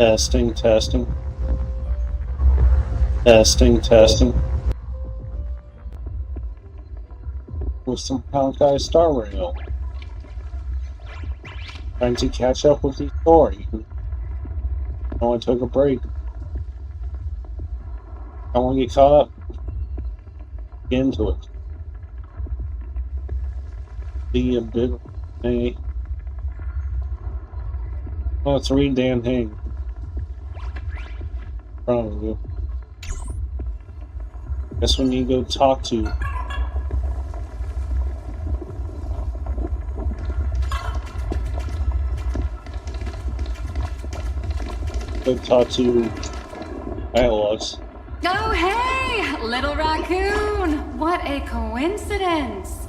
Testing, testing. Testing, testing. With some Honkai Star Rail. Trying to catch up with the story. I want to take a break. I want to get caught up. Get into it. Be a bit of a... Oh, it's a really damn thing. Probably. Guess we need to go talk to. Go talk to Alex. Oh, hey, little raccoon! What a coincidence!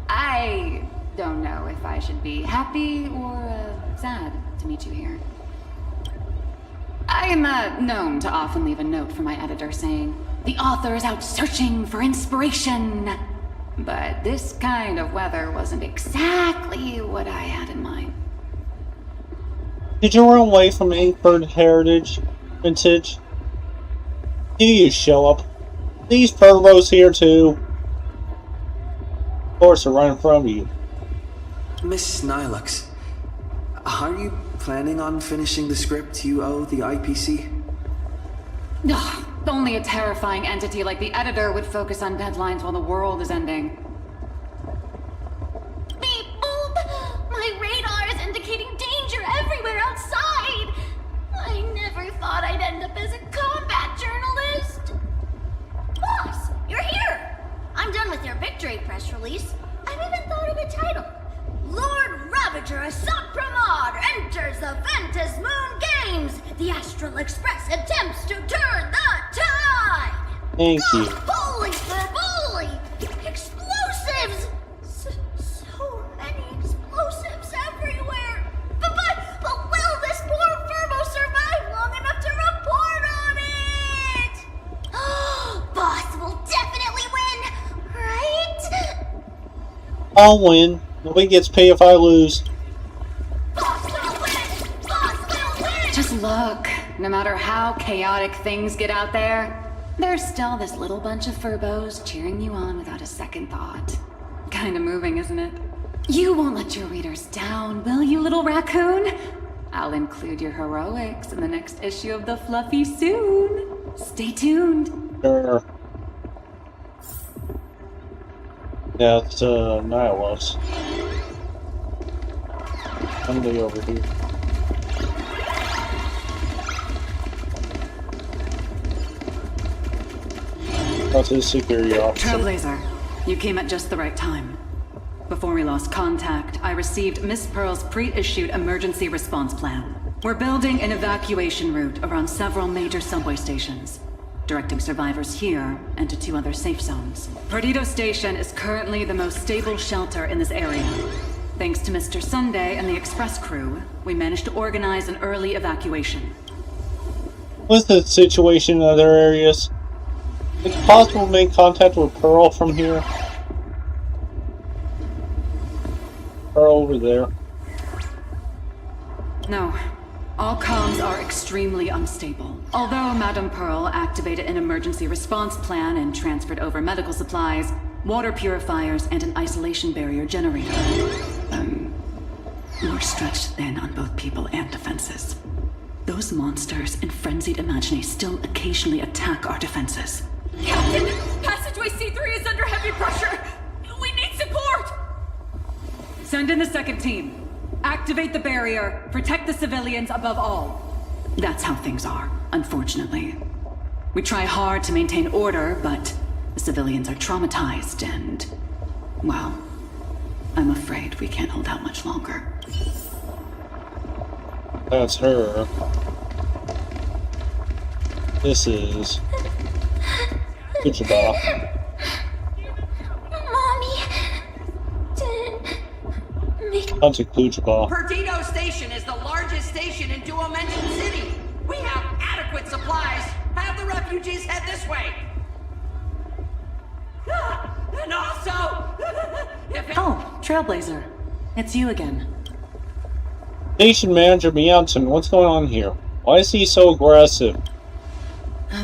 I don't know if I should be happy or sad to meet you here. I am known to often leave a note for my editor saying, "The author is out searching for inspiration." But this kind of weather wasn't exactly what I had in mind. Did you run away from Inkbird Heritage Vintage? You show up. These pervos here too. Of course, they're running from you. Miss Nilux, are you planning on finishing the script you owe the IPC? Ugh, only a terrifying entity like the editor would focus on deadlines while the world is ending. Beep boop! My radar is indicating danger everywhere outside! I never thought I'd end up as a combat journalist! Boss, you're here! I'm done with your victory press release. I've even thought of a title. Lord Ravager Asapramad enters the Ventus Moon Games! The Astral Express attempts to turn the tide! Thank you. Bully for bully! Explosives! So many explosives everywhere! But will this poor Furbo survive long enough to report on it? Boss will definitely win, right? I'll win. Nobody gets paid if I lose. Boss will win! Boss will win! Just look, no matter how chaotic things get out there, there's still this little bunch of Furbos cheering you on without a second thought. Kinda moving, isn't it? You won't let your readers down, will you, little raccoon? I'll include your heroics in the next issue of the Fluffy soon. Stay tuned. Sure. Yeah, it's Nihilus. Somebody over here. That's his superior officer. Trailblazer, you came at just the right time. Before we lost contact, I received Miss Pearl's pre-issued emergency response plan. We're building an evacuation route around several major subway stations, directing survivors here and to 2 other safe zones. Perdido Station is currently the most stable shelter in this area. Thanks to Mr. Sunday and the express crew, we managed to organize an early evacuation. What's the situation in other areas? Is it possible to make contact with Pearl from here? Pearl over there. No. All comms are extremely unstable. Although Madame Pearl activated an emergency response plan and transferred over medical supplies, water purifiers, and an isolation barrier generator. We're stretched thin on both people and defenses. Those monsters in frenzied imagination still occasionally attack our defenses. Captain, passageway C3 is under heavy pressure. We need support. Send in the second team. Activate the barrier. Protect the civilians above all. That's how things are, unfortunately. We try hard to maintain order, but the civilians are traumatized and, well, I'm afraid we can't hold out much longer. That's her. This is Kuchaba. Mommy didn't make Onto Kuchaba. Perdido Station is the largest station in Duomension City. We have adequate supplies. Have the refugees head this way. And also, Oh, Trailblazer. It's you again. Station Manager Beyonce, what's going on here? Why is he so aggressive?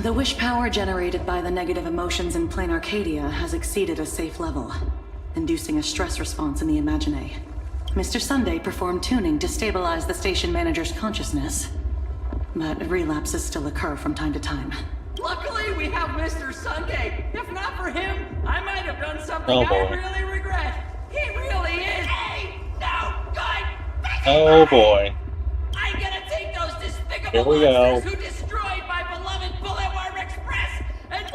The wish power generated by the negative emotions in Planarcadia has exceeded a safe level, inducing a stress response in the Imagine. Mr. Sunday performed tuning to stabilize the station manager's consciousness, but relapses still occur from time to time. Luckily, we have Mr. Sunday. If not for him, I might have done something Oh, I boy. really regret. He really is no good. Oh boy. I'm gonna take those Here despicable we go. monsters who destroyed my beloved Boulevard Express and...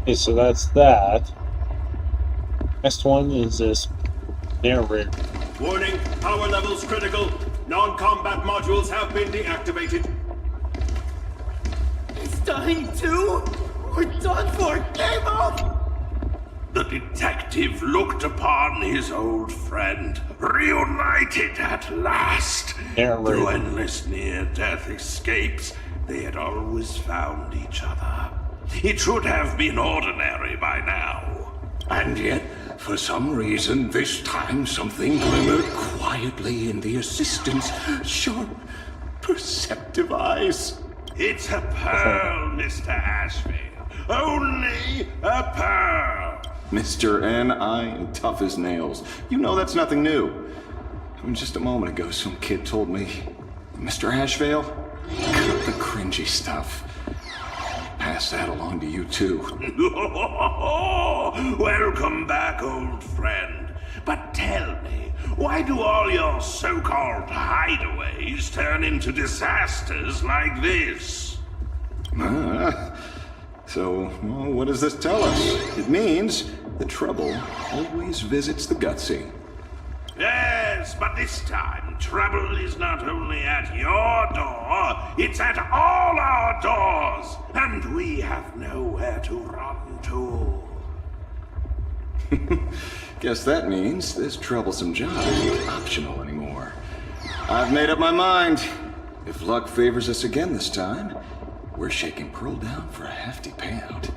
Okay, so that's that. Next one is this narrator. Warning, power levels critical. Non-combat modules have been deactivated. He's dying too? We're done for. Game off! The detective looked upon his old friend, reunited at last. Narrator. Through endless near-death escapes, they had always found each other. It should have been ordinary by now. And yet, for some reason, this time something glimmered quietly in the assistant's sharp, perceptive eyes. It's a pearl, Mr. Ashville. Only a pearl. Mr. N, I am tough as nails. You know that's nothing new. I mean, just a moment ago, some kid told me, Mr. Ashvale, cut the cringy stuff. Pass that along to you, too. Welcome back, old friend. But tell me, why do all your so-called hideaways turn into disasters like this? So, well, what does this tell us? It means the trouble always visits the gutsy. Yes, but this time, trouble is not only at your door, it's at all our doors, and we have nowhere to run to. Guess that means this troublesome job ain't optional anymore. I've made up my mind. If luck favors us again this time, we're shaking Pearl down for a hefty payout.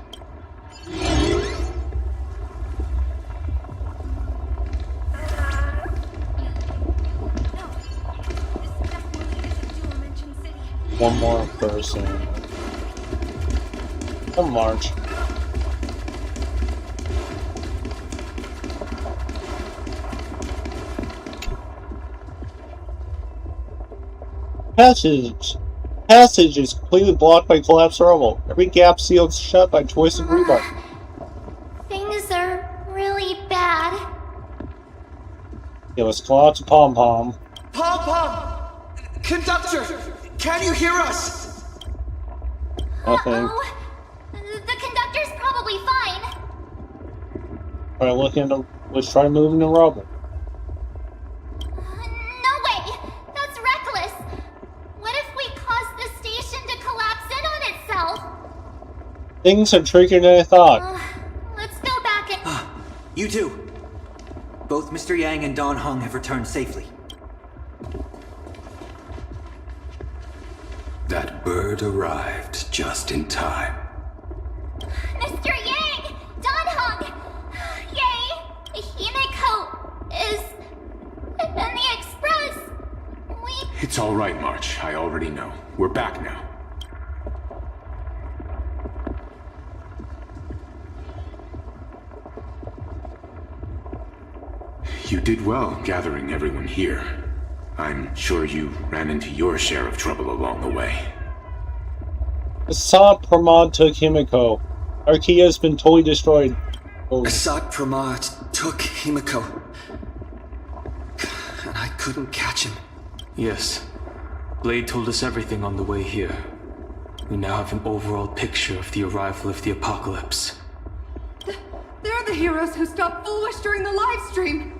One more person. Come march. Passage is completely blocked by collapsed rubble. Every gap sealed shut by twisted rebar. Things are really bad. Yeah, let's call out to Pom Pom. Pom Pom! Conductor! Can you hear us? Nothing. Uh-oh. The conductor's probably fine. Let's try moving the rubble. No way! That's reckless! What if we cause the station to collapse in on itself? Things are trickier than I thought. Let's go back and... You too. Both Mr. Yang and Don Hung have returned safely. That bird arrived just in time. Mr. Yang! Don Hung! Yay! Himiko is... in the express! It's all right, March. I already know. We're back now. You did well gathering everyone here. I'm sure you ran into your share of trouble along the way. Assad Pramod took Himiko. Archaea has been totally destroyed. Oh. Assad Pramod took Himiko. And I couldn't catch him. Yes. Blade told us everything on the way here. We now have an overall picture of the arrival of the apocalypse. They're the heroes who stopped Foolish during the live stream!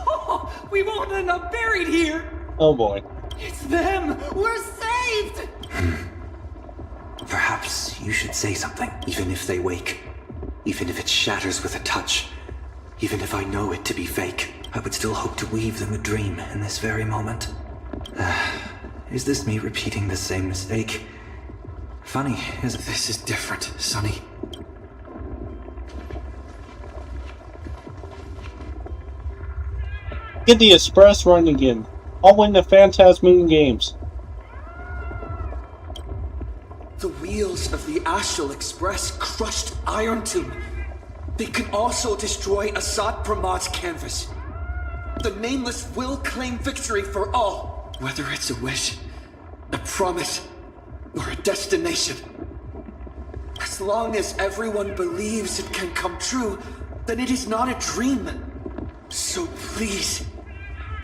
Oh, we won't end up buried here. Oh boy. It's them. We're saved. Perhaps you should say something, even if they wake. Even if it shatters with a touch. Even if I know it to be fake. I would still hope to weave them a dream in this very moment. Is this me repeating the same mistake? Funny, isn't it? This is different, Sonny. Get the express running again. I'll win the Phantasmoon games. The wheels of the Astral Express crushed Iron Tomb. They can also destroy Assad Pramad's canvas. The Nameless will claim victory for all, whether it's a wish, a promise, or a destination. As long as everyone believes it can come true, then it is not a dream. So please,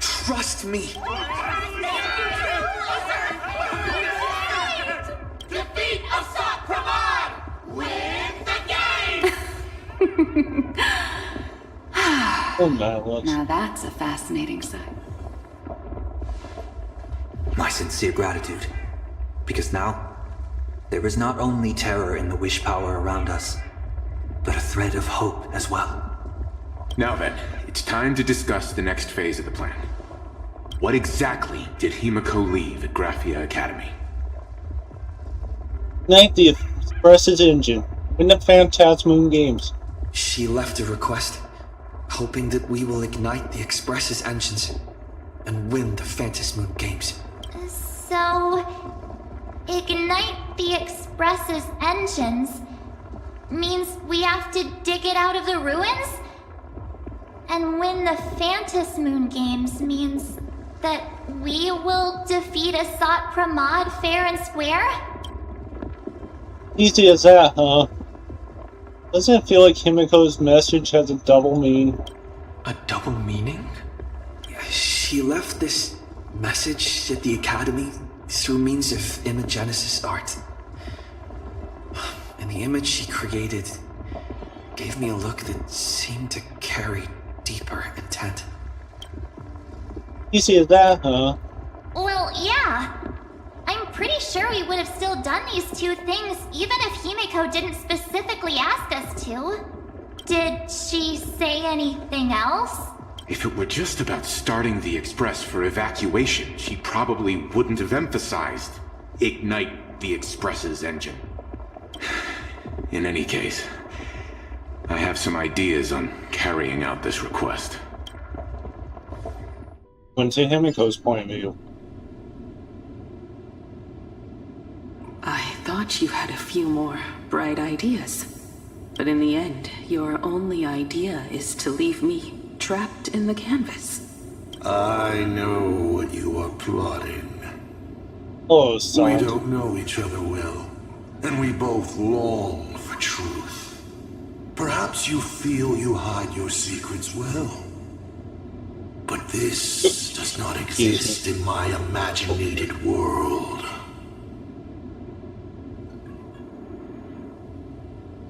trust me. Defeat Assad Pramad! Win the game! Oh my lord. Now that's a fascinating sight. My sincere gratitude. Because now, there is not only terror in the wish power around us, but a thread of hope as well. Now then, it's time to discuss the next phase of the plan. What exactly did Himiko leave at Graphia Academy? Ignite the Express's engine. Win the Phantasmoon games. She left a request, hoping that we will ignite the Express's engines and win the Phantasmoon games. So, ignite the Express's engines means we have to dig it out of the ruins? And win the Phantasmoon games means that we will defeat Assad Pramad fair and square? Easy as that, huh? Doesn't it feel like Himiko's message has a double meaning? A double meaning? She left this message at the Academy through means of imagenesis art. And the image she created gave me a look that seemed to carry deeper intent. Easy as that, huh? Well, yeah. I'm pretty sure we would have still done these two things even if Himiko didn't specifically ask us to. Did she say anything else? If it were just about starting the Express for evacuation, she probably wouldn't have emphasized ignite the Express's engine. In any case, I have some ideas on carrying out this request. Went to Himiko's point of view. I thought you had a few more bright ideas. But in the end, your only idea is to leave me trapped in the canvas. I know what you are plotting. Oh, sorry. We don't know each other well, and we both long for truth. Perhaps you feel you hide your secrets well. But this does not exist in my imaginated world.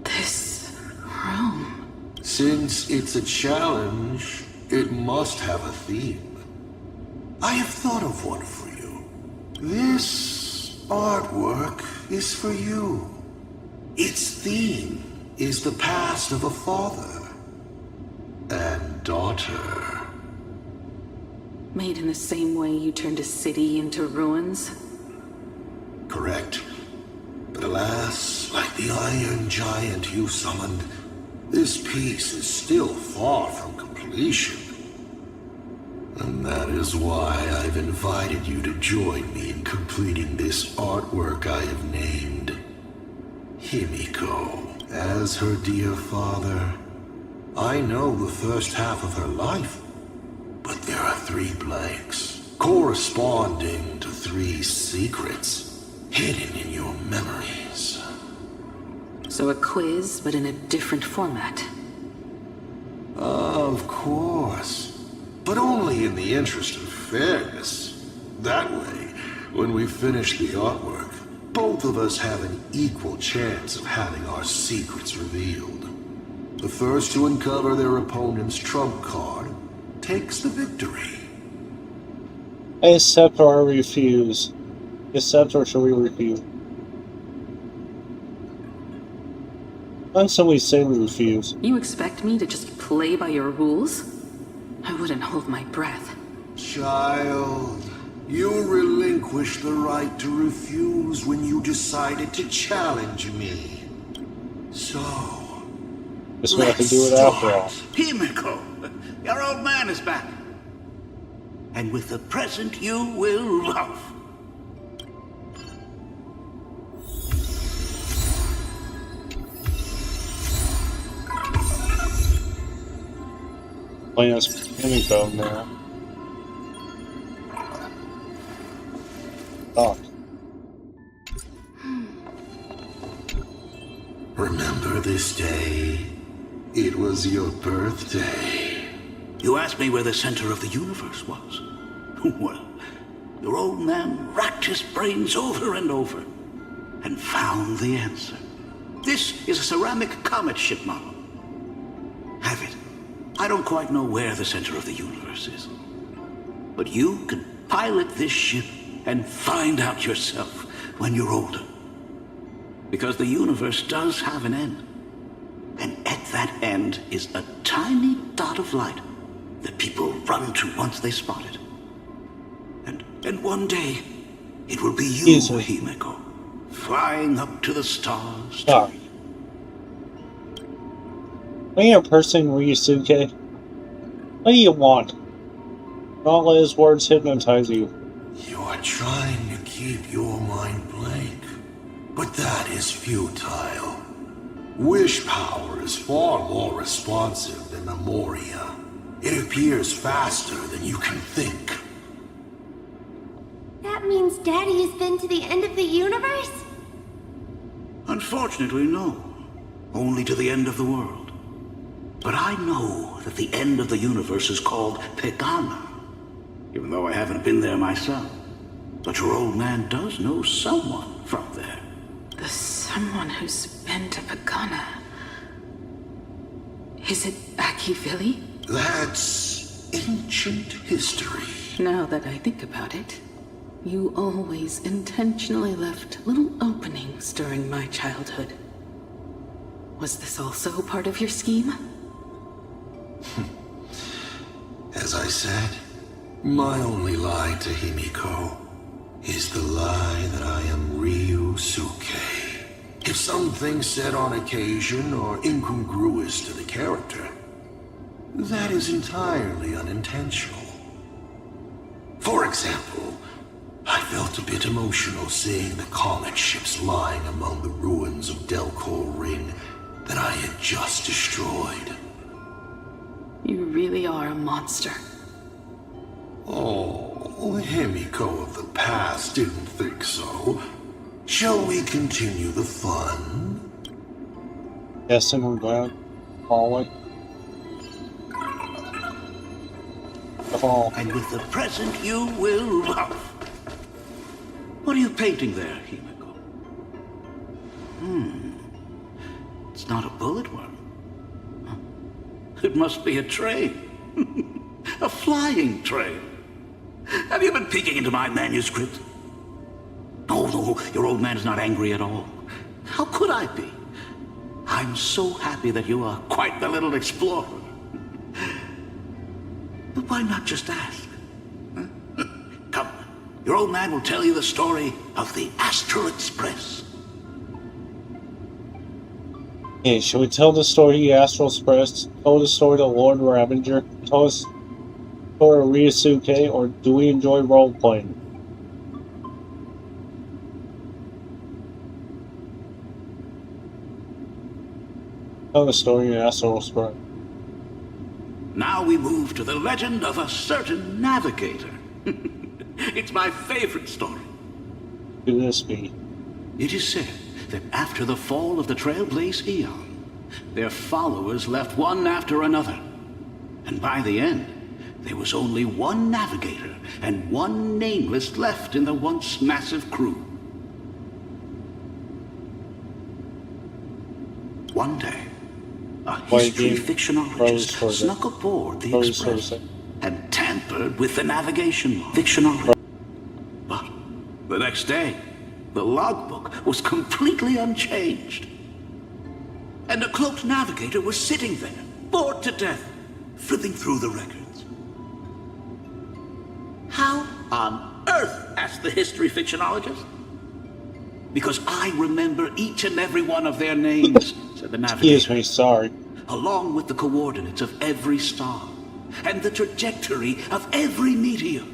This room. Since it's a challenge, it must have a theme. I have thought of one for you. This artwork is for you. Its theme is the past of a father and daughter. Made in the same way you turned a city into ruins? Correct. But alas, like the iron giant you summoned, this piece is still far from completion. And that is why I've invited you to join me in completing this artwork I have named Himiko. As her dear father, I know the first half of her life, but there are 3 blanks, corresponding to 3 secrets, hidden in your memories. So a quiz, but in a different format. Of course. But only in the interest of fairness. That way, when we finish the artwork, both of us have an equal chance of having our secrets revealed. The first to uncover their opponent's trump card takes the victory. I accept or I refuse. Accept or shall we refuse? Instantly say we refuse. You expect me to just play by your rules? I wouldn't hold my breath. Child, you relinquished the right to refuse when you decided to challenge me. So, Guess we have to do it after all. Himiko, your old man is back. and with the present you will love. Playing as Kimiko now. Oh. Remember this day? It was your birthday. You asked me where the center of the universe was. Well, your old man racked his brains over and over and found the answer. This is a ceramic comet ship model. Have it. I don't quite know where the center of the universe is. But you can pilot this ship and find out yourself when you're older. Because the universe does have an end. And at that end is a tiny dot of light that people run to once they spot it. And one day, it will be you, Himeko, flying up to the stars. Stop. Are you a person, Ryusuke? What do you want? Don't let his words hypnotize you. You are trying to keep your mind blank, but that is futile. Wish power is far more responsive than Memoria. It appears faster than you can think. That means Daddy has been to the end of the universe? Unfortunately, no. Only to the end of the world. But I know that the end of the universe is called Pegana, even though I haven't been there myself. But your old man does know someone from there. The someone who's been to Pagana. Is it Akivili? That's ancient history. Now that I think about it, you always intentionally left little openings during my childhood. Was this also part of your scheme? As I said, my only lie to Himiko is the lie that I am Ryusuke. If something said on occasion are incongruous to the character, that is entirely unintentional. For example, I felt a bit emotional seeing the comet ships lying among the ruins of Delcor Ring that I had just destroyed. You really are a monster. Oh, Himiko of the past didn't think so. Shall we continue the fun? Yes, and we're going hallway. And with the present you will love. What are you painting there, Himiko? It's not a bullet worm. It must be a train. A flying train. Have you been peeking into my manuscript? No, your old man is not angry at all. How could I be? I'm so happy that you are quite the little explorer. But why not just ask? Come, your old man will tell you the story of the Astral Express. Hey, should we tell the story of the Astral Express? Tell the story of Lord Ravager? Tell us the story of Ryusuke? Or do we enjoy role-playing? Tell the story of the Astral Express. Now we move to the legend of a certain navigator. It's my favorite story. Who could this be? It is said that after the fall of the Trailblaze Eon, their followers left one after another. And by the end, there was only one navigator and one nameless left in the once massive crew. One day, a history fictionologist snuck aboard the Express and tampered with the navigation fictionologist. But the next day, the logbook was completely unchanged. And a cloaked navigator was sitting there, bored to death, flipping through the records. How on earth? Asked the history fictionologist. Because I remember each and every one of their names, said the navigator. Excuse me, sorry. Along with the coordinates of every star. and the trajectory of every meteor.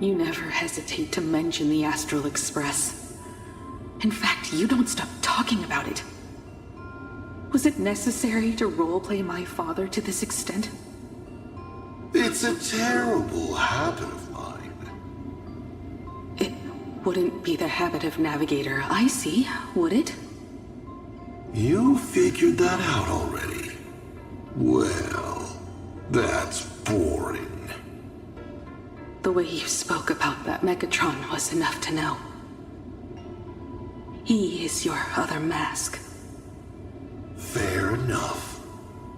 You never hesitate to mention the Astral Express. In fact, you don't stop talking about it. Was it necessary to roleplay my father to this extent? It's a terrible habit of mine. It wouldn't be the habit of Navigator Icy, would it? You figured that out already. Well, that's boring. The way you spoke about that Megatron was enough to know. He is your other mask. Fair enough.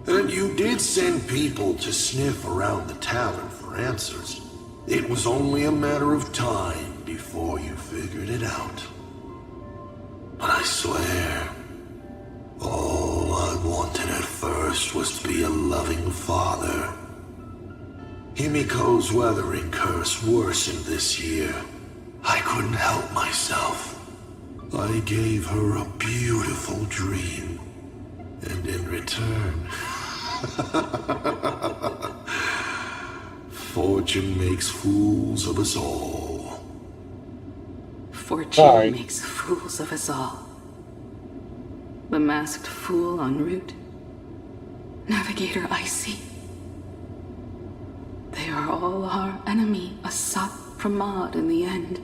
And you did send people to sniff around the tavern for answers. It was only a matter of time before you figured it out. But I swear, all I wanted at first was to be a loving father. Himiko's weathering curse worsened this year. I couldn't help myself. I gave her a beautiful dream. And in return... Fortune makes fools of us all. Fortune makes fools of us all. The masked fool en route. Navigator Icy. They are all our enemy, Asat Pramod in the end.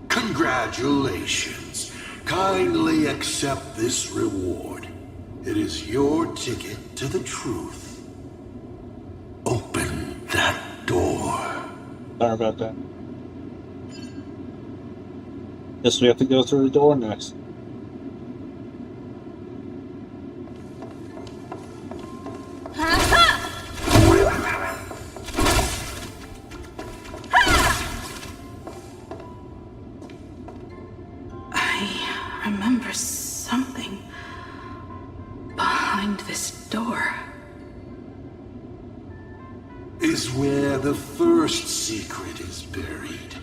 Congratulations. Kindly accept this reward. It is your ticket to the truth. Open that door. Sorry about that. Guess we have to go through the door next. I remember something behind this door. Is where the first secret is buried.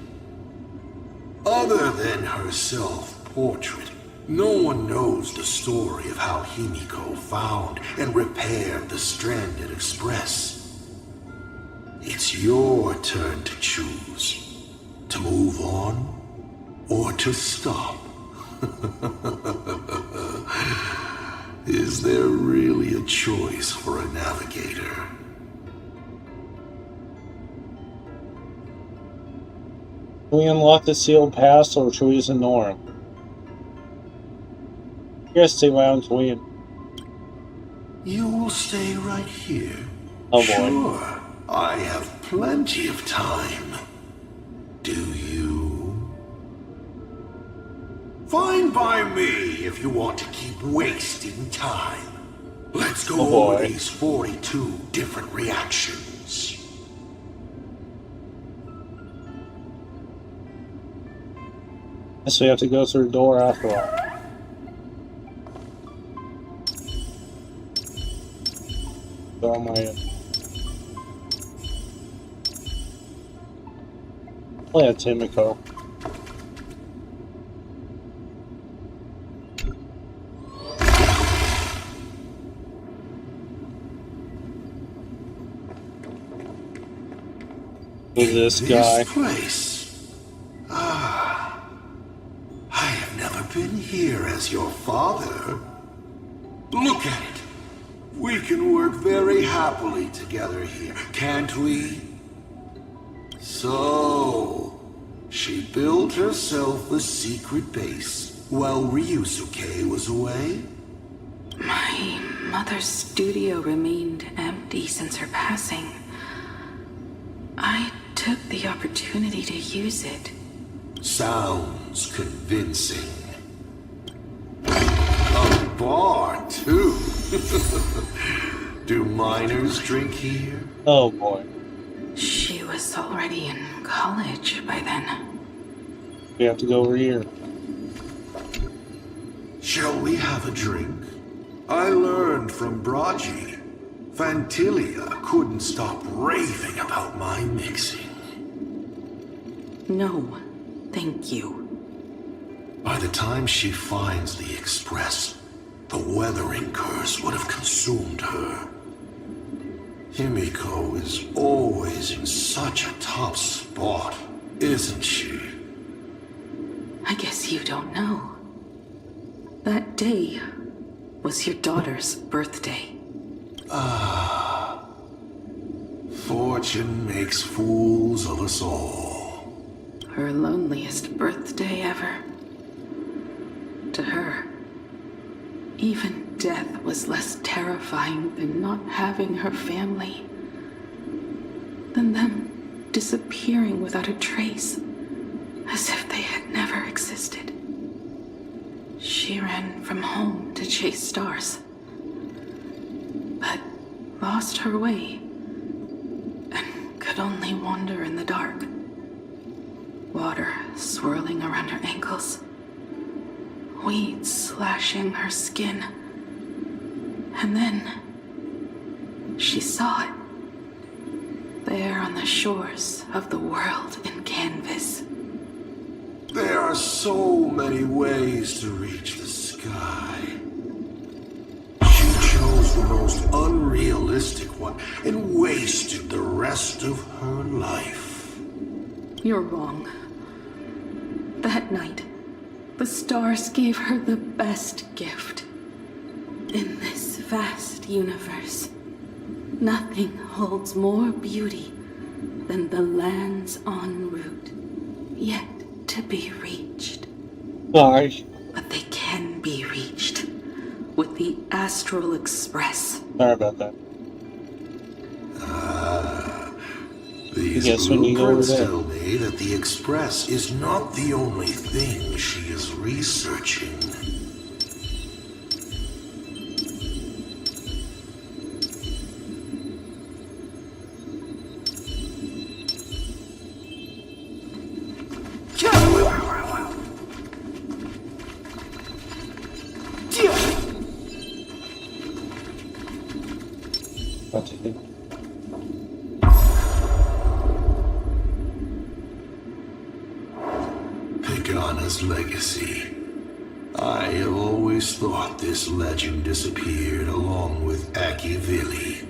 Other than her self-portrait, no one knows the story of how Himiko found and repaired the stranded Express. It's your turn to choose. To move on, or to stop. Is there really a choice for a navigator? Can we unlock the sealed pass, or should we just ignore him? Here's the round win. You will stay right here. Oh boy. Sure, I have plenty of time. Do you? Fine by me if you want to keep wasting time. Let's go over these 42 different reactions. Guess we have to go through the door after all. Go on my end. Oh yeah, Himiko. This guy. This place. Ah. I have never been here as your father. Look at it. We can work very happily together here, can't we? So, she built herself a secret base while Ryusuke was away? My mother's studio remained empty since her passing. I took the opportunity to use it. Sounds convincing. A bar, too. Do minors drink here? Oh boy. She was already in college by then. We have to go over here. Shall we have a drink? I learned from Braji. Fantilia couldn't stop raving about my mixing. No, thank you. By the time she finds the Express, the weathering curse would have consumed her. Himiko is always in such a top spot, isn't she? I guess you don't know. That day was your daughter's birthday. Ah. Fortune makes fools of us all. Her loneliest birthday ever. To her, even death was less terrifying than not having her family. Than them disappearing without a trace, as if they had never existed. She ran from home to chase stars, but lost her way and could only wander in the dark. Water swirling around her ankles, weeds slashing her skin, and then she saw it. There on the shores of the world in canvas. There are so many ways to reach the sky. She chose the most unrealistic one and wasted the rest of her life. You're wrong. That night, the stars gave her the best gift. In this vast universe, nothing holds more beauty than the lands en route, yet to be reached. Why? But they can be reached with the Astral Express. Sorry about that. These blueprints tell me that the Express is not the only thing she is researching. Pagana's legacy. I have always thought this legend disappeared along with Akivili.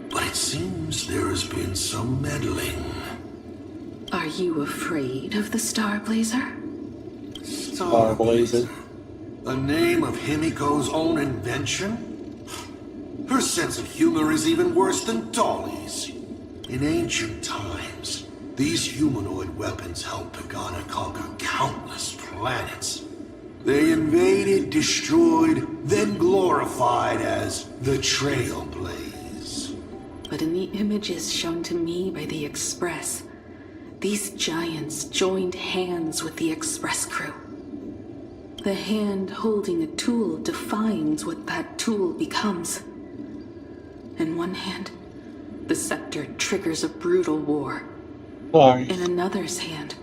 But it seems there has been some meddling. Are you afraid of the Starblazer? Starblazer? A name of Himiko's own invention? Her sense of humor is even worse than Dolly's. In ancient times, these humanoid weapons helped Pagana conquer countless planets. They invaded, destroyed, then glorified as the Trailblaze. But in the images shown to me by the Express, these giants joined hands with the Express crew. The hand holding a tool defines what that tool becomes. In one hand, the scepter triggers a brutal war. Why? In another's hand,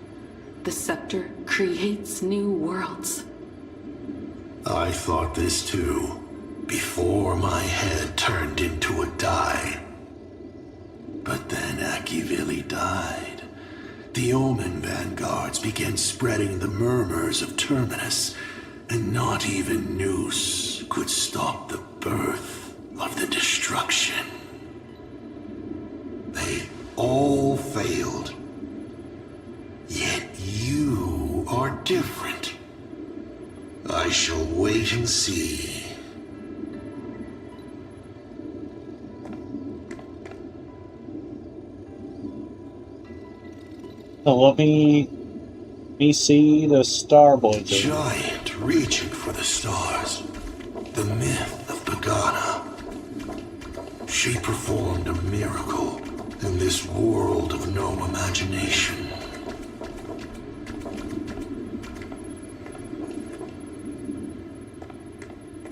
the scepter creates new worlds. I thought this too, before my head turned into a die. But then Akivili died. The Omen vanguards began spreading the murmurs of Terminus, and not even Noose could stop the birth of the destruction. They all failed. Yet you are different. I shall wait and see. So let me see the Starblazer. Giant reaching for the stars. The myth of Pagana. She performed a miracle in this world of no imagination.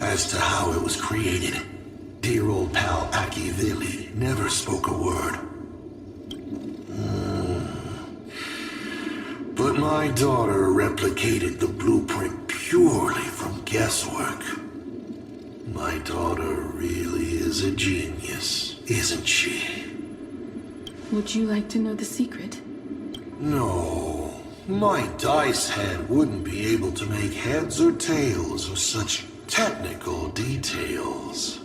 As to how it was created, dear old pal Akivili never spoke a word. But my daughter replicated the blueprint purely from guesswork. My daughter really is a genius, isn't she? Would you like to know the secret? No. My dice head wouldn't be able to make heads or tails of such technical details.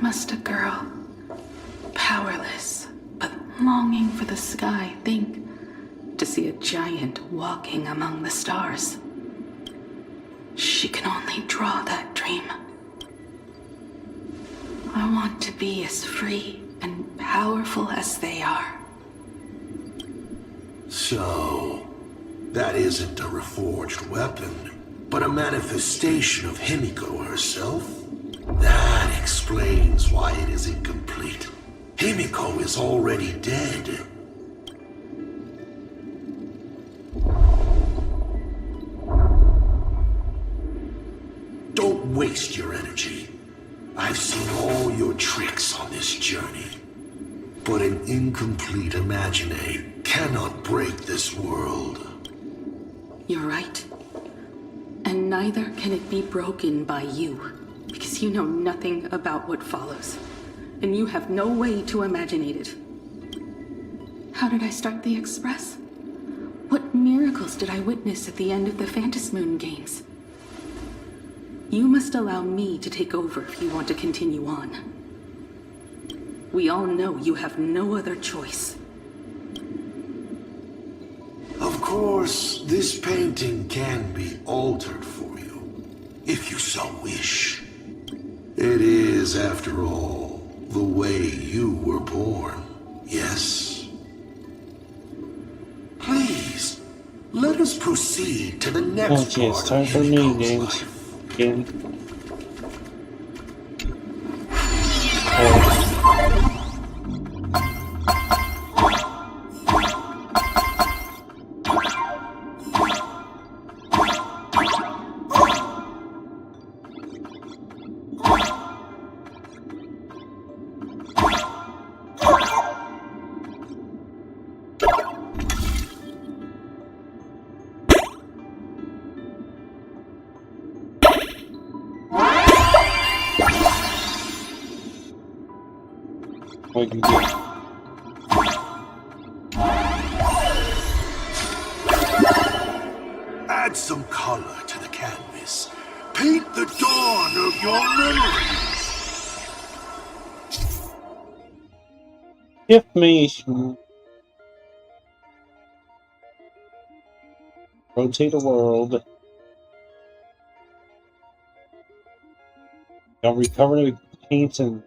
must a girl, powerless, but longing for the sky, think to see a giant walking among the stars? She can only draw that dream. I want to be as free and powerful as they are. So, that isn't a reforged weapon, but a manifestation of Himiko herself? That explains why it is incomplete. Himiko is already dead. Don't waste your energy. I've seen all your tricks on this journey. But an incomplete Imaginate cannot break this world. You're right. And neither can it be broken by you, because you know nothing about what follows. And you have no way to imaginate it. How did I start the Express? What miracles did I witness at the end of the Phantasmoon Games? You must allow me to take over if you want to continue on. We all know you have no other choice. Of course, this painting can be altered for you, if you so wish. It is, after all, the way you were born, yes? Please, let us proceed to the next okay, part it's time of for Himiko's mini games life. again. We can do. Add some color to the canvas. Paint the dawn of your memories. Information. Rotate the world. Now recover the paints and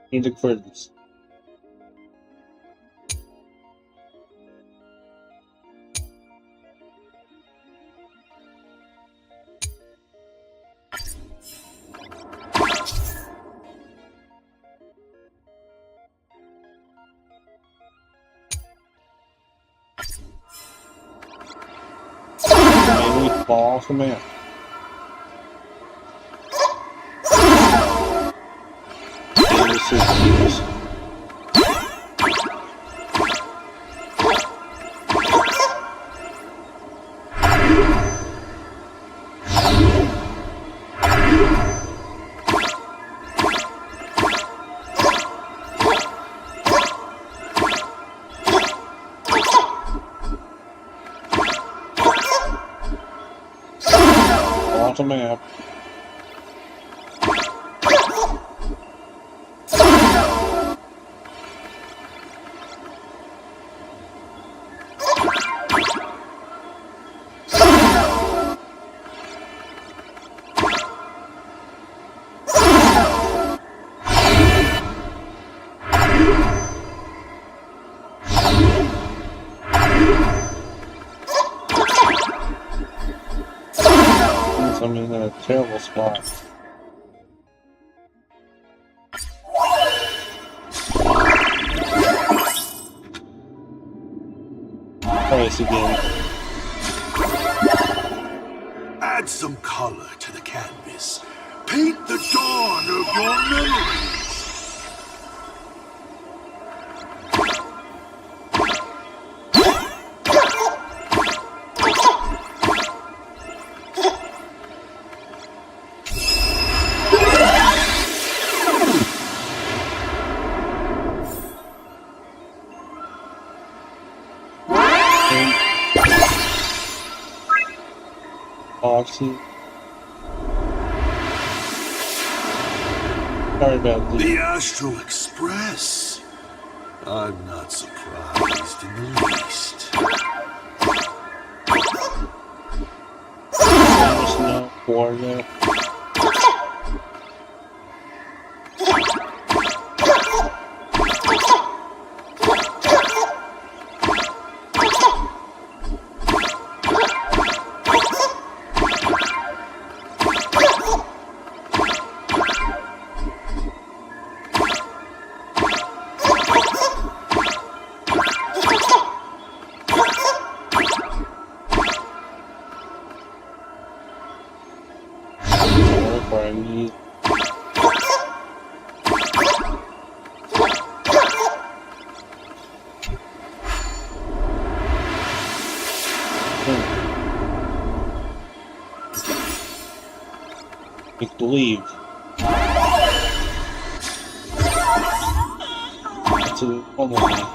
paint the critters. Mainly fall from it. This is the map. I'm in a terrible spot. Try this again. Add some color to the canvas. Paint the dawn of your memories. Oxy. Sorry about The Astral Express. I'm not surprised in the least. There's no war there. Make believe. That's a one line.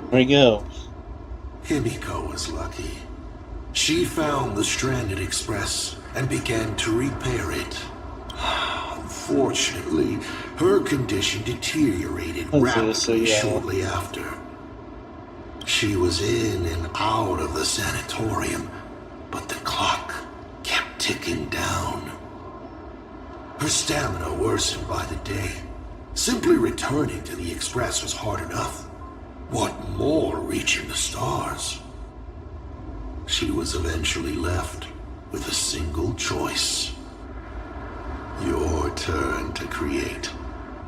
There we go. Himiko was lucky. She found the stranded express and began to repair it. Unfortunately, her condition deteriorated rapidly shortly after. She was in and out of the sanatorium, but the clock kept ticking down. Her stamina worsened by the day. Simply returning to the express was hard enough. What more reaching the stars? She was eventually left with a single choice. Your turn to create.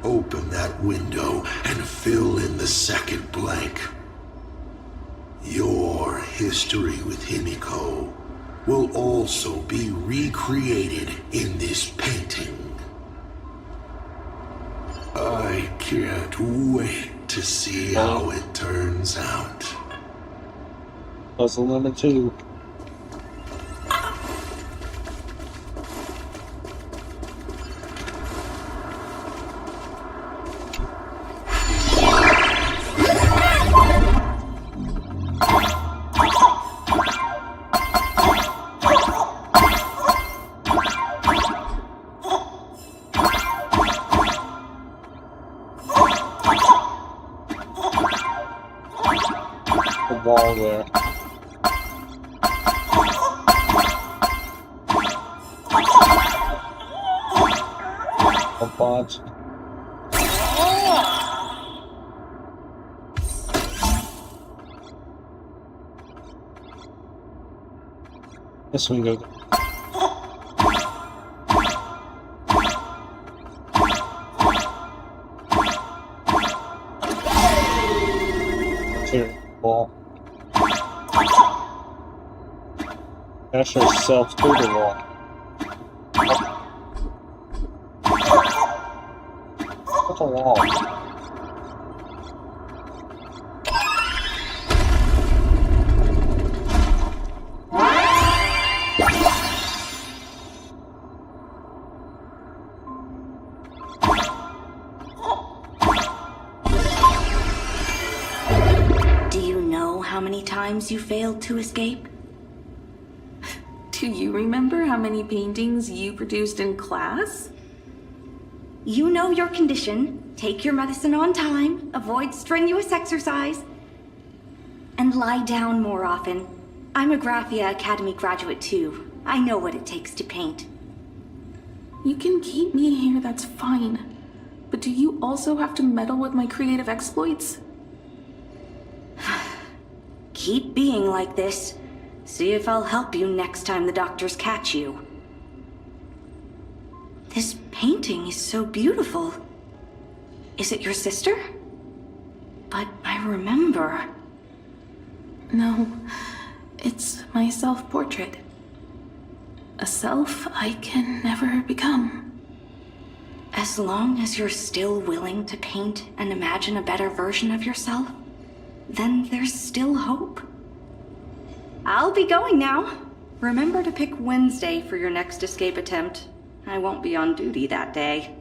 Open that window and fill in the second blank. Your history with Himiko will also be recreated in this painting. I can't wait to see how it turns out. Puzzle number 2. Wall there. A bot. This one goes. Here, ball. Dash yourself through the wall. What's a wall? Do you know how many times you failed to escape? Do you remember how many paintings you produced in class? You know your condition. Take your medicine on time, avoid strenuous exercise, and lie down more often. I'm a Graphia Academy graduate too. I know what it takes to paint. You can keep me here, that's fine. But do you also have to meddle with my creative exploits? Keep being like this. See if I'll help you next time the doctors catch you. This painting is so beautiful. Is it your sister? But I remember. No, it's my self-portrait. A self I can never become. As long as you're still willing to paint and imagine a better version of yourself, then there's still hope. I'll be going now. Remember to pick Wednesday for your next escape attempt. I won't be on duty that day.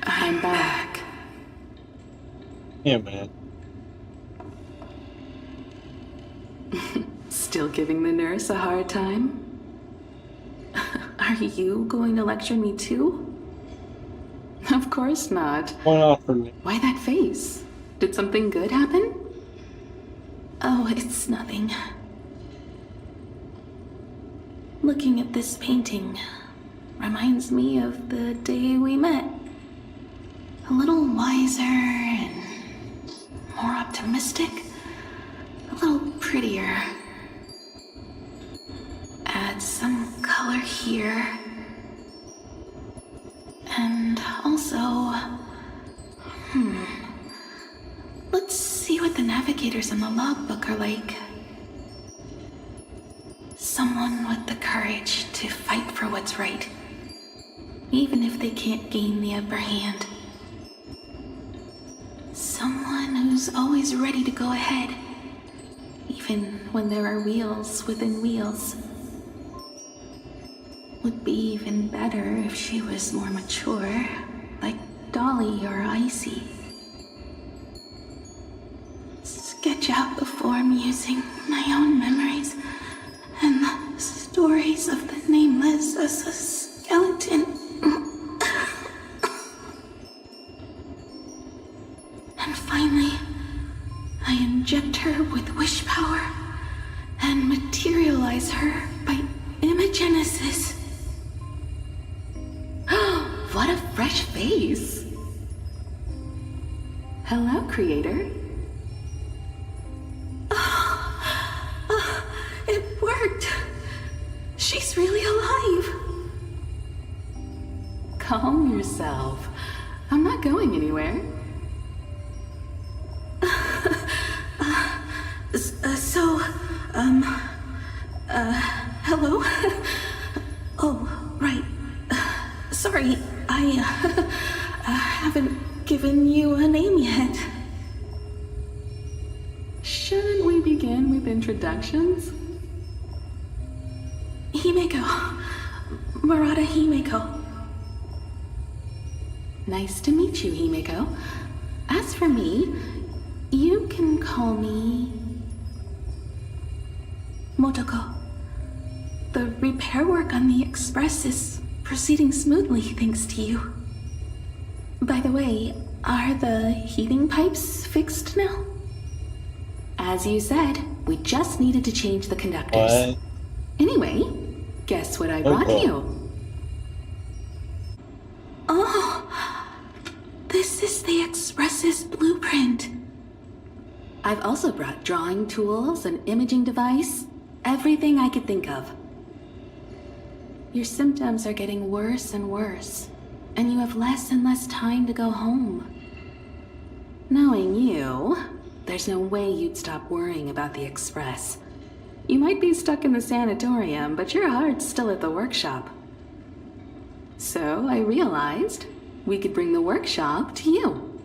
I'm back. Yeah, man. Still giving the nurse a hard time? Are you going to lecture me too? Of course not. Why not for me? Why that face? Did something good happen? Oh, it's nothing. Looking at this painting reminds me of the day we met. A little wiser and more optimistic. A little prettier. Add some color here. And also... Let's see what the navigators in the logbook are like. Someone with the courage to fight for what's right, even if they can't gain the upper hand. Someone who's always ready to go ahead, even when there are wheels within wheels. Would be even better if she was more mature, like Dolly or Icy. Sketch out the form using my own memories and the stories of the nameless as a skeleton. And finally, I inject her with wish power and materialize her by imagenesis. What a fresh face! Hello, creator. It worked! She's really alive! Calm yourself. I'm not going anywhere. Hello? Oh, right. Sorry, I haven't given you a name yet. Shouldn't we begin with introductions? Himeko. Murata Himeko. Nice to meet you, Himeko. As for me, you can call me... Motoko. The repair work on the Express is proceeding smoothly thanks to you. By the way, are the heating pipes fixed now? As you said, we just needed to change the conductors. What? Anyway, guess what I brought you? Oh, this is the Express's blueprint. I've also brought drawing tools, an imaging device, everything I could think of. Your symptoms are getting worse and worse, and you have less and less time to go home. Knowing you, there's no way you'd stop worrying about the Express. You might be stuck in the sanatorium, but your heart's still at the workshop. So I realized we could bring the workshop to you.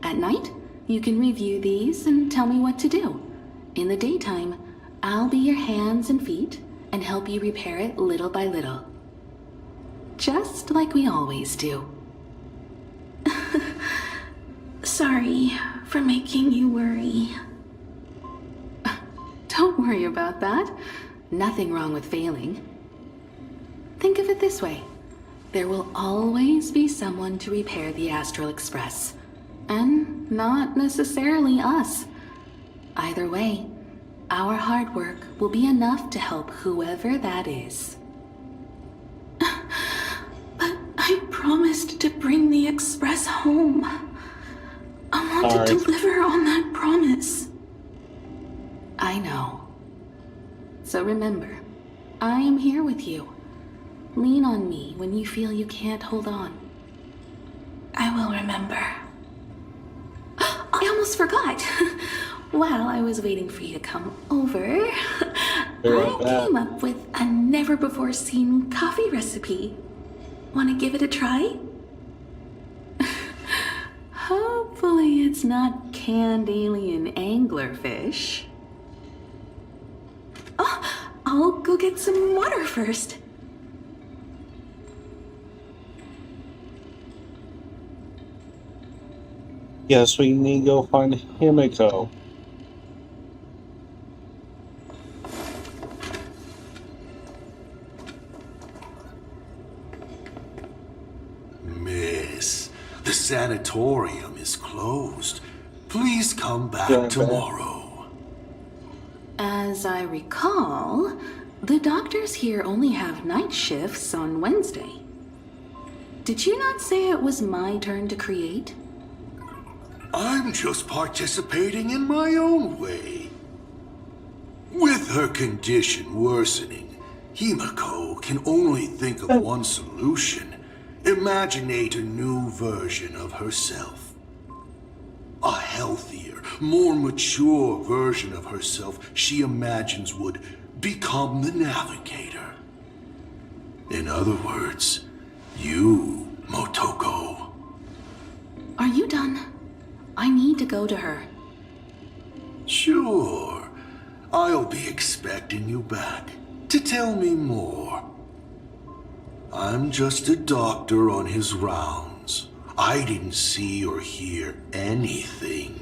At night, you can review these and tell me what to do. In the daytime, I'll be your hands and feet and help you repair it little by little. Just like we always do. Sorry for making you worry. Don't worry about that. Nothing wrong with failing. Think of it this way. There will always be someone to repair the Astral Express. And not necessarily us. Either way, our hard work will be enough to help whoever that is. But I promised to bring the Express home. I want to deliver on that promise. I know. So remember, I am here with you. Lean on me when you feel you can't hold on. I will remember. I almost forgot. While I was waiting for you to come over, I came up with a never-before-seen coffee recipe. Want to give it a try? Hopefully it's not canned alien anglerfish. Oh, I'll go get some water first. Yes, we need to go find Himiko. Miss, the sanatorium is closed. Please come back tomorrow. As I recall, the doctors here only have night shifts on Wednesday. Did you not say it was my turn to create? I'm just participating in my own way. With her condition worsening, Himiko can only think of one solution. Imaginate a new version of herself. A healthier, more mature version of herself she imagines would become the Navigator. In other words, you, Motoko. Are you done? I need to go to her. Sure. I'll be expecting you back to tell me more. I'm just a doctor on his rounds. I didn't see or hear anything.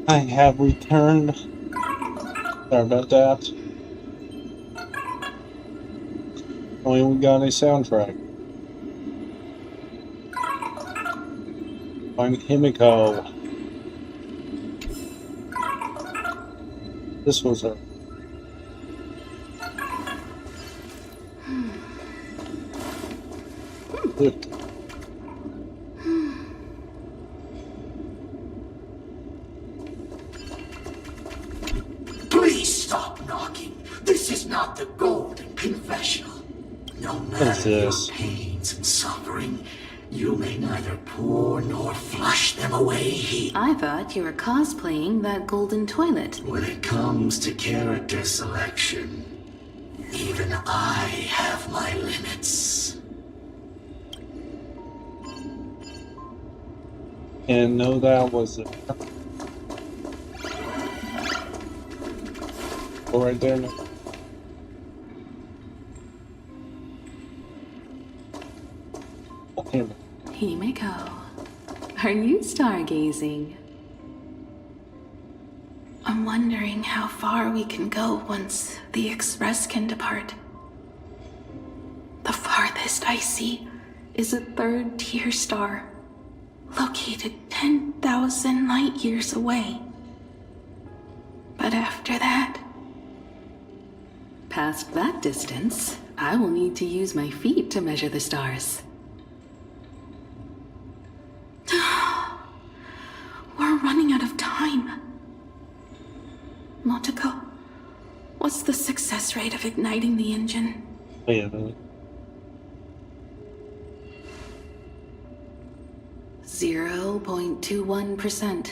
I have returned. Sorry about that. Only we got a soundtrack. Find Himiko. This was her. Look. Please stop knocking. This is not the Golden Confessional. No matter your pains and suffering, you may neither pour nor flush them away here. I thought you were cosplaying that golden toilet. When it comes to character selection, even I have my limits. And no, that was it. Go right there now. Himiko, are you stargazing? I'm wondering how far we can go once the Express can depart. The farthest I see is a third-tier star, located 10,000 light years away. But after that... Past that distance, I will need to use my feet to measure the stars. We're running out of time. Motoko, what's the success rate of igniting the engine? Wait a minute. 0.21%.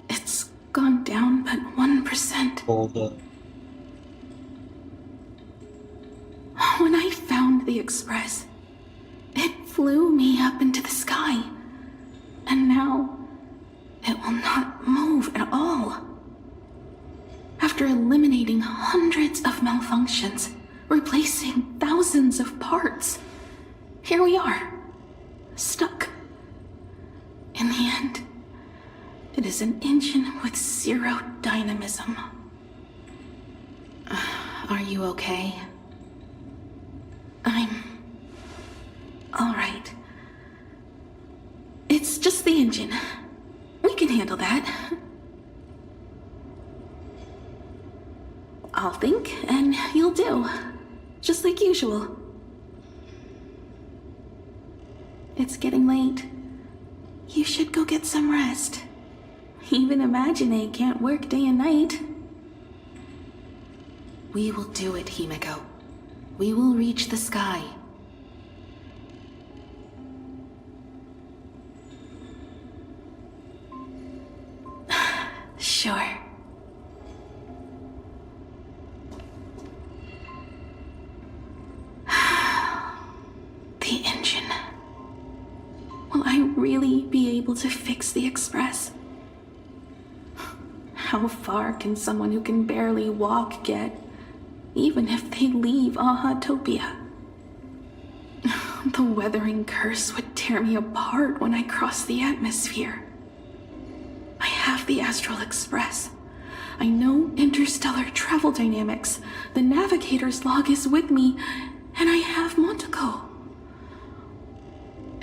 It's gone down but 1%. Hold on. When I found the Express, it flew me up into the sky. And now, it will not move at all. After eliminating hundreds of malfunctions, replacing thousands of parts, here we are, stuck. In the end, it is an engine with zero dynamism. Are you okay? I'm... alright. It's just the engine. We can handle that. I'll think, and you'll do. Just like usual. It's getting late. You should go get some rest. Even Imagine can't work day and night. We will do it, Himiko. We will reach the sky. Sure. The engine. Will I really be able to fix the Express? How far can someone who can barely walk get, even if they leave Aha-topia? The weathering curse would tear me apart when I cross the atmosphere. I have the Astral Express. I know interstellar travel dynamics. The navigator's log is with me, and I have Montaco.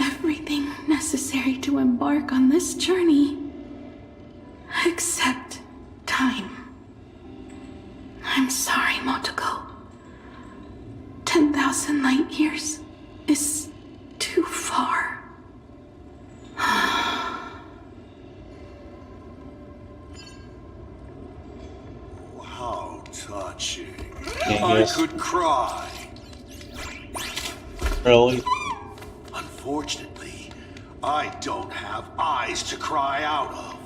Everything necessary to embark on this journey, except time. I'm sorry, Montaco. 10,000 light years is too far. How touching. Yes. I could cry. Really? Unfortunately, I don't have eyes to cry out of.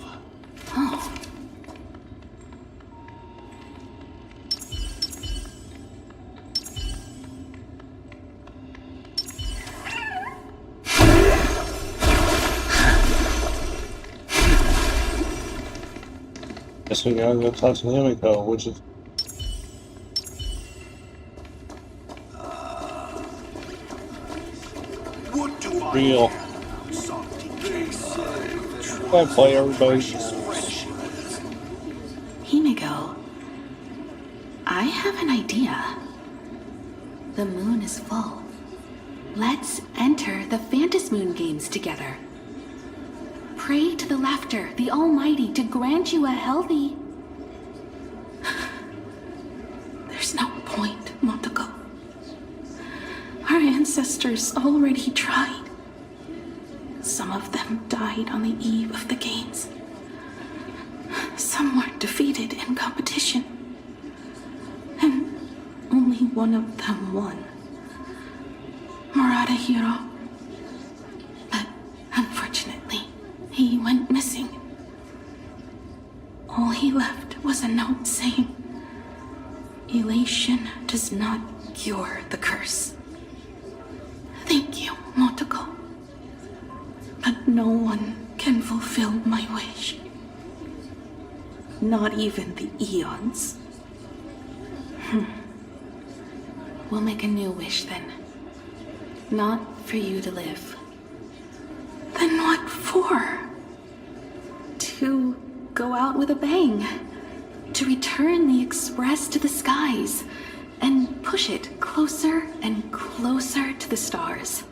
Guess we gotta go talk to Himiko, which is What do I real. I play everybody. Himiko, I have an idea. The moon is full. Let's enter the Phantasmoon games together. Pray to the Laughter, the Almighty, to grant you a healthy... There's no point, Montaco. Our ancestors already tried. Some of them died on the eve of the games. Some were defeated in competition. And only one of them won. Murata-hiro. But unfortunately, he went missing. All he left was a note saying, "Elation does not cure the curse." Thank you, Montaco. But no one can fulfill my wish. Not even the eons. We'll make a new wish then. Not for you to live. Then what for? To go out with a bang. To return the Express to the skies. And push it closer and closer to the stars.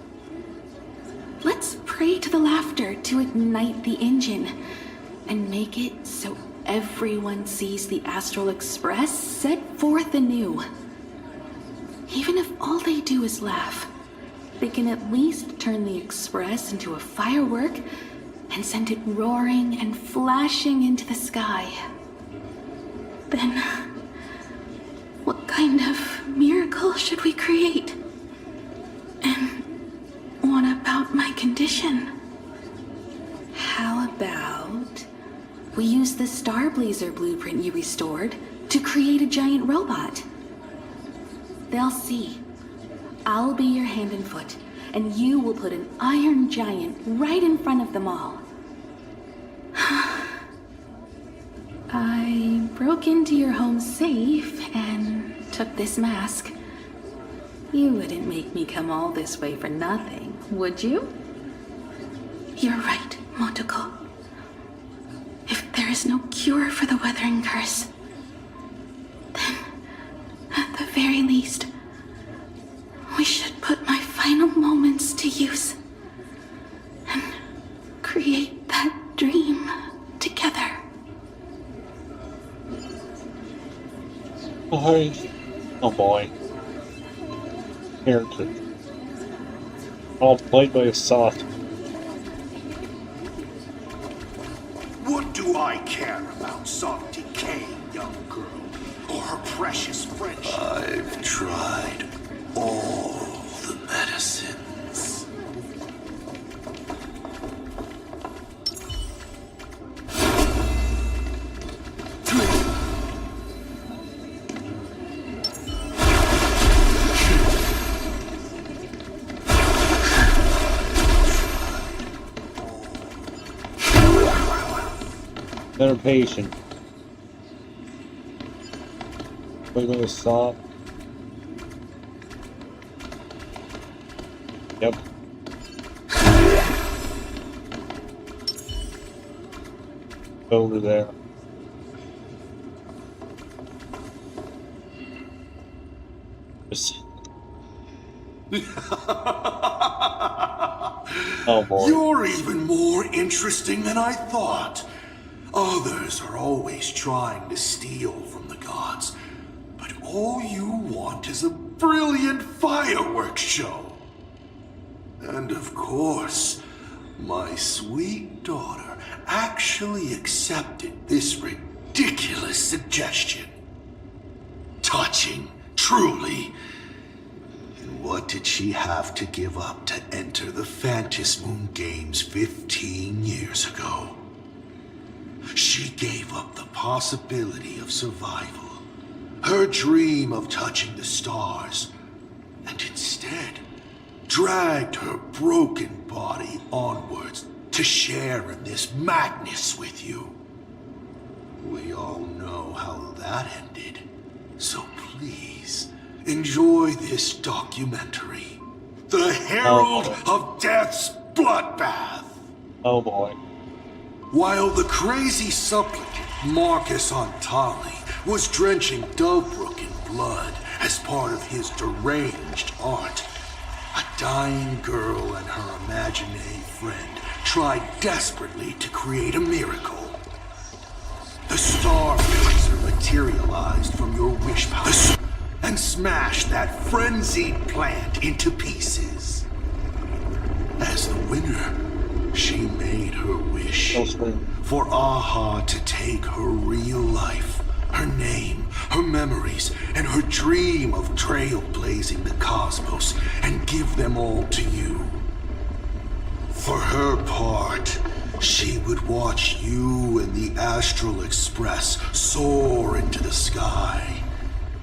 Let's pray to the Laughter to ignite the engine. And make it so everyone sees the Astral Express set forth anew. Even if all they do is laugh, they can at least turn the Express into a firework and send it roaring and flashing into the sky. Then, what kind of miracle should we create? And what about my condition? How about we use the Starblazer blueprint you restored to create a giant robot? They'll see. I'll be your hand and foot, and you will put an iron giant right in front of them all. I broke into your home safe and took this mask. You wouldn't make me come all this way for nothing, would you? You're right, Montaco. If there is no cure for the weathering curse, then, at the very least, we should put my final moments to use and create that dream together. Oh boy. Character. All played by a soft. What do I care about some decaying young girl or her precious friendship? I've tried all the medicines. Better patient. Play by a soft. Yep. Over there. Oh boy. You're even more interesting than I thought. Others are always trying to steal from the gods, but all you want is a brilliant fireworks show. And of course, my sweet daughter actually accepted this ridiculous suggestion. Touching, truly. And what did she have to give up to enter the Phantasmoon Games 15 years ago? She gave up the possibility of survival, her dream of touching the stars, and instead dragged her broken body onwards to share in this madness with you. We all know how that ended, so please enjoy this documentary, The Herald of Death's Bloodbath. Oh boy. While the crazy supplicant Marcus Antali was drenching Dovebrook in blood as part of his deranged art, a dying girl and her imaginary friend tried desperately to create a miracle. The star blazer materialized from your wish palace and smashed that frenzied plant into pieces. As the winner, she made her wish for Aha to take her real life, her name, her memories, and her dream of trailblazing the cosmos and give them all to you. For her part, she would watch you and the Astral Express soar into the sky,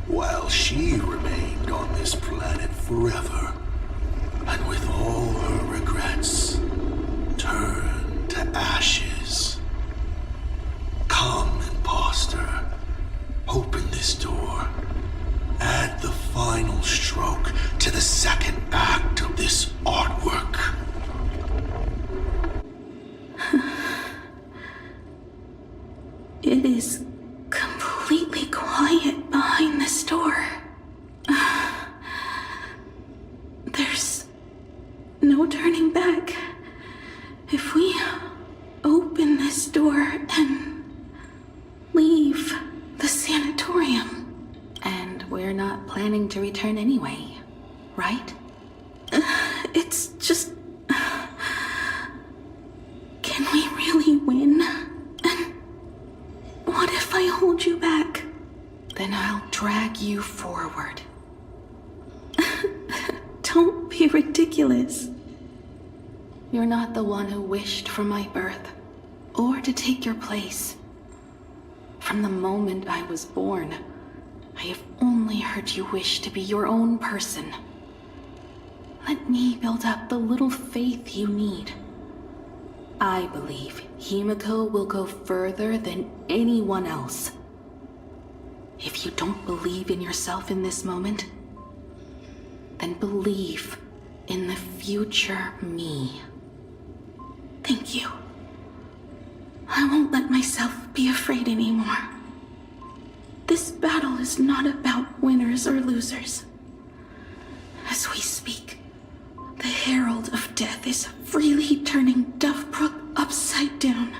while she remained on this planet forever, and with all her regrets, turn to ashes. Come, imposter. Open this door. Add the final stroke to the second act of this artwork. It is completely quiet behind this door. There's no turning back. If we open this door and leave the sanatorium. And we're not planning to return anyway, right? It's just... Can we really win? And what if I hold you back? Then I'll drag you forward. Don't be ridiculous. You're not the one who wished for my birth, or to take your place. From the moment I was born, I have only heard you wish to be your own person. Let me build up the little faith you need. I believe Himiko will go further than anyone else. If you don't believe in yourself in this moment, then believe in the future me. Thank you. I won't let myself be afraid anymore. This battle is not about winners or losers. As we speak, the Herald of Death is freely turning Dovebrook upside down.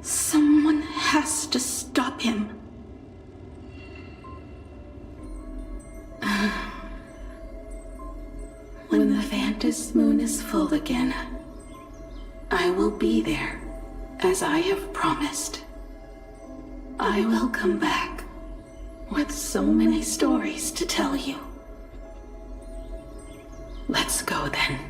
Someone has to stop him. I will be there, as I have promised. I will come back with so many stories to tell you. Let's go then.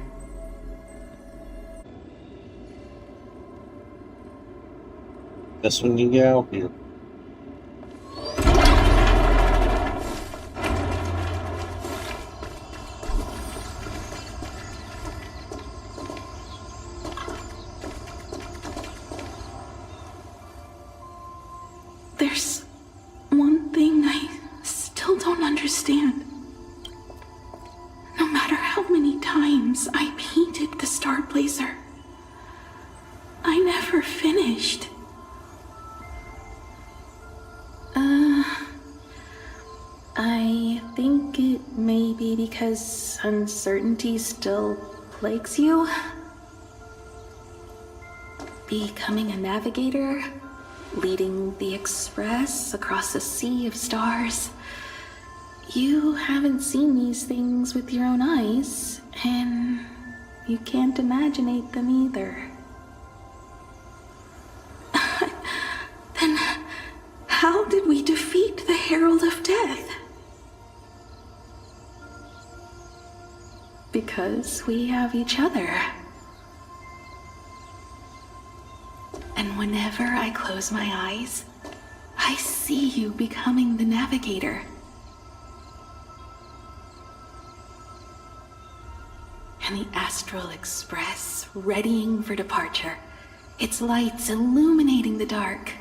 Guess when you get out here. There's one thing I still don't understand. No matter how many times I painted the Star Blazer, I never finished. I think it may be because uncertainty still plagues you. Becoming a navigator, leading the Express across a sea of stars. You haven't seen these things with your own eyes, and you can't imaginate them either. Then how did we defeat the Herald of Death? Because we have each other. And whenever I close my eyes, I see you becoming the navigator. And the Astral Express readying for departure, its lights illuminating the dark.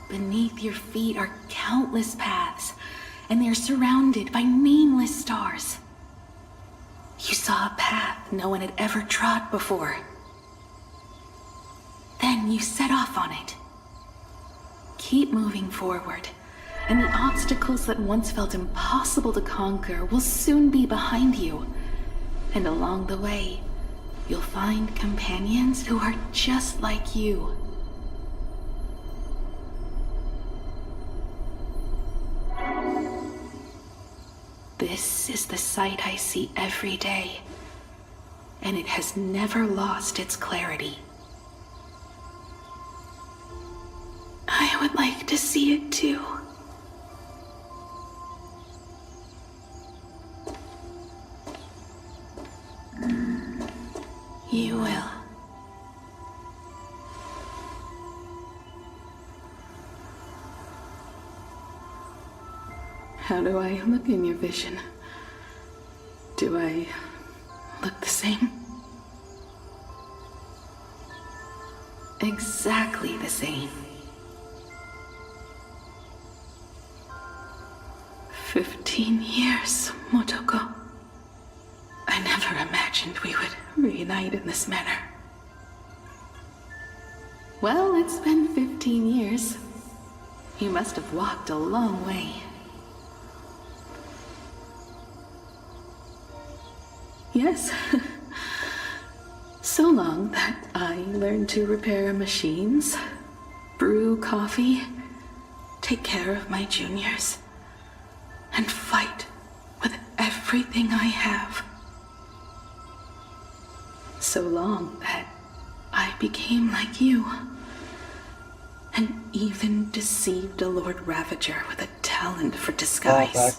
Beneath your feet are countless paths, and they're surrounded by nameless stars. You saw a path no one had ever trod before. Then you set off on it. Keep moving forward, and the obstacles that once felt impossible to conquer will soon be behind you. And along the way, you'll find companions who are just like you. This is the sight I see every day, and it has never lost its clarity. I would like to see it too. You will. How do I look in your vision? Do I look the same? Exactly the same. 15 years, Motoko. I never imagined we would reunite in this manner. Well, it's been 15 years. You must have walked a long way. Yes. So long that I learned to repair machines, brew coffee, take care of my juniors, and fight with everything I have. So long that I became like you, and even deceived a Lord Ravager with a talent for disguise. Okay.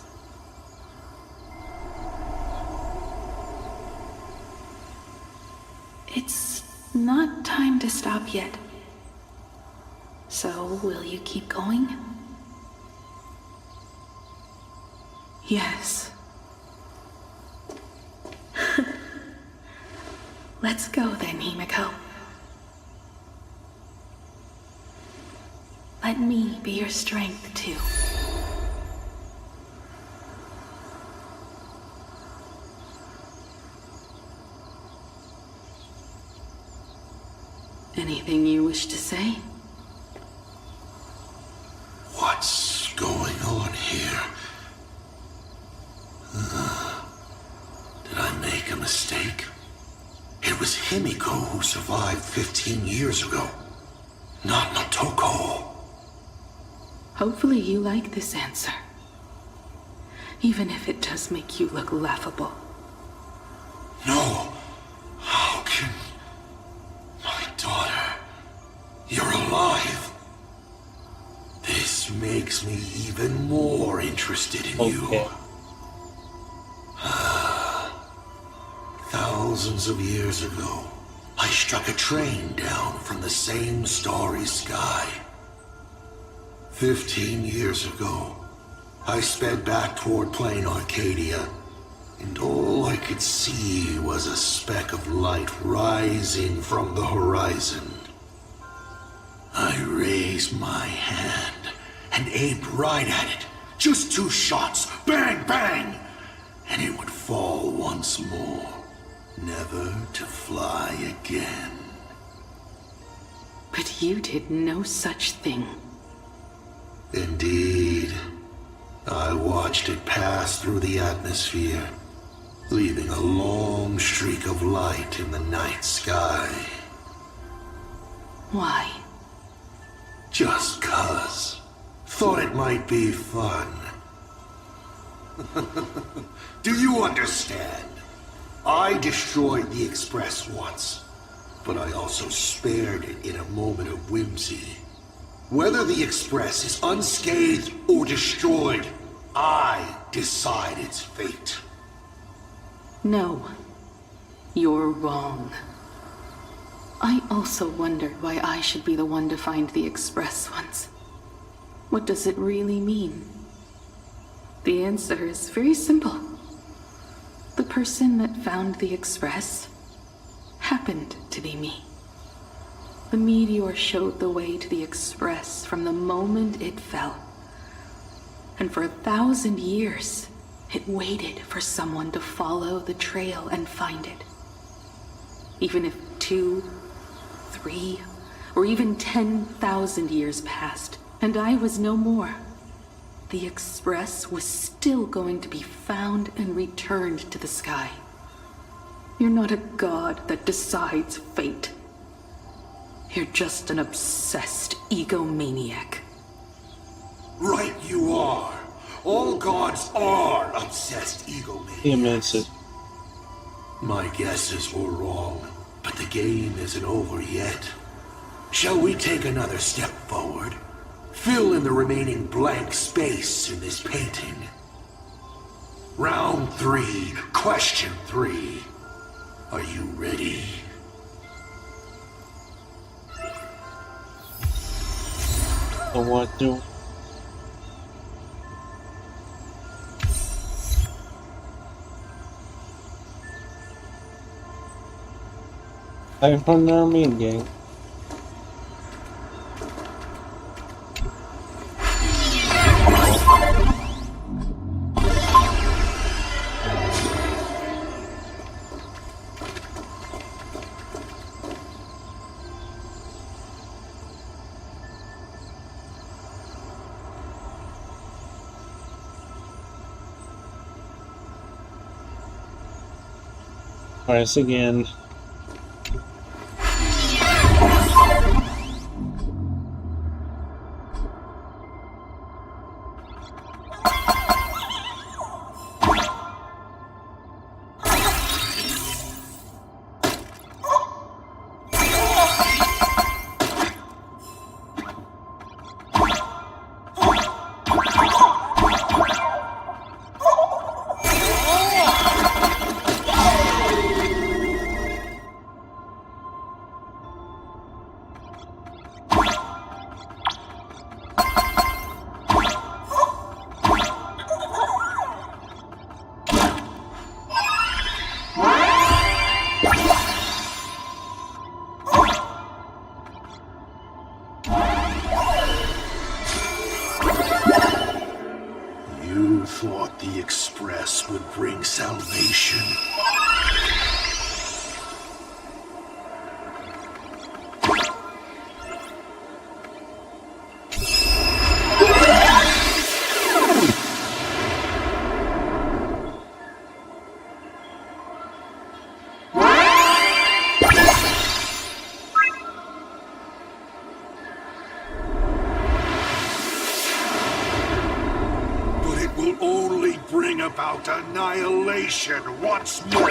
It's not time to stop yet. So, will you keep going? Yes. Let's go then, Himiko. Let me be your strength, too. Anything you wish to say? What's going on here? Did I make a mistake? It was Himiko who survived 15 years ago, not Motoko. Hopefully you like this answer. Even if it does make you look laughable. No. How makes me even more interested in you. Thousands of years ago, I struck a train down from the same starry sky. 15 years ago, I sped back toward Planarcadia, and all I could see was a speck of light rising from the horizon. I raised my hand and aimed right at it. Just 2 shots, bang, bang, and it would fall once more, never to fly again. But you did no such thing. Indeed. I watched it pass through the atmosphere, leaving a long streak of light in the night sky. Why? Just 'cause. Thought it might be fun. Do you understand? I destroyed the Express once, but I also spared it in a moment of whimsy. Whether the Express is unscathed or destroyed, I decide its fate. No. You're wrong. I also wondered why I should be the one to find the Express once. What does it really mean? The answer is very simple. The person that found the Express happened to be me. The meteor showed the way to the Express from the moment it fell. And for 1,000 years, it waited for someone to follow the trail and find it. Even if 2, 3, or even 10,000 years passed, and I was no more, the Express was still going to be found and returned to the sky. You're not a god that decides fate. You're just an obsessed egomaniac. Right you are. All gods are obsessed egomaniacs. My guesses were wrong, but the game isn't over yet. Shall we take another step forward? Fill in the remaining blank space in this painting. Round 3, question 3. Are you ready? I want to. I'm from the Armenian gang. Twice again. You thought the Express would bring salvation. About annihilation once more.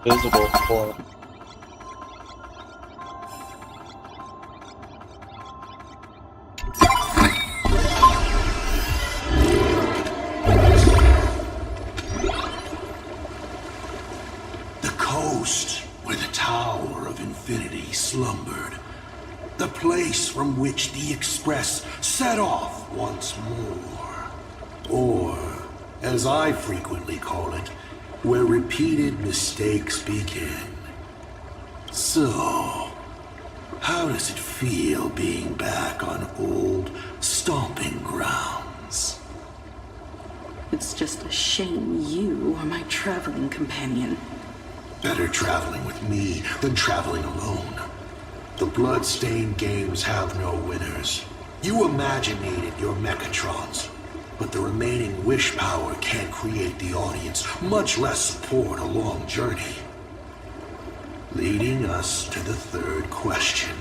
visible for. The coast where the Tower of Infinity slumbered. The place from which the Express set off once more. Or, as I frequently call it, where repeated mistakes begin. So, how does it feel being back on old stomping grounds? It's just a shame you are my traveling companion. Better traveling with me than traveling alone. The blood-stained games have no winners. You imaginated your Mechatrons, but the remaining wish power can't create the audience, much less support a long journey. Leading us to the third question.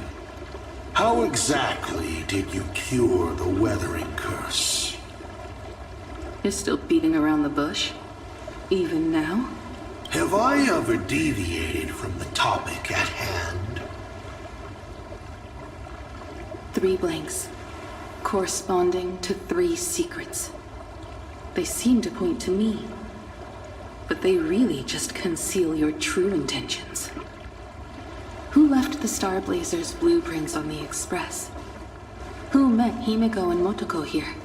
How exactly did you cure the weathering curse? You're still beating around the bush? Even now? Have I ever deviated from the topic at hand? 3 blanks, corresponding to 3 secrets. They seem to point to me, but they really just conceal your true intentions. Who left the Star Blazers' blueprints on the Express? Who met Himiko and Motoko here?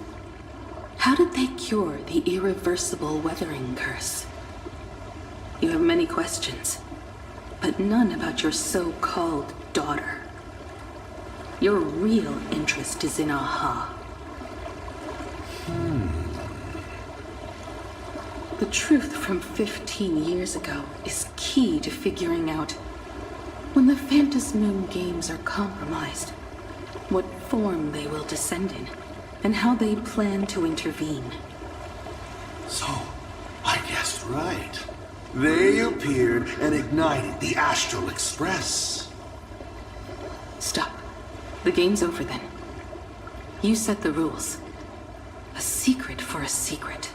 How did they cure the irreversible weathering curse? You have many questions, but none about your so-called daughter. Your real interest is in Aha. The truth from 15 years ago is key to figuring out when the Phantasmoon games are compromised, what form they will descend in, and how they plan to intervene. So, I guessed right. They appeared and ignited the Astral Express. Stop. The game's over then. You set the rules. A secret for a secret.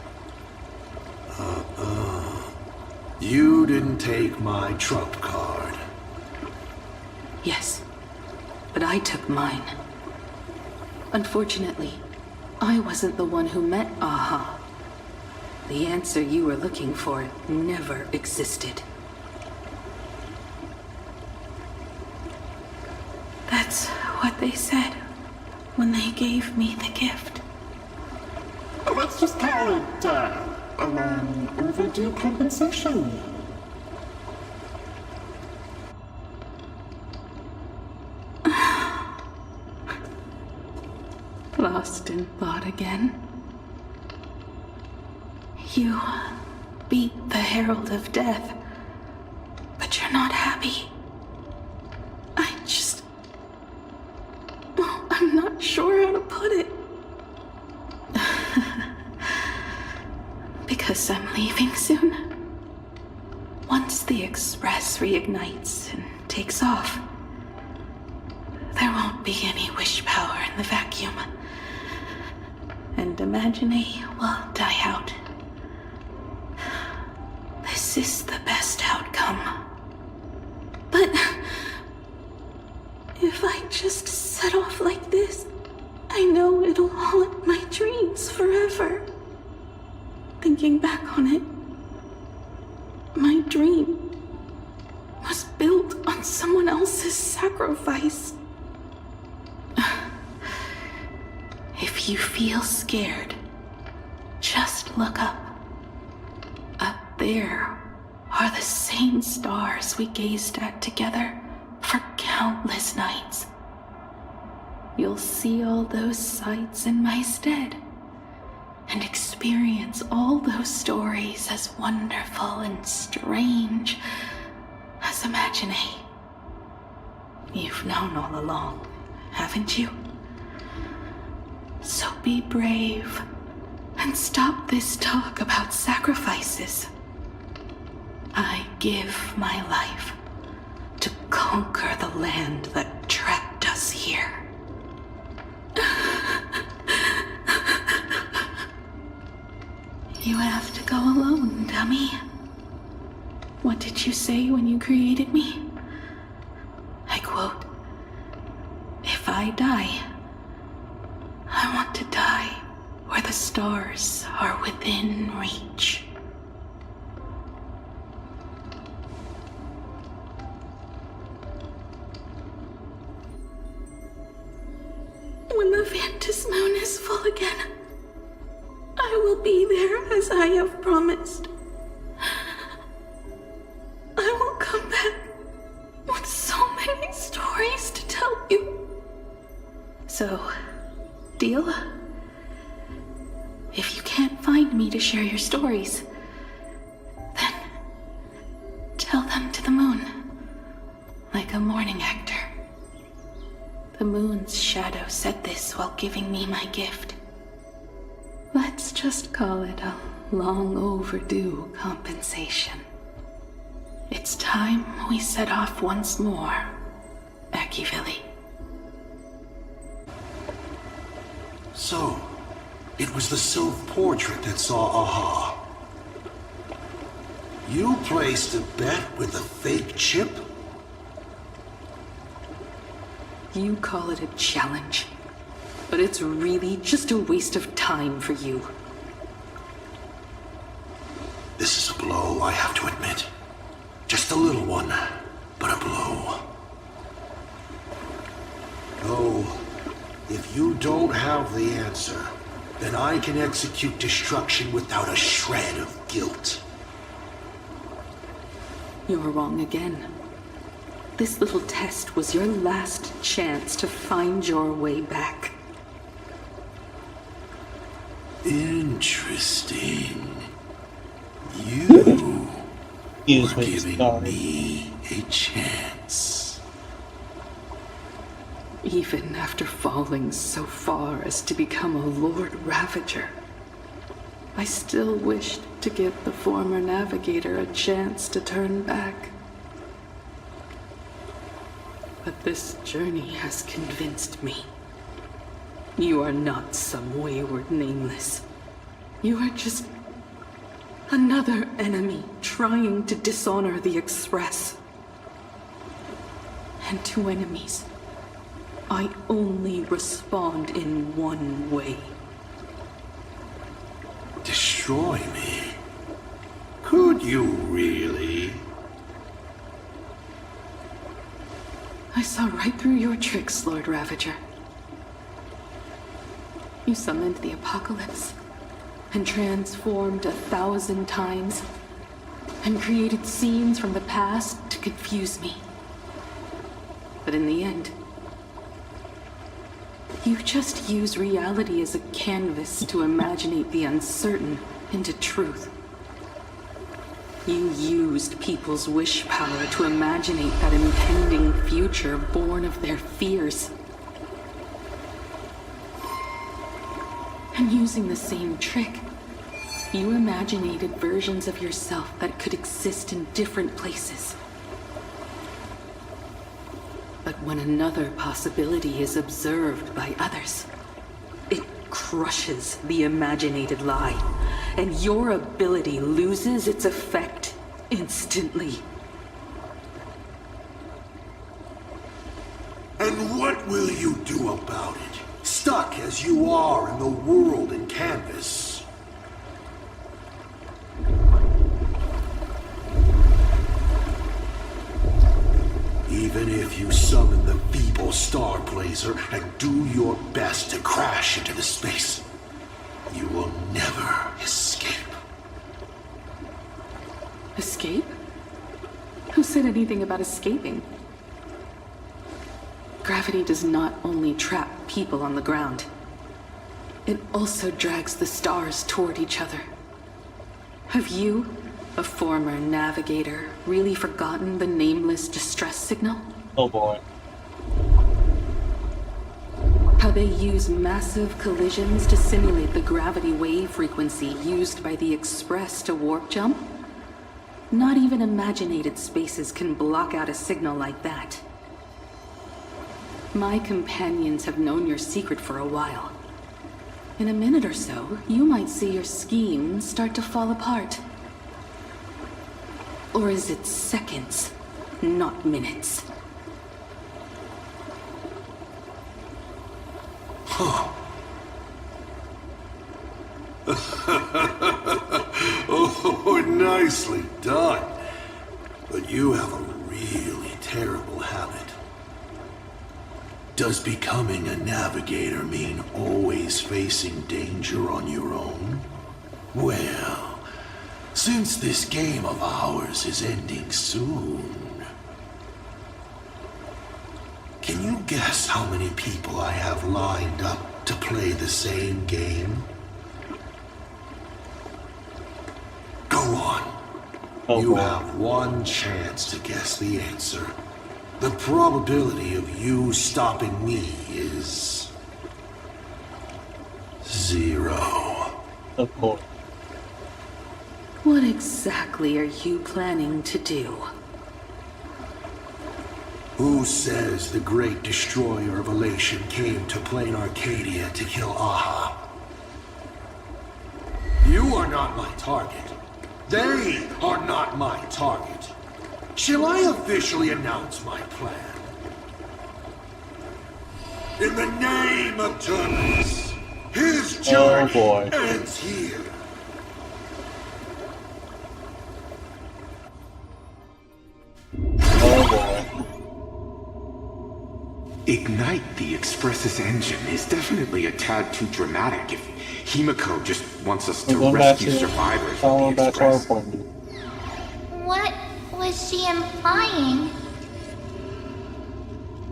You didn't take my trump card. Yes, but I took mine. Unfortunately, I wasn't the one who met Aha. The answer you were looking for never existed. That's what they said when they gave me the gift. Let's just call it, a long overdue compensation. Lost in thought again. You beat the Herald of Death, but you're not happy. I'm not sure how to put it. Because I'm leaving soon. Once the Express reignites and takes off, there won't be any wish power in the vacuum. And Imagine will die out. This is the best outcome. But if I just set off like this, I know it'll haunt my dreams forever. Thinking back on it, my dream was built on someone else's sacrifice. If you feel scared, just look up. Up there are the same stars we gazed at together for countless nights. You'll see all those sights in my stead, and experience all those stories as wonderful and strange as Imagine. You've known all along, haven't you? So be brave and stop this talk about sacrifices. I give my life to conquer the land that trapped us here. You have to go alone, dummy. What did you say when you created me? I quote, "If I die, I want to die where the stars are within reach." When the Vantis moon is full again, I will be there as I have promised. I will come back with so many stories to tell you. So, deal? If you can't find me to share your stories, then tell them to the moon, like a mourning actor. The moon's shadow said this while giving me my gift. Let's just call it a long overdue compensation. It's time we set off once more, Akivili. So, it was the self-portrait that saw Aha. You placed a bet with a fake chip? You call it a challenge, but it's really just a waste of time for you. This is a blow, I have to admit. Just a little one, but a blow. Oh, if you don't have the answer, then I can execute destruction without a shred of guilt. You're wrong again. This little test was your last chance to find your way back. Interesting. You were giving me a chance. Even after falling so far as to become a Lord Ravager, I still wished to give the former navigator a chance to turn back. But this journey has convinced me. You are not some wayward nameless. You are just another enemy trying to dishonor the Express. And to enemies, I only respond in one way. Destroy me? Could you really? I saw right through your tricks, Lord Ravager. You summoned the apocalypse, and transformed 1,000 times, and created scenes from the past to confuse me. But in the end, you just use reality as a canvas to imaginate the uncertain into truth. You used people's wish power to imaginate that impending future born of their fears. And using the same trick, you imaginated versions of yourself that could exist in different places. But when another possibility is observed by others, it crushes the imaginated lie, and your ability loses its effect instantly. And what will you do about it? Stuck as you are in the world in canvas. Even if you summon the feeble star blazer and do your best to crash into the space, you will never escape. Escape? Who said anything about escaping? Gravity does not only trap people on the ground, it also drags the stars toward each other. Have you, a former navigator, really forgotten the nameless distress signal? Oh boy. How they use massive collisions to simulate the gravity wave frequency used by the Express to warp jump? Not even imaginated spaces can block out a signal like that. My companions have known your secret for a while. In a minute or so, you might see your scheme start to fall apart. Or is it seconds, not minutes? Huh. Oh, nicely done. But you have a really terrible habit. Does becoming a navigator mean always facing danger on your own? Well, since this game of ours is ending soon, can you guess how many people I have lined up to play the same game? Go on. You have one chance to guess the answer. The probability of you stopping me is 0. Of course. What exactly are you planning to do? Who says the great destroyer of Elation came to Planarcadia to kill Aha? You are not my target. They are not my target. Shall I officially announce my plan? In the name of Terminus, his journey ends here. Ignite the Express's engine is definitely a tad too dramatic if Himiko just wants us to rescue survivors of the Express. What was she implying?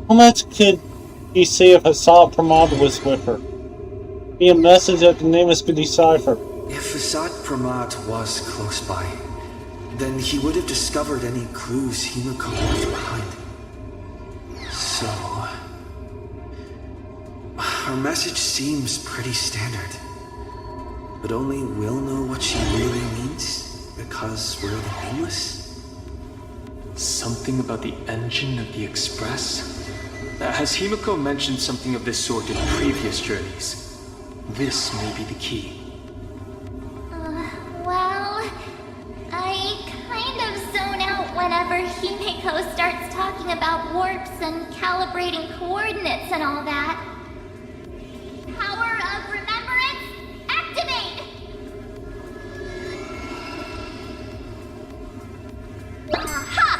How much could he say if Assad Pramod was with her? Be a message that the Nameless could decipher. If Assad Pramod was close by, then he would have discovered any clues Himiko left behind. So... her message seems pretty standard. But only we'll know what she really means, because we're the Nameless. Something about the engine of the Express? Has Himiko mentioned something of this sort in previous journeys? This may be the key. Well, I kind of zone out whenever Himiko starts talking about warps and calibrating coordinates and all that. Power of remembrance, activate! Aha!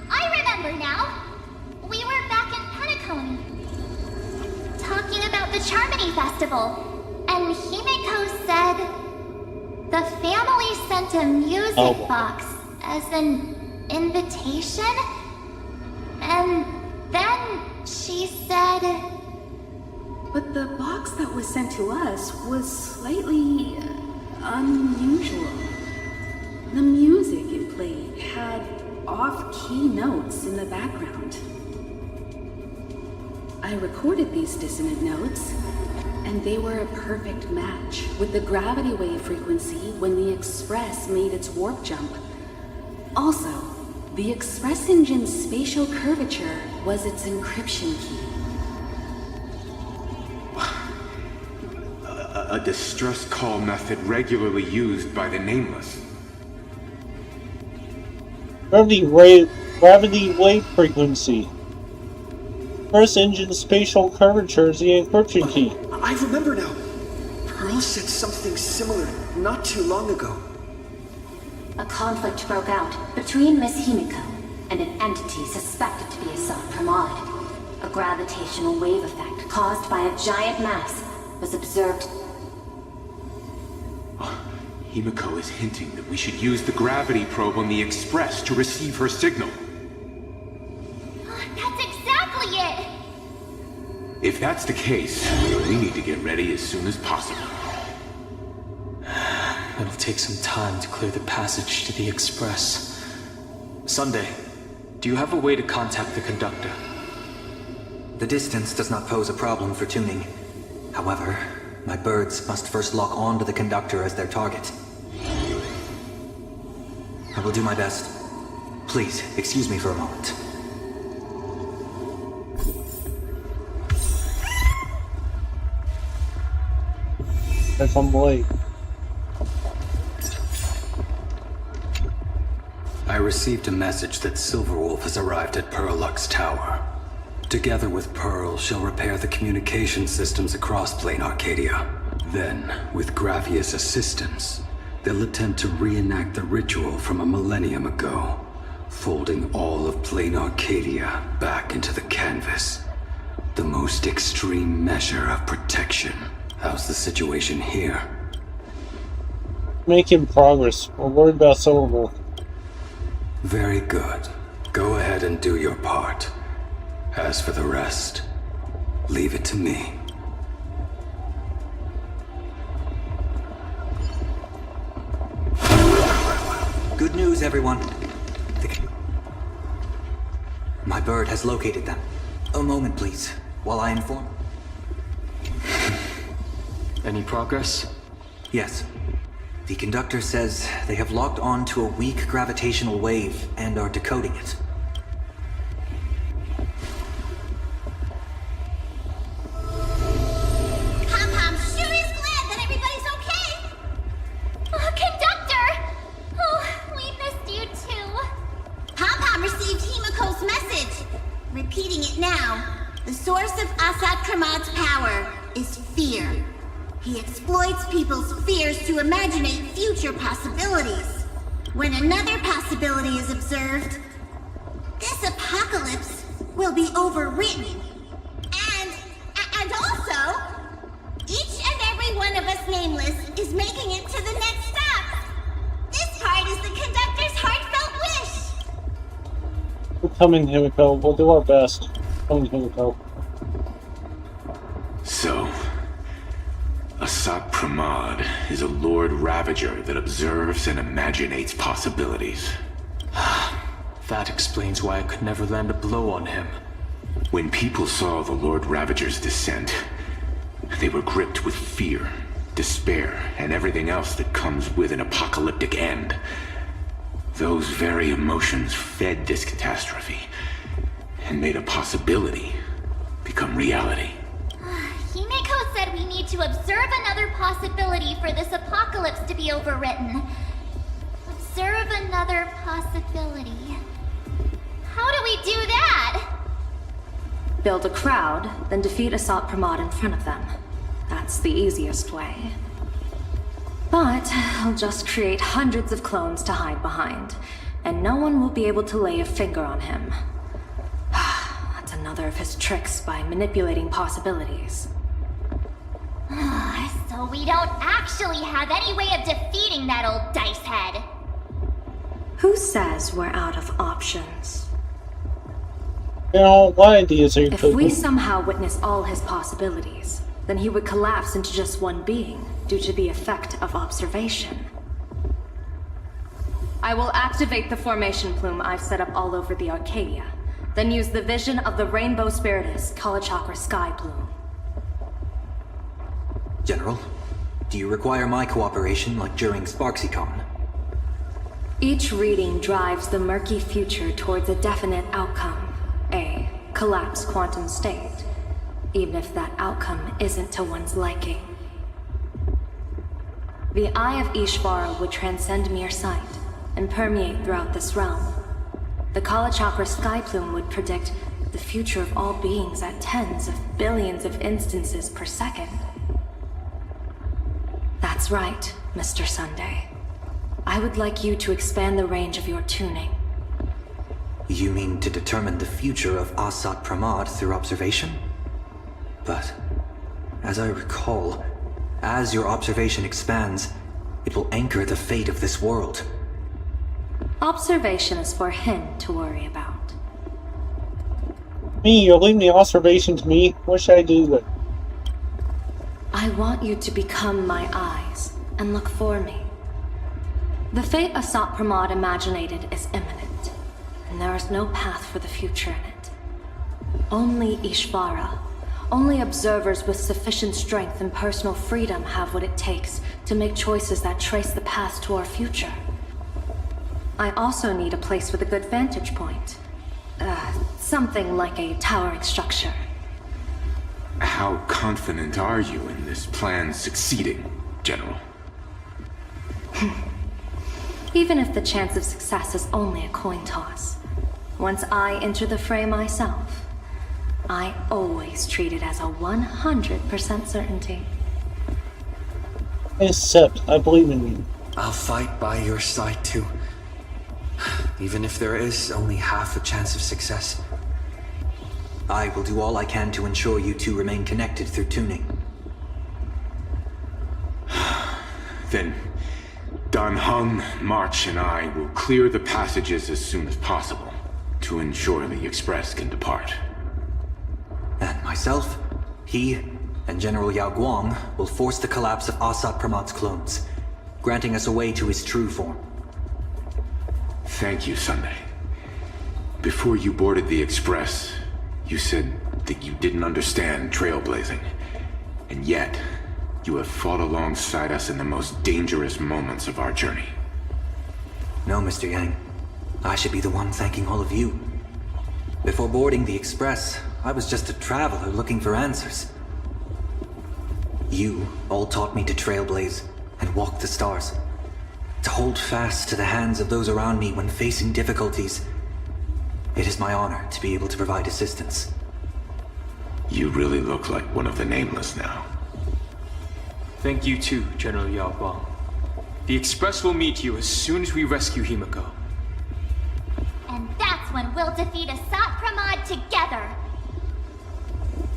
I remember now. We were back in Penacony, talking about the Charmony Festival, and Himiko said the family sent a music box as an invitation, and then she said... But the box that was sent to us was slightly unusual. The music it played had off-key notes in the background. I recorded these dissonant notes, and they were a perfect match with the gravity wave frequency when the Express made its warp jump. Also, the Express engine's spatial curvature was its encryption key. A distress call method regularly used by the Nameless. Gravity wave frequency. First engine spatial curvature is the encryption key. I remember now. Pearl said something similar not too long ago. A conflict broke out between Miss Himiko and an entity suspected to be Assad Pramod. A gravitational wave effect caused by a giant mass was observed. Himiko is hinting that we should use the gravity probe on the Express to receive her signal. That's exactly it! If that's the case, we need to get ready as soon as possible. It'll take some time to clear the passage to the Express. Sunday, do you have a way to contact the conductor? The distance does not pose a problem for tuning. However, my birds must first lock on to the conductor as their target. I will do my best. Please, excuse me for a moment. If I'm late. I received a message that Silverwolf has arrived at Pearlux Tower. Together with Pearl, she'll repair the communication systems across Planarcadia. Then, with Graphius' assistance, they'll attempt to reenact the ritual from a millennium ago, folding all of Planarcadia back into the canvas. The most extreme measure of protection. How's the situation here? Making progress. We're worried about Silverwolf. Very good. Go ahead and do your part. As for the rest, leave it to me. Good news, everyone. My bird has located them. A moment, please, while I inform. Any progress? Yes. The conductor says they have locked on to a weak gravitational wave and are decoding it. Pom-Pom sure is glad that everybody's okay! Conductor! Oh, we missed you too. Pom-Pom received Himiko's message. Repeating it now. The source of Asad Kramad's power is fear. He exploits people's fears to imaginate future possibilities. When another possibility is observed, this apocalypse will be overwritten. And also, each and every one of us nameless is making it to the next stop. This part is the conductor's heartfelt wish. We're coming, Himiko. We'll do our best. Coming, Himiko. So, Asat Pramad is a Lord Ravager that observes and imaginates possibilities. That explains why I could never land a blow on him. When people saw the Lord Ravager's descent, they were gripped with fear, despair, and everything else that comes with an apocalyptic end. Those very emotions fed this catastrophe, and made a possibility become reality. Himiko said we need to observe another possibility for this apocalypse to be overwritten. Observe another possibility. How do we do that? Build a crowd, then defeat Asat Pramad in front of them. That's the easiest way. But I'll just create hundreds of clones to hide behind, and no one will be able to lay a finger on him. That's another of his tricks by manipulating possibilities. So we don't actually have any way of defeating that old dice head. Who says we're out of options? You know, what ideas are you If cooking? we somehow witness all his possibilities, then he would collapse into just one being due to the effect of observation. I will activate the formation plume I've set up all over the Arcadia, then use the vision of the Rainbow Spiritus Kalachakra Sky Plume. General, do you require my cooperation like during SparksyCon? Each reading drives the murky future towards a definite outcome, a collapsed quantum state, even if that outcome isn't to one's liking. The Eye of Ishvara would transcend mere sight and permeate throughout this realm. The Kalachakra Sky Plume would predict the future of all beings at tens of billions of instances per second. That's right, Mr. Sunday. I would like you to expand the range of your tuning. You mean to determine the future of Asat Pramad through observation? But, as I recall, as your observation expands, it will anchor the fate of this world. Observation is for him to worry about. Me, you're leaving the observation to me? What should I do then? I want you to become my eyes and look for me. The fate Asat Pramad imaginated is imminent, and there is no path for the future in it. Only Ishvara, only observers with sufficient strength and personal freedom have what it takes to make choices that trace the path to our future. I also need a place with a good vantage point. Something like a towering structure. How confident are you in this plan succeeding, General? Even if the chance of success is only a coin toss. Once I enter the fray myself, I always treat it as a 100% certainty. Except, I believe in you. I'll fight by your side too. Even if there is only half a chance of success. I will do all I can to ensure you two remain connected through tuning. Then, Dan Heng, March, and I will clear the passages as soon as possible to ensure the Express can depart. And myself, he, and General Yao Guang will force the collapse of Asat Pramad's clones, granting us a way to his true form. Thank you, Sunday. Before you boarded the Express, you said that you didn't understand trailblazing. And yet, you have fought alongside us in the most dangerous moments of our journey. No, Mr. Yang. I should be the one thanking all of you. Before boarding the Express, I was just a traveler looking for answers. You all taught me to trailblaze and walk the stars. To hold fast to the hands of those around me when facing difficulties. It is my honor to be able to provide assistance. You really look like one of the Nameless now. Thank you too, General Yao Guang. The Express will meet you as soon as we rescue Himiko. And that's when we'll defeat Asat Pramad together.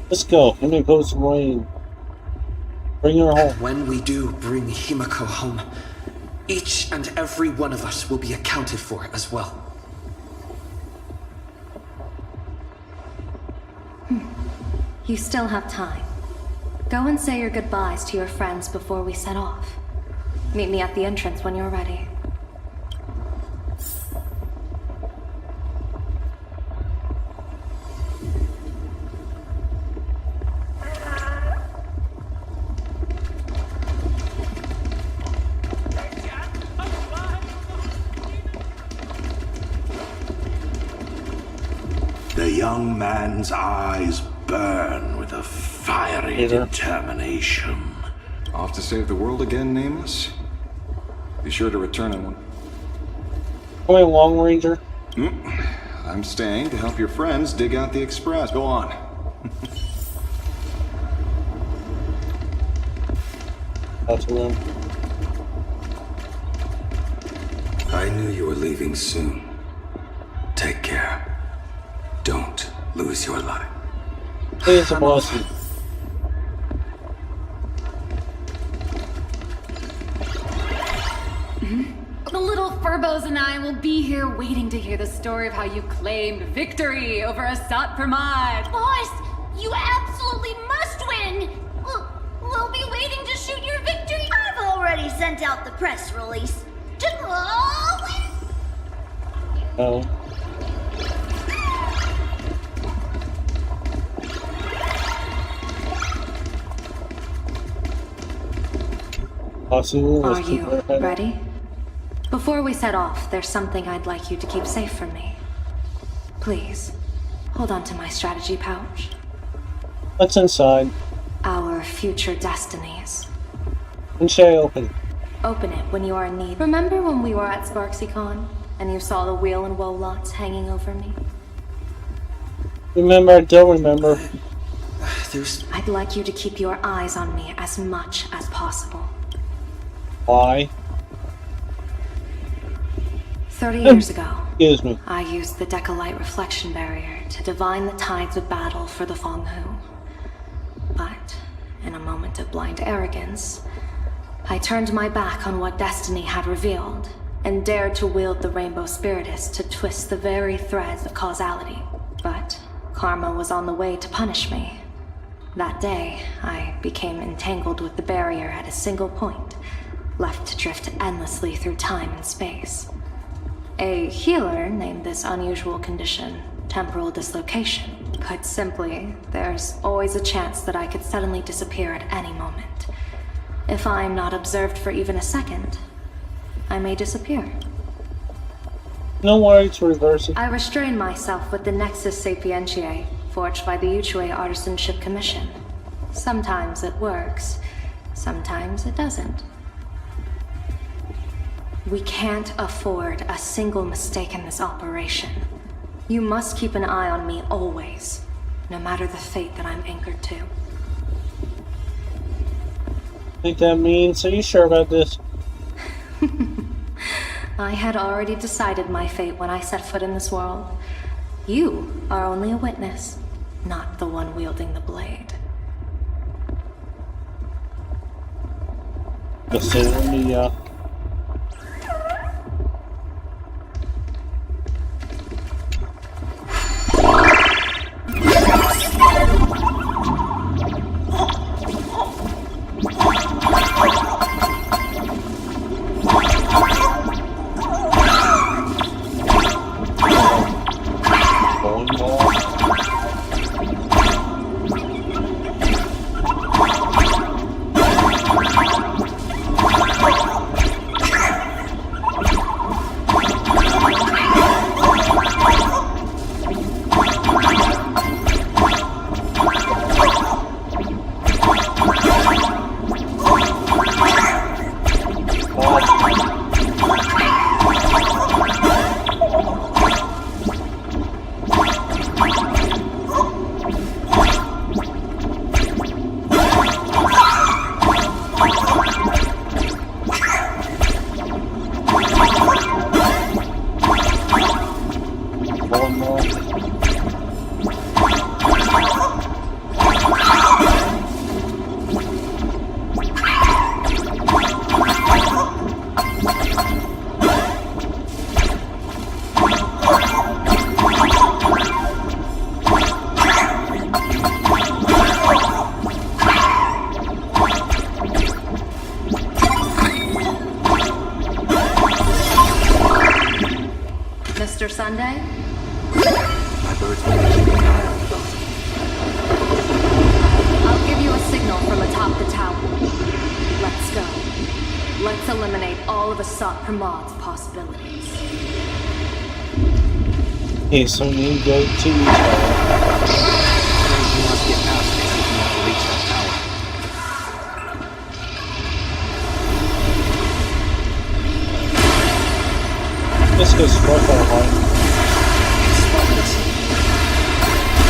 Let's go. Himiko's rain. Bring her home. When we do bring Himiko home, each and every one of us will be accounted for as well. You still have time. Go and say your goodbyes to your friends before we set off. Meet me at the entrance when you're ready. The young man's eyes burn with a fiery determination. Off to save the world again, Nameless? Be sure to return in one. Come on, Long Ranger. I'm staying to help your friends dig out the Express. Go on. That's room. I knew you were leaving soon. Take care. Don't lose your life. It's a boss. The little Furbos and I will be here waiting to hear the story of how you claimed victory over Asat Pramad. Boss, you absolutely must win! We'll be waiting to shoot your victory. I've already sent out the press release. Just No. Are you ready? Before we set off, there's something I'd like you to keep safe from me. Please, hold on to my strategy pouch. What's inside? Our future destinies. When should I open it? Open it when you are in need. Remember when we were at SparksyCon, and you saw the wheel and woe lots hanging over me? Remember, I don't remember. I'd like you to keep your eyes on me as much as possible. Why? 30 years ago, Excuse me. I used the Decalite reflection barrier to divine the tides of battle for the Fonghu. But, in a moment of blind arrogance, I turned my back on what destiny had revealed, and dared to wield the Rainbow Spiritus to twist the very threads of causality. But karma was on the way to punish me. That day, I became entangled with the barrier at a single point, left to drift endlessly through time and space. A healer named this unusual condition temporal dislocation. Put simply, there's always a chance that I could suddenly disappear at any moment. If I'm not observed for even a second, I may disappear. No worries, reverse it. I restrain myself with the Nexus Sapientiae, forged by the Yuchue Artisanship Commission. Sometimes it works, sometimes it doesn't. We can't afford a single mistake in this operation. You must keep an eye on me always, no matter the fate that I'm anchored to. Think that means? Are you sure about this? I had already decided my fate when I set foot in this world. You are only a witness, not the one wielding the blade. Let's see, let me, Mr. Sunday? My birds will be keeping an eye on you both. I'll give you a signal from atop the tower. Let's go. Let's eliminate all of Asat Pramad's possibilities. okay, so we go to the tower. You must get past it if you want to reach that tower. Let's go spark our line.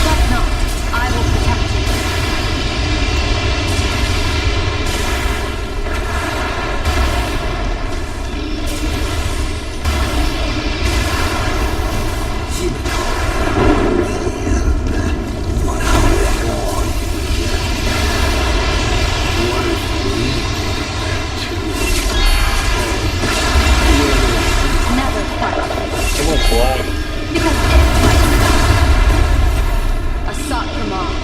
But not. I will protect you. Never fight. Someone's black. Because it fights. Asat Pramad,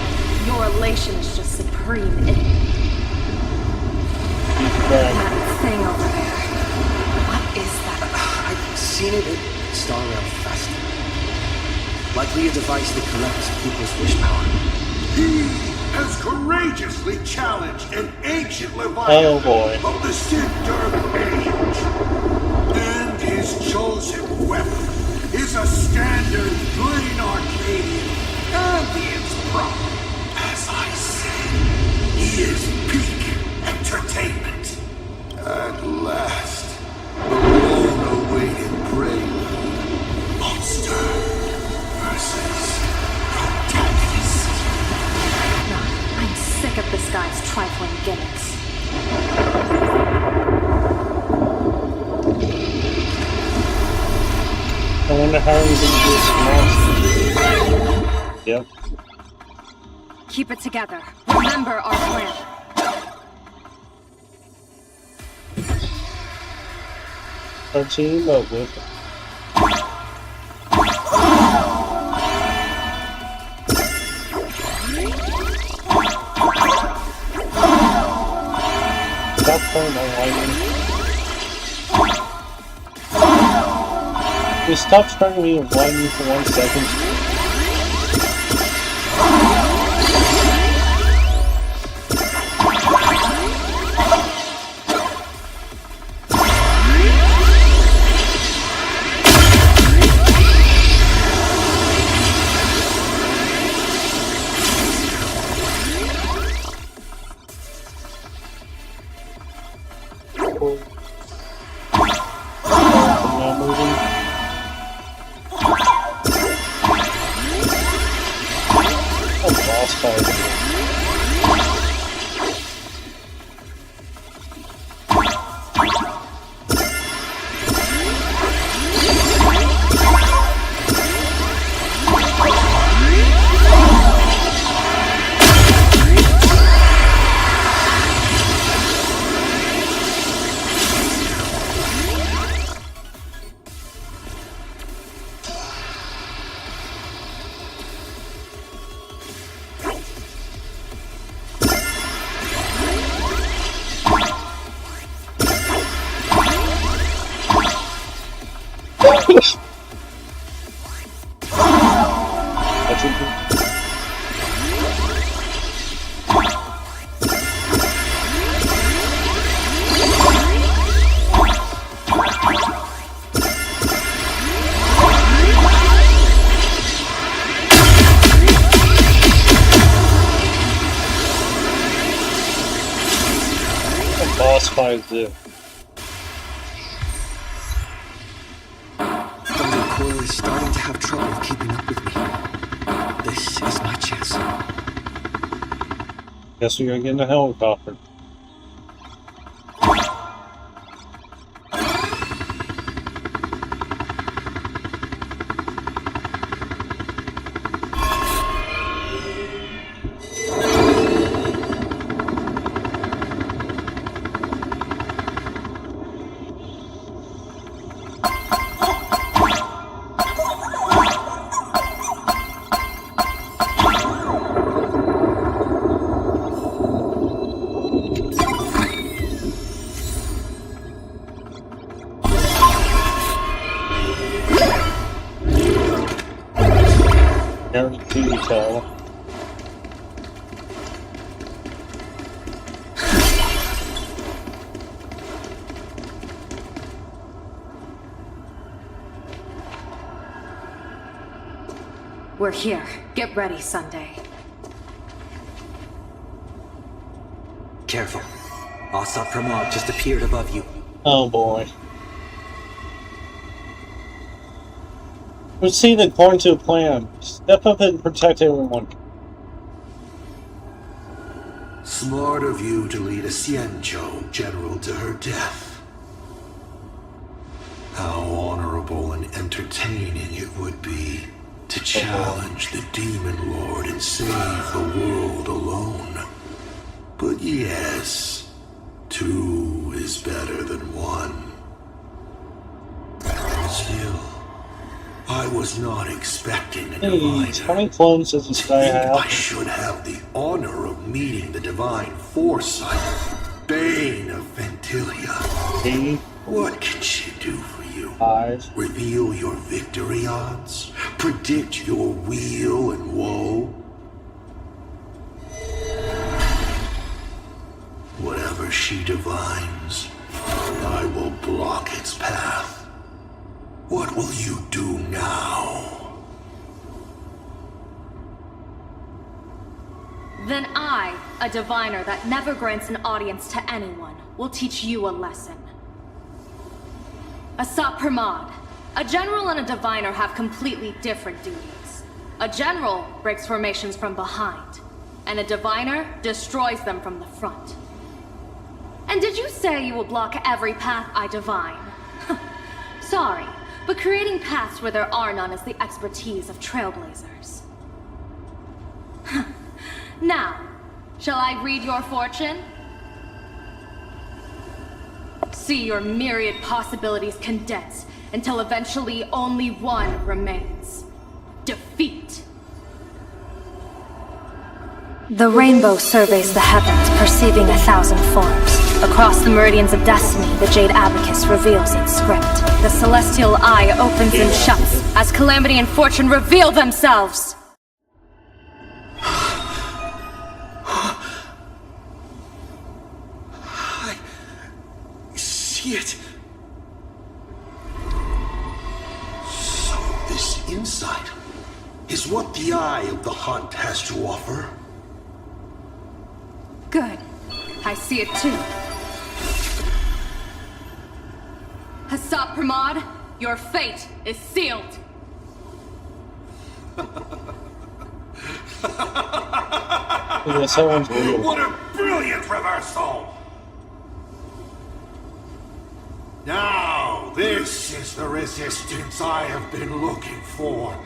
your elation is just supreme in that thing over there. What is that? I've seen it at Star Rail Fest. Likely a device that collects people's wish power. He has courageously challenged an ancient Oh Leviathan boy. of the Sinter Age. And his chosen weapon is a standard Planarcadia ambience prop. As I said, he is peak entertainment. At last, the long-awaited prelude. Monster versus protagonist. No, I'm sick of this guy's trifling gimmicks. I wonder how he's gonna do this monster. Yep. Keep it together. Remember our plan. Our team up with it. Stop playing my lightning. Just stop striking me with lightning for 1 second. spies do. Thunder Coil is starting to have trouble keeping up with me. This is my chance. Guess we're gonna get in a helicopter. We're here. Get ready, Sunday. Careful. Assad Pramod just appeared above you. Oh boy. Proceed according to plan. Step up and protect everyone. Smart of you to lead a Xianzhou general to her death. How honorable and entertaining it would be to challenge the Demon Lord and save the world alone. But yes, two is better than one. Still, I was not expecting a diviner. How many clones does this guy have? I should have the honor of meeting the divine foresight, Bane of Ventilia. What can she do for you? Reveal your victory odds? Predict your weal and woe? Whatever she divines, I will block its path. What will you do now? Then I, a diviner that never grants an audience to anyone, will teach you a lesson. Assad Pramod, a general and a diviner have completely different duties. A general breaks formations from behind, and a diviner destroys them from the front. And did you say you will block every path I divine? Sorry, but creating paths where there are none is the expertise of trailblazers. Now, shall I read your fortune? See your myriad possibilities condense until eventually only one remains. Defeat. The rainbow surveys the heavens, perceiving 1,000 forms. Across the meridians of destiny, the Jade Abacus reveals its script. The celestial eye opens and shuts as calamity and fortune reveal themselves. I see it. So this insight is what the Eye of the Hunt has to offer. Good. I see it too. Assad Pramod, your fate is sealed. What a brilliant reversal! Now, this is the resistance I have been looking for.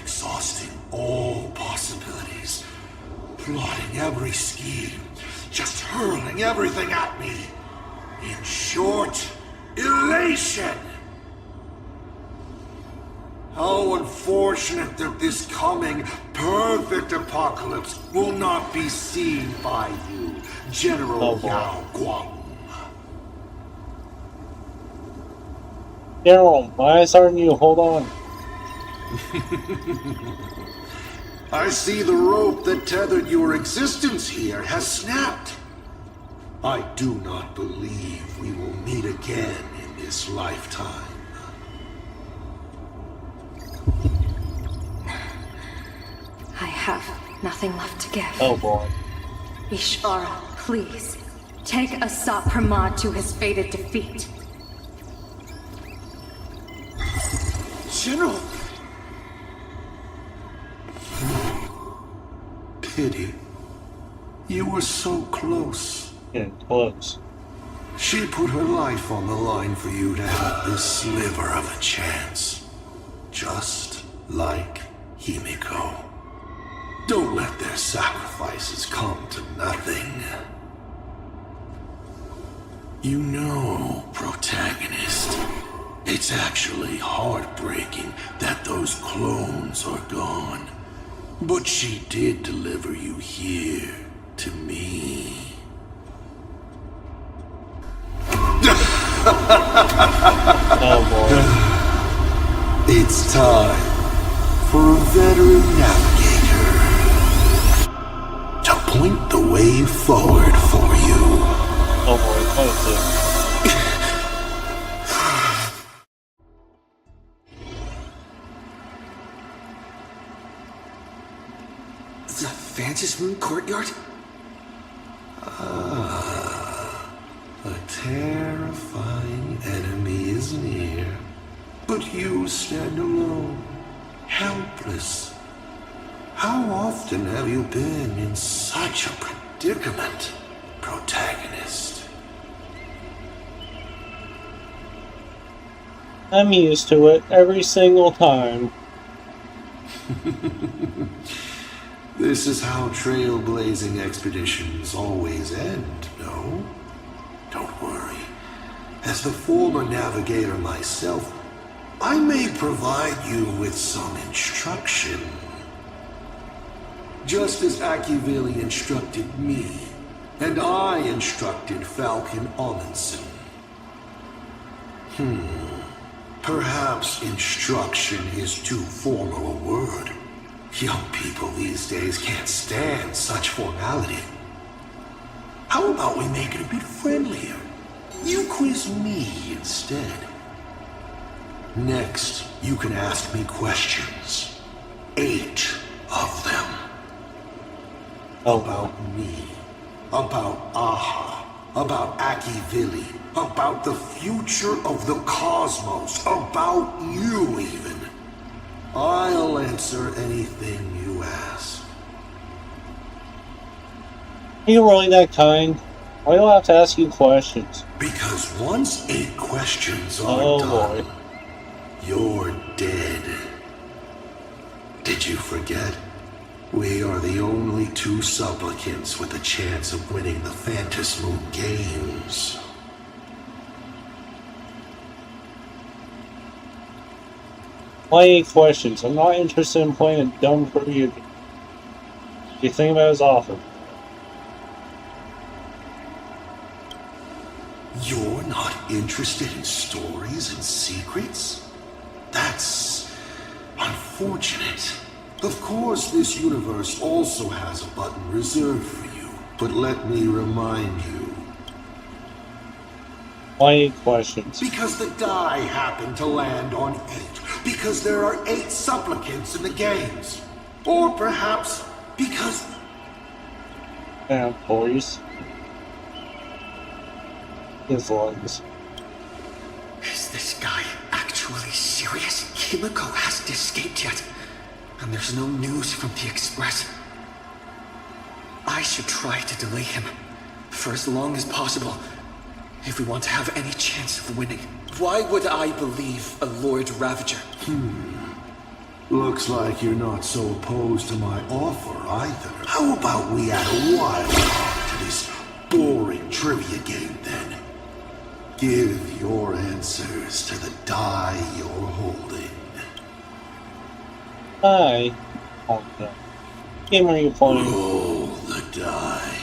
Exhausting all possibilities. Plotting every scheme. Just hurling everything at me. In short, elation! How unfortunate that this coming perfect apocalypse will not be seen by you, General Yao Guang. General, why is starting you? Hold on. I see the rope that tethered your existence here has snapped. I do not believe we will meet again in this lifetime. I have nothing left to give. Oh boy. Ishvara, please, Take Asat Pramod to his fated defeat. General! Pity. You were so close. Yeah, close. She put her life on the line for you to have this sliver of a chance. Just like Himiko. Don't let their sacrifices come to nothing. You know, protagonist, it's actually heartbreaking that those clones are gone. But she did deliver you here to me. Oh boy. It's time for a veteran navigator to point the way forward for you. Oh boy, what is it? The Phantasmoon Courtyard? A terrifying enemy is near, but you stand alone, helpless. How often have you been in such a predicament, protagonist? I'm used to it every single time. This is how trailblazing expeditions always end, no? Don't worry. As the former navigator myself, I may provide you with some instruction. Just as Akivili instructed me, and I instructed Falcon Amundsen. Perhaps instruction is too formal a word. Young people these days can't stand such formality. How about we make it a bit friendlier? You quiz me instead. Next, you can ask me questions. 8 of them. About me. About Aha. About Akivili. About the future of the cosmos. About you, even. I'll answer anything you ask. Are you really that kind? Why do I have to ask you questions? Because once 8 questions are done, boy. You're dead. Did you forget? We are the only 2 supplicants with a chance of winning the Phantasmoon Games. Why 8 questions? I'm not interested in playing a dumb trivia. You think about it as often. You're not interested in stories and secrets? That's unfortunate. Of course, this universe also has a button reserved for you. But let me remind you. Why 8 questions? Because the die happened to land on 8. Because there are 8 supplicants in the games. Or perhaps because... Yeah, boys. His legs. Is this guy actually serious? Himiko hasn't escaped yet. And there's no news from the Express. I should try to delay him for as long as possible if we want to have any chance of winning. Why would I believe a Lord Ravager? Looks like you're not so opposed to my offer either. How about we add a wild card to this boring trivia game then? Give your answers to the die you're holding. Hi. Oh, no. Game are you playing? Roll the die.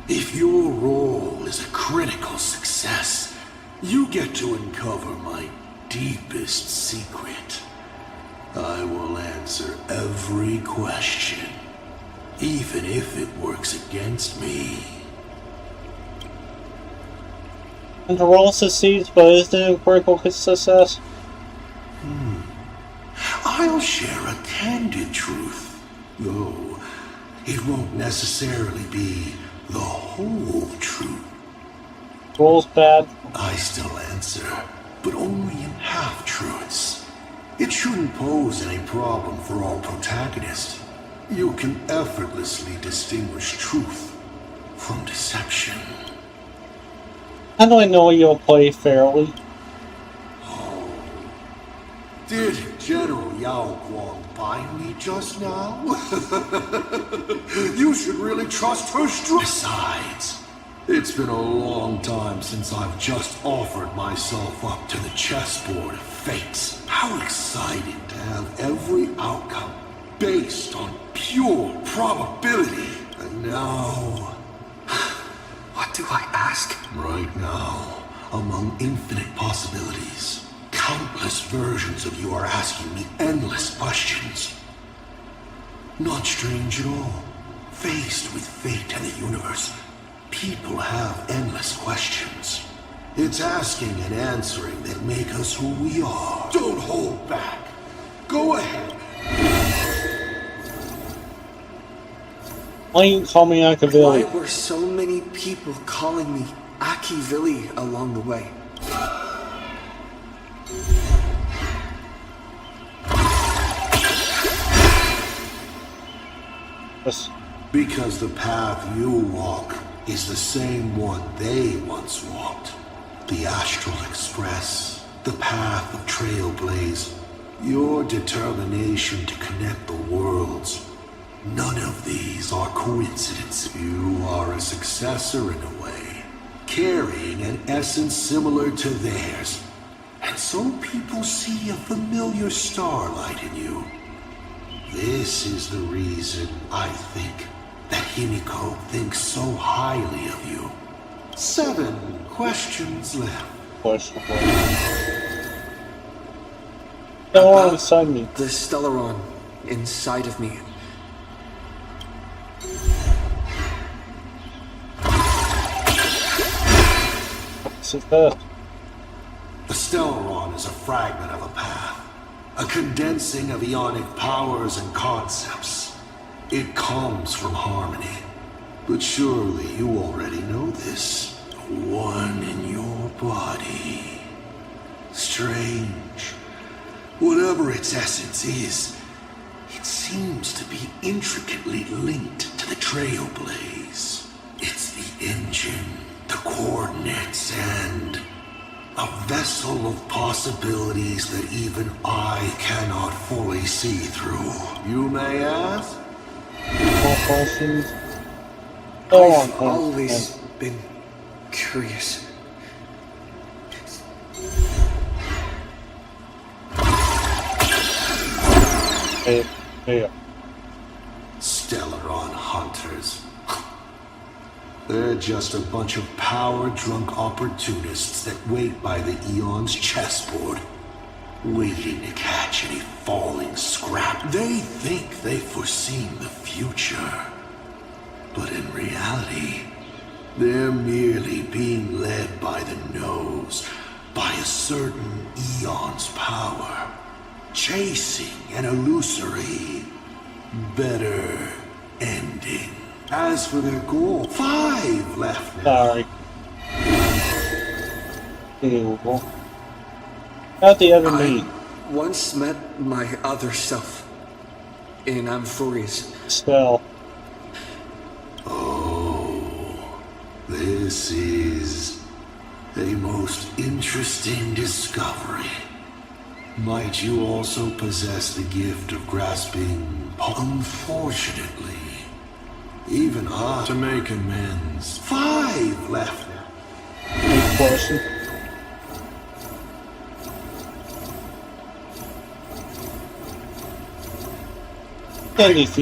If your roll is a critical success, you get to uncover my deepest secret. I will answer every question, even if it works against me. And the roll succeeds, but isn't it a critical success? I'll share a candid truth, though it won't necessarily be The whole truth. Rules bad. I still answer, but only in half-truths. It shouldn't pose any problem for our protagonist. You can effortlessly distinguish truth from deception. How do I know you'll play fairly? Did General Yao Guang bind me just now? You should really trust her strength. Besides, it's been a long time since I've just offered myself up to the chessboard of fates. How exciting to have every outcome based on pure probability. And now... What do I ask? Right now, among infinite possibilities, countless versions of you are asking me endless questions. Not strange at all. Faced with fate and the universe, people have endless questions. It's asking and answering that make us who we are. Don't hold back. Go ahead. Why you call me Machiavelli? Why were so many people calling me Machiavelli along the way? Because the path you walk is the same one they once walked. The Astral Express, the path of Trailblaze, your determination to connect the worlds. None of these are coincidences. You are a successor in a way, carrying an essence similar to theirs. And so people see a familiar starlight in you. This is the reason I think that Himiko thinks so highly of you. 7 questions left. Stellaron inside me. The Stellaron inside of me. What's it first? The Stellaron is a fragment of a path, a condensing of ionic powers and concepts. It comes from harmony. But surely you already know this. One in your body. Strange. Whatever its essence is, it seems to be intricately linked to the Trailblaze. It's the engine, the coordinates, and a vessel of possibilities that even I cannot fully see through. You may ask? More questions? I've always been curious. Here. Stellaron hunters. They're just a bunch of power-drunk opportunists that wait by the Eon's chessboard, waiting to catch any falling scrap. They think they've foreseen the future. But in reality, they're merely being led by the nose, by a certain Eon's power, chasing an illusory, better ending. As for their goal, 5 left now. Sorry. Ew. How'd the other meet? Once met my other self in Amphorius. Spell. Oh, this is a most interesting discovery. Might you also possess the gift of grasping? Unfortunately, even I to make amends. 5 left now. Next question.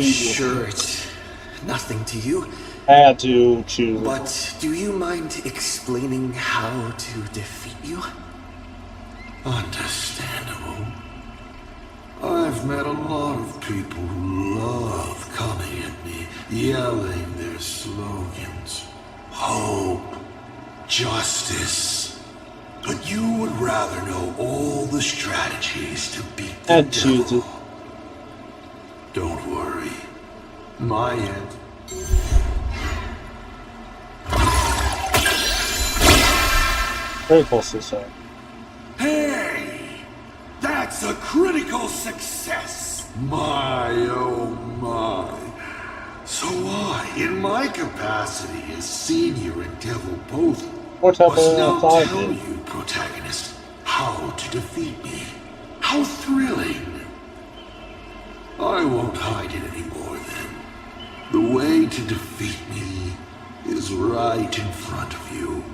Sure, it's nothing to you. I had to choose. But do you mind explaining how to defeat you? Understandable. I've met a lot of people who love coming at me, yelling their slogans. Hope, justice. But you would rather know all the strategies to beat the devil. Don't worry. My end. Critical success. Hey! That's a critical success! My, oh my. So I, in my capacity as Senior and Devil both, must now tell you, protagonist, how to defeat me. How thrilling! I won't hide it anymore then. The way to defeat me is right in front of you.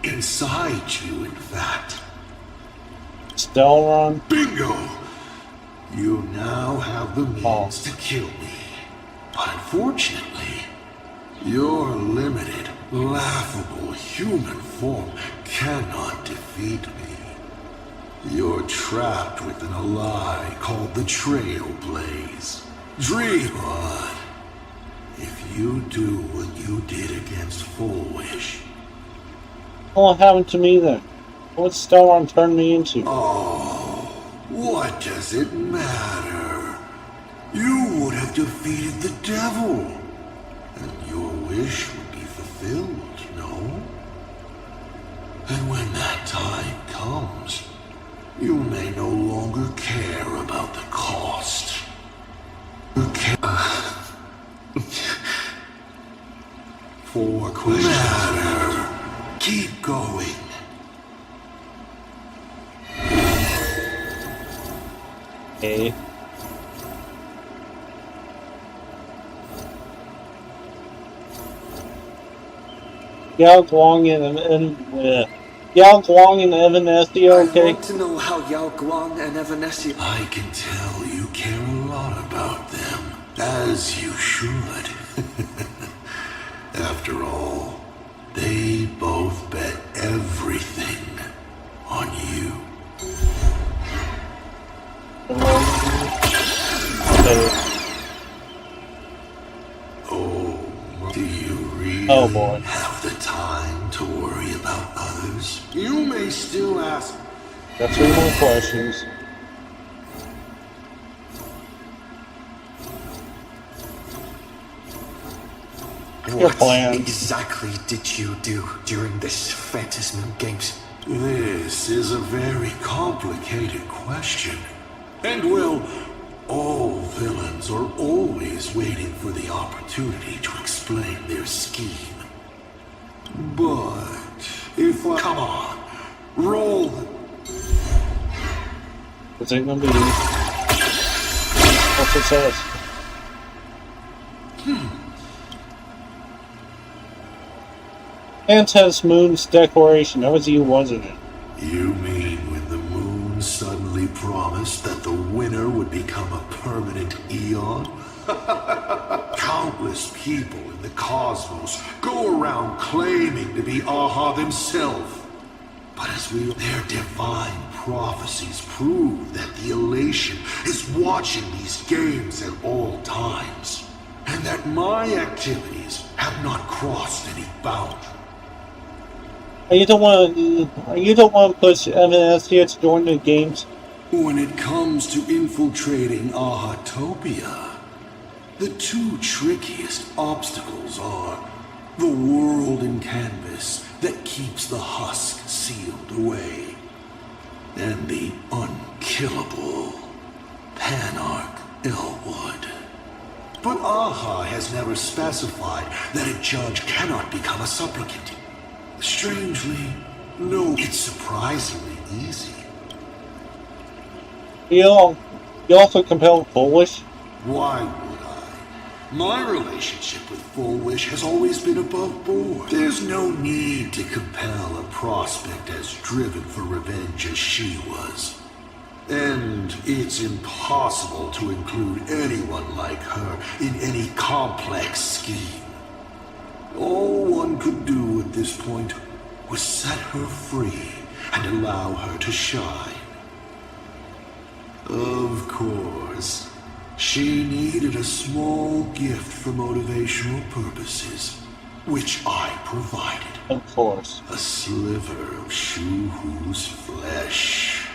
Inside you, in fact. Stellaron? Bingo! You now have the means to kill me. But unfortunately, your limited, laughable human form cannot defeat me. You're trapped within a lie called the Trailblaze. Dream on. If you do what you did against Full Wish. What happened to me then? What Stellaron turned me into? Oh, what does it matter? You would have defeated the devil, and your wish would be fulfilled, no? And when that time comes, you may no longer care about the cost. Four questions. Matter. Keep going. Okay. Yao Guang and Evanescence, okay? I want to know how Yao Guang and Evanescence... I can tell you care a lot about them, as you should. After all, they both bet everything on you. Oh, do you really have the time to worry about others? You may still ask. Got 3 more questions. What exactly did you do during this Phantasmal Games? This is a very complicated question. And well, all villains are always waiting for the opportunity to explain their scheme. But if I... Come on, roll the... What's it gonna be? What's it says? Intense Moon's declaration. That was you, wasn't it? You mean when the moon suddenly promised that the winner would become a permanent Eon? Countless people in the cosmos go around claiming to be Aha themselves. But as their divine prophecies prove that the elation is watching these games at all times, and that my activities have not crossed any boundary. You don't want to push Evanescence to join the games. When it comes to infiltrating Ahatopia, the 2 trickiest obstacles are the world in canvas that keeps the husk sealed away, and the unkillable Panarch Elwood. But Aha has never specified that a judge cannot become a supplicant. Strangely, no, it's surprisingly easy. You also compel Foolish? Why would I? My relationship with Full Wish has always been above board. There's no need to compel a prospect as driven for revenge as she was. And it's impossible to include anyone like her in any complex scheme. All one could do at this point was set her free and allow her to shine. Of course, she needed a small gift for motivational purposes, which I provided. Of course. A sliver of Shu-Hu's flesh.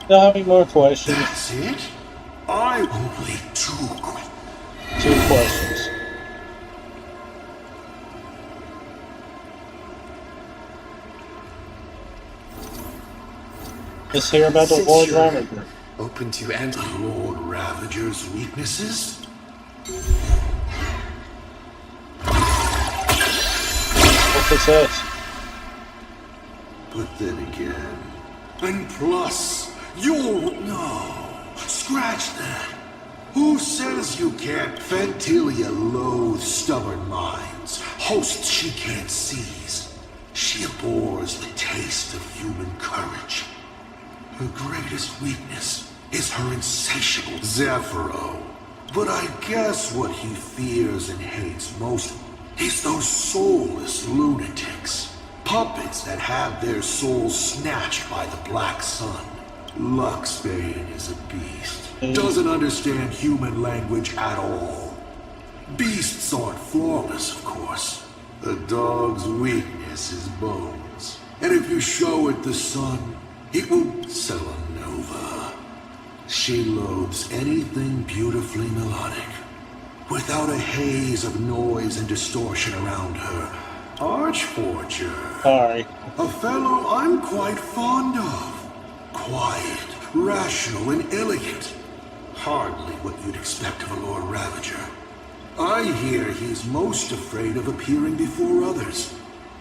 Don't have any more questions. That's it? I only 2 questions. Let's hear about the Lord Ravager. Open to anti Lord Ravager's weaknesses? What's it says? But then again, and plus, no, scratch that. Who says you can't? Ventilia loathes stubborn minds, hosts she can't seize. She abhors the taste of human courage. Her greatest weakness is her insatiable Zephyro. But I guess what he fears and hates most is those soulless lunatics. Puppets that have their souls snatched by the Black Sun. Luxbane is a beast. Doesn't understand human language at all. Beasts aren't flawless, of course. A dog's weakness is bones. And if you show it the sun, it will Selenova. She loathes anything beautifully melodic. Without a haze of noise and distortion around her. Archforger. Sorry. A fellow I'm quite fond of. Quiet, rational, and elegant. Hardly what you'd expect of a Lord Ravager. I hear he's most afraid of appearing before others.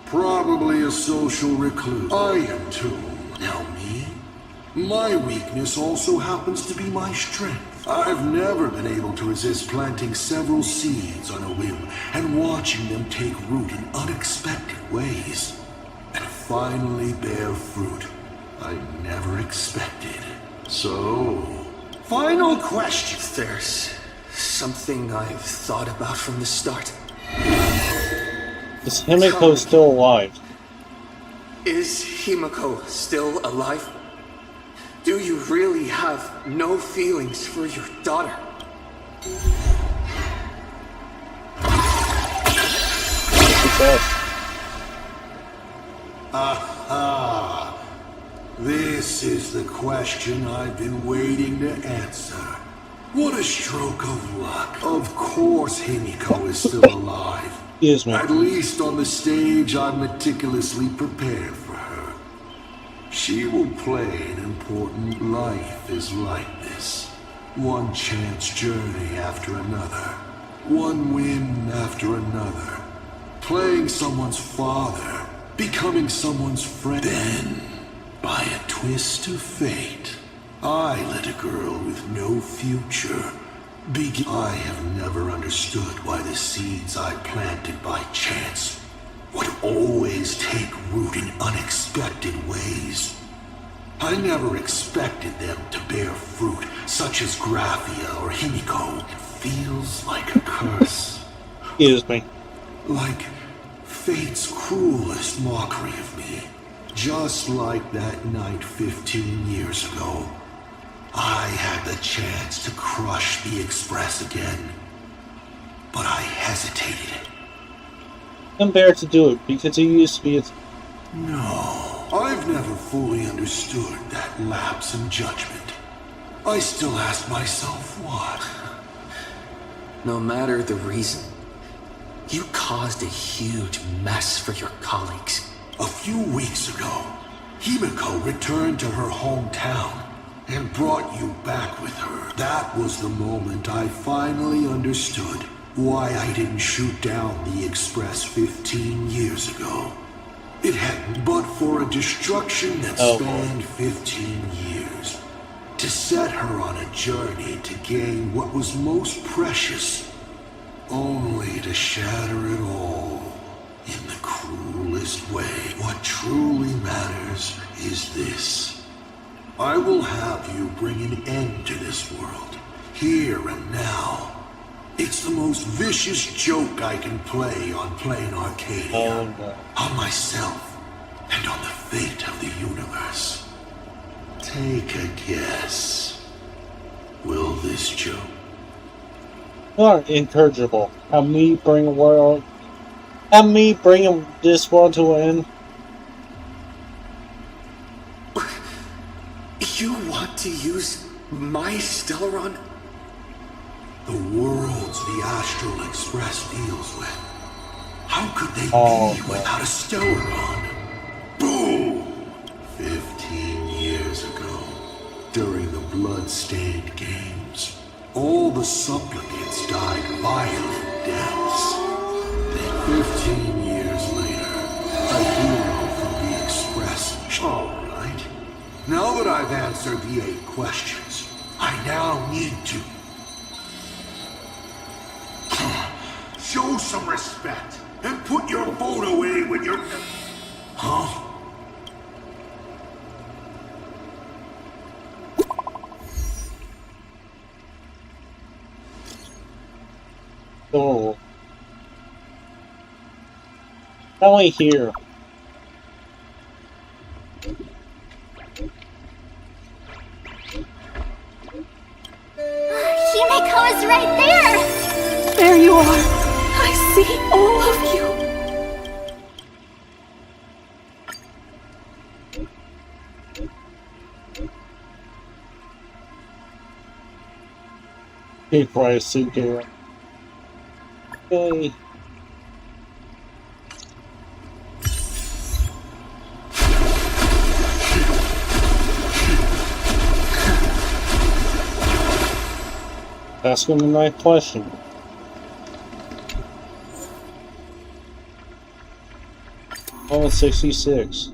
Probably a social recluse. I am too. Now me? My weakness also happens to be my strength. I've never been able to resist planting several seeds on a whim and watching them take root in unexpected ways. And finally bear fruit I never expected. So, final question. There's something I've thought about from the start. Is Himiko still alive? Is Himiko still alive? Do you really have no feelings for your daughter? Aha! This is the question I've been waiting to answer. What a stroke of luck. Of course Himiko is still alive. Yes, ma'am. At least on the stage I'm meticulously prepared for her. She will play an important life is like this. One chance journey after another. One win after another. Playing someone's father. Becoming someone's friend. Then, by a twist of fate, I let a girl with no future begin. I have never understood why the seeds I planted by chance would always take root in unexpected ways. I never expected them to bear fruit, such as Graphia or Himiko. It feels like a curse. Excuse me. Like fate's cruelest mockery of me. Just like that night 15 years ago. I had the chance to crush the Express again. But I hesitated. I'm embarrassed to do it because he used to be. No, I've never fully understood that lapse in judgment. I still ask myself what. No matter the reason, you caused a huge mess for your colleagues. A few weeks ago, Himiko returned to her hometown and brought you back with her. That was the moment I finally understood why I didn't shoot down the Express 15 years ago. It hadn't but for a destruction that spanned 15 years. To set her on a journey to gain what was most precious, only to shatter it all in the cruelest way. What truly matters is this. I will have you bring an end to this world, here and now. It's the most vicious joke I can play on Planarcadia. On myself, and on the fate of the universe. Take a guess. Will this joke? You are incorrigible. Have me bring this world to an end. You want to use my Stellaron? The worlds the Astral Express deals with. How could they be without a Stellaron? Boom! 15 years ago, blood-stained games. All the supplicants died violent deaths. Then 15 years later, a hero from the Express. All right. Now that I've answered the 8 questions, I now need to show some respect and put your phone away when you're... Huh? Oh. Only here. Himiko is right there! There you are! I see all of you! Hey, Price, here. Okay. Ask him the ninth question. Oh, 66.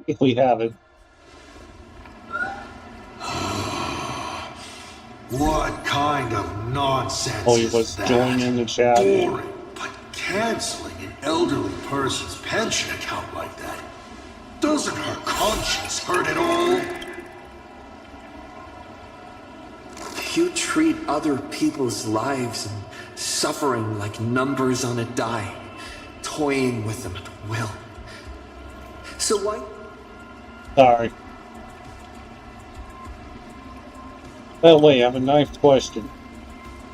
If we have it. What kind of nonsense Oh, he is was that? joining the chat. Boring, but canceling an elderly person's pension account like that, doesn't her conscience hurt at all? You treat other people's lives and suffering like numbers on a die, toying with them at will. So why? Sorry. Oh, wait, I have a ninth question.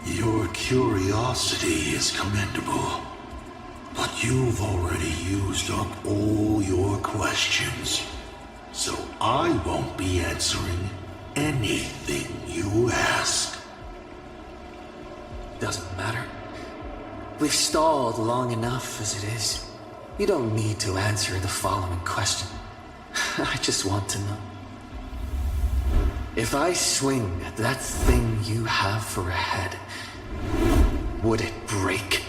Your curiosity is commendable, but you've already used up all your questions, so I won't be answering anything you ask. Doesn't matter. We've stalled long enough as it is. You don't need to answer the following question. I just want to know. If I swing at that thing you have for a head, would it break?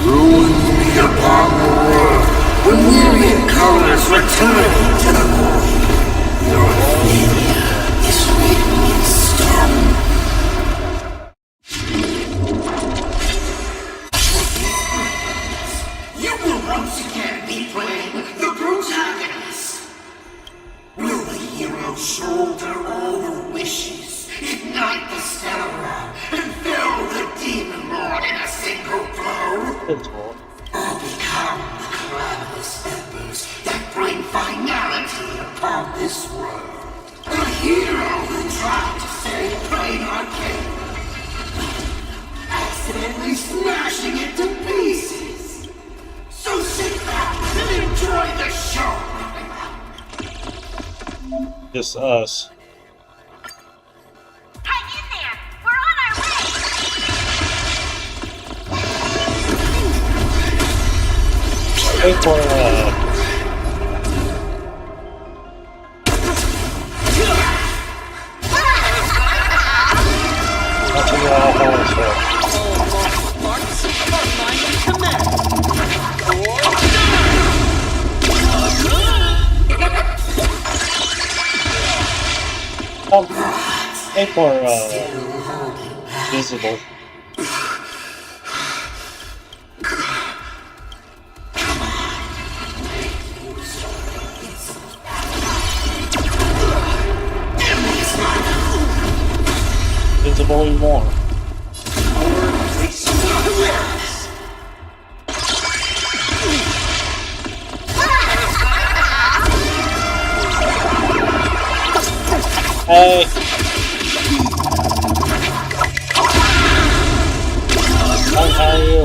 Ruins be upon the world when myriad colors return to the void. Your failure is written in stone. You will once again be playing the protagonist. Will the hero shoulder all the wishes, ignite the stellar, and fill the demon lord in a single blow? Or become the calamitous embers that bring finality upon this world? A hero who tried to save Planarcadia, accidentally smashing it to pieces. So sit back and enjoy the show. Just us. Hang in there! We're on our way! Wait for that's what all holes for. Wait for visible. Visible more. Hey! How are you?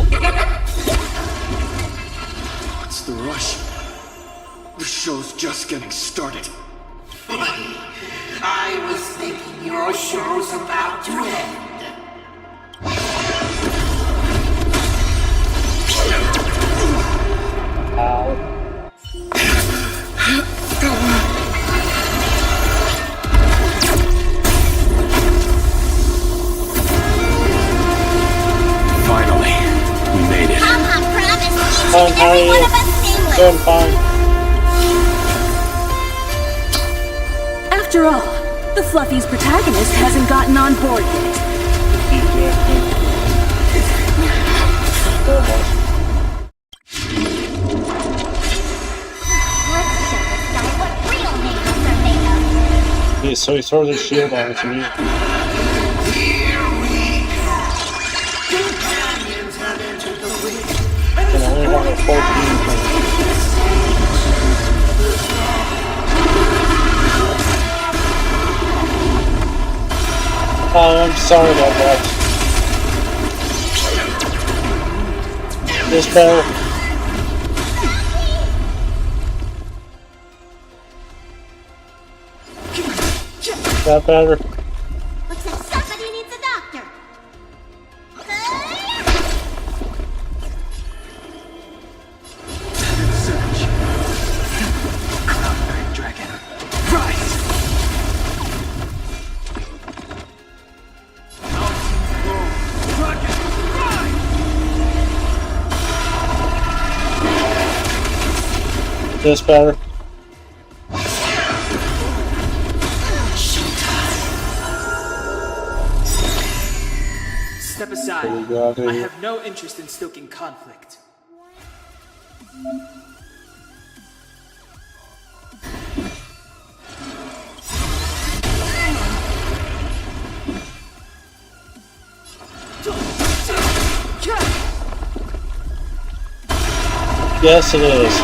What's the rush? The show's just getting started. I was thinking your show's about to end. Finally, we made it. I promise each How and are every you? one of us nameless. Doing fine. After all, the Fluffy's protagonist hasn't gotten on board yet. Let's show this guy what real nameless are made of. Yeah, so he throws his shield on it to me. And I only have a 14. Oh, I'm sorry about that. This better. That better. Looks like somebody needs a doctor. Dragon, rise! This better. Step aside. There we go, there I you go. have no interest in stoking conflict. Yes, it is.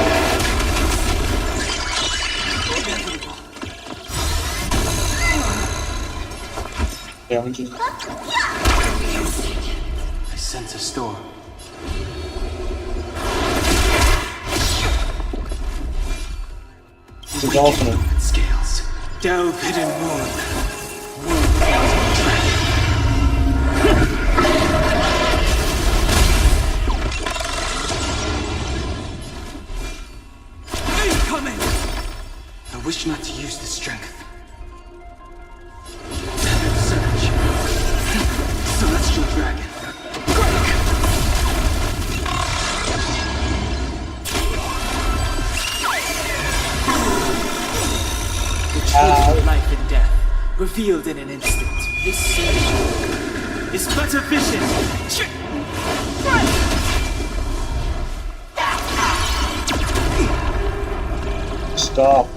Yeah, we just... I sense a storm. It's an alternate. Scales. Delve hidden moon. Incoming! I wish not to use the strength. Surge. Celestial dragon. The truth of life and death, revealed in an instant. This sage is but a vision. Stop.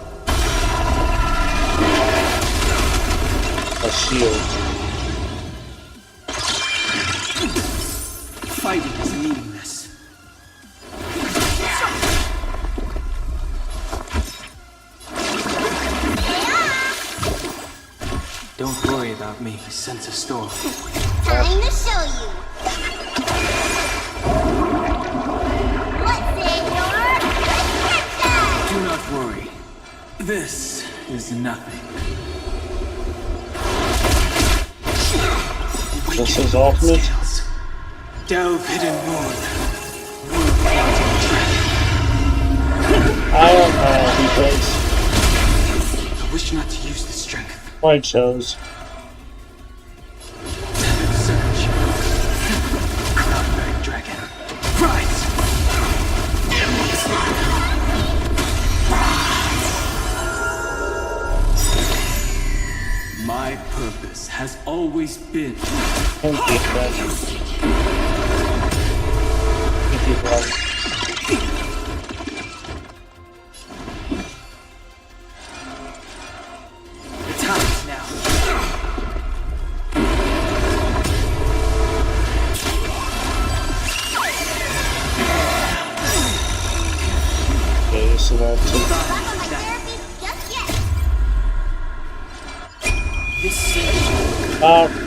A shield. Fighting is meaningless. Don't worry about me. I sense a storm. Time to show you. What's in your prescription? Do not worry. This is nothing. This is ultimate. Delve hidden moon. I don't know because I wish not to use the strength. I chose. Surge. Cloudberry dragon. Rise! My purpose has always been. Thank you, Fred. Thank you, brother. The time is now. Okay, so that's it.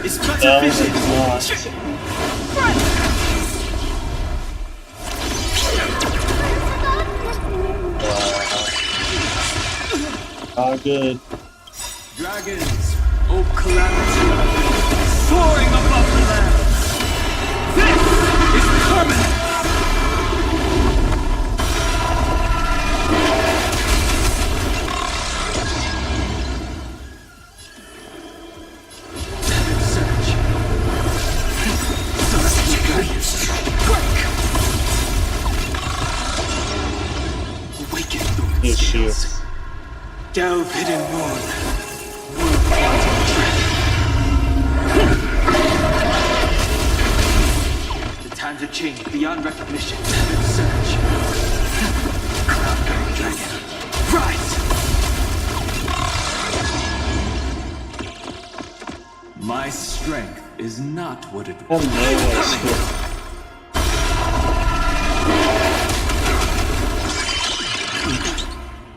It's no, sufficient. it's not. Good. Dragons, oh calamity, soaring above the land. This is permanent. Search. Celestial guardians, break. Awaken through its scales. Delve hidden moon. The times have changed beyond recognition. Search. Cloud-bearing dragon. Rise! My strength is not what it was.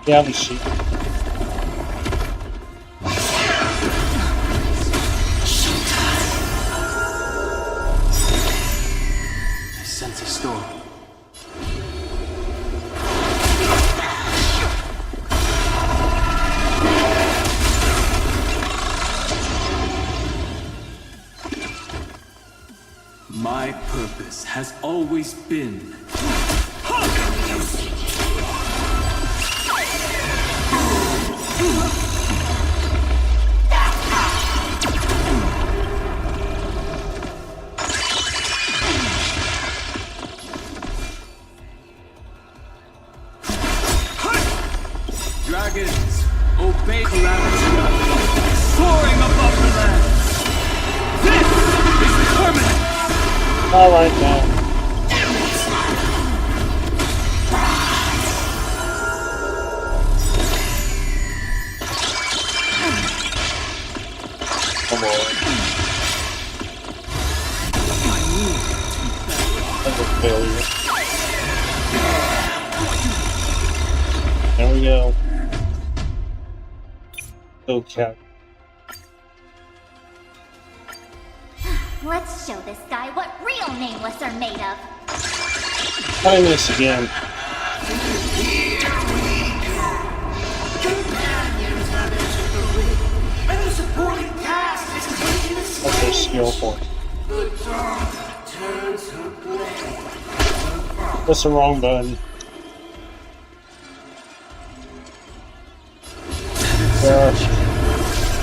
Yeah, we see. I sense a storm. My purpose has always been dragons, obey calamity, soaring above the land. This is permanent. All right now. Come on. That's a failure. There we go. Okay. Let's show this guy what real nameless are made of. Try this again. That's a skill point. That's the wrong button.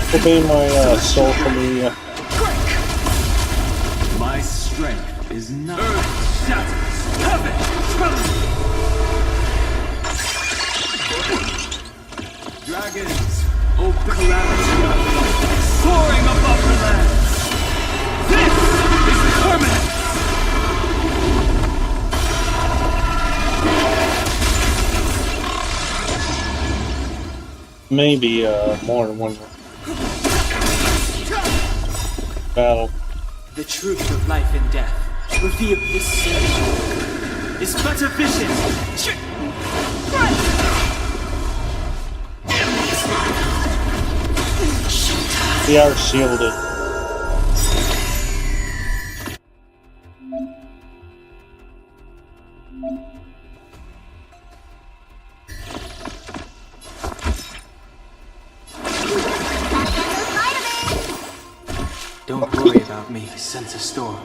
Could be my social media. My strength is not. Earth shatters, heaven trembles. Dragons, open calamity, soaring above the land. This is permanent. Maybe more than one battle. The truth of life and death, revealed this sage, is but a vision. We are shielded. Don't worry about me, sense a storm.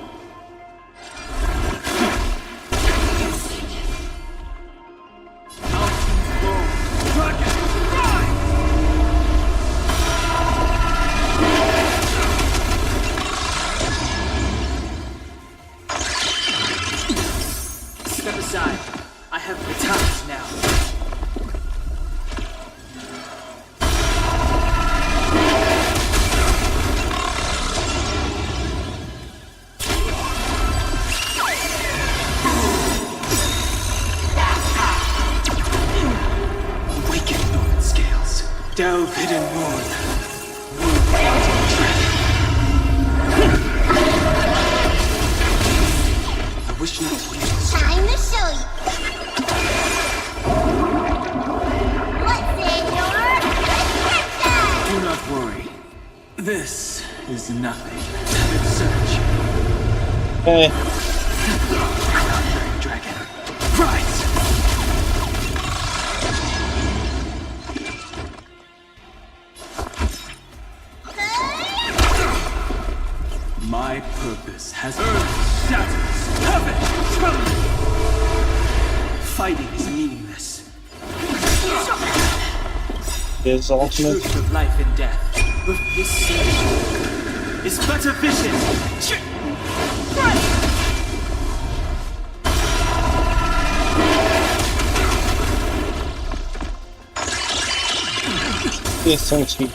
Step aside. I have the times now. is nothing. Search. Hey. Dragon. Rise! My purpose has earth shatters, heaven trembles. Fighting is meaningless. His ultimate. The truth of life and death. With this siege is but a vision. This so cheap.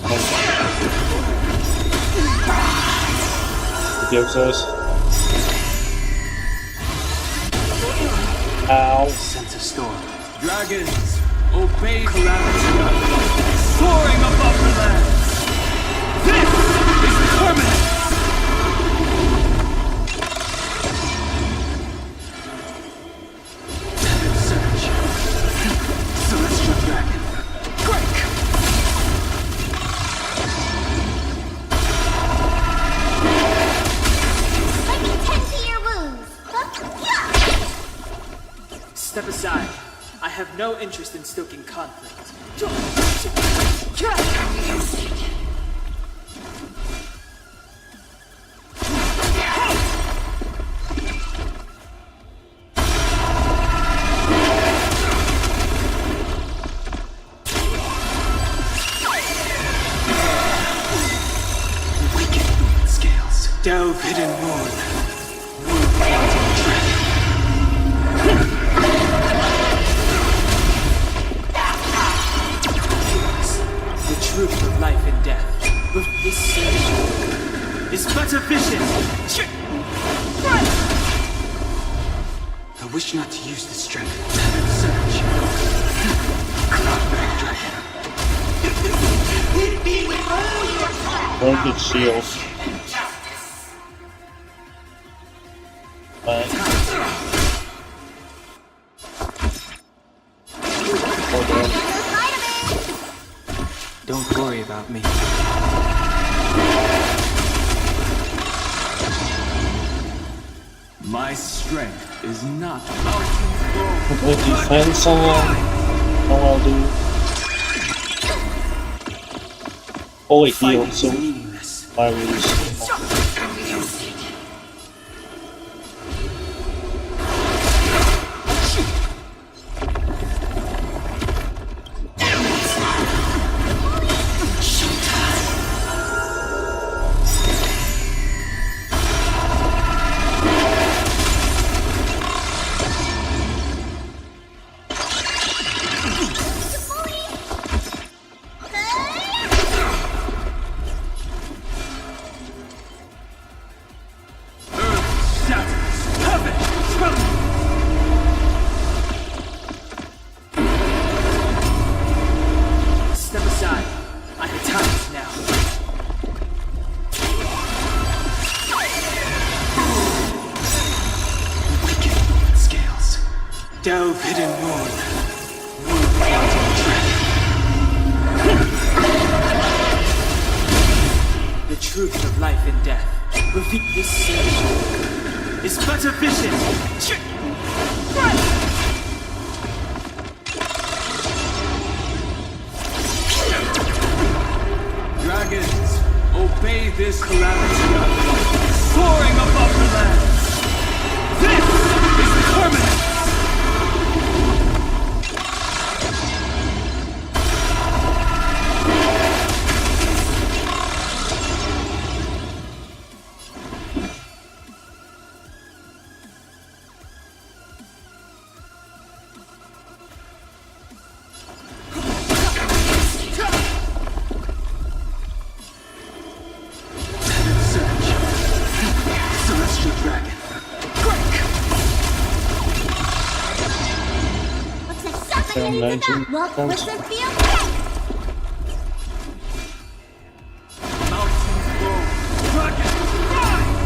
Gives us. Ow. Sense of storm. Dragons, obey calamity. Soaring above the lands. This is permanent. Search. Celestial dragon. Break. Let me tend to your wounds. Step aside. I have no interest in stoking conflict. Wicked scales. Delve hidden moon. The truth of life and death. With this siege is but a vision. I wish not to use this strength. Search. Broken shields. Don't worry about me. My strength is not mountain With defense on. Oh, I'll do. Holy heal, so I lose. Step aside. I have time now. Wicked scales. Delve hidden moon. The truth of life and death. Repeat this siege is but a vision. Dragons, obey this calamity. Soaring above the lands. This is permanent. Celestial dragon. Break! Looks like something needs to go. Well, what's it feel? Mountains roll. Dragon, rise!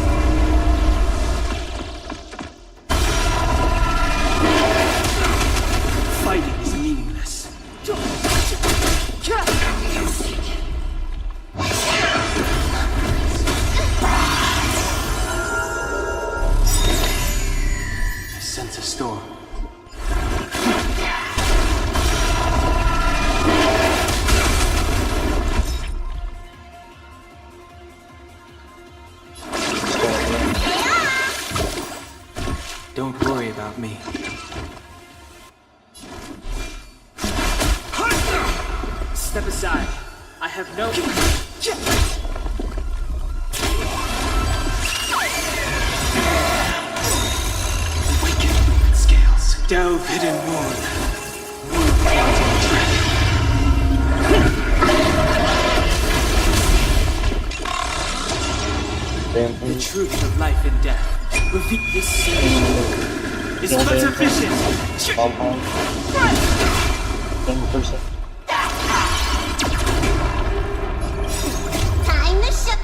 Fighting is meaningless. storm. Don't worry about me. Step aside. I have no... Awaken scales. Delve hidden moon. The truth of life and death. Reveal this scene. It's but sufficient. 10%. Time to ship.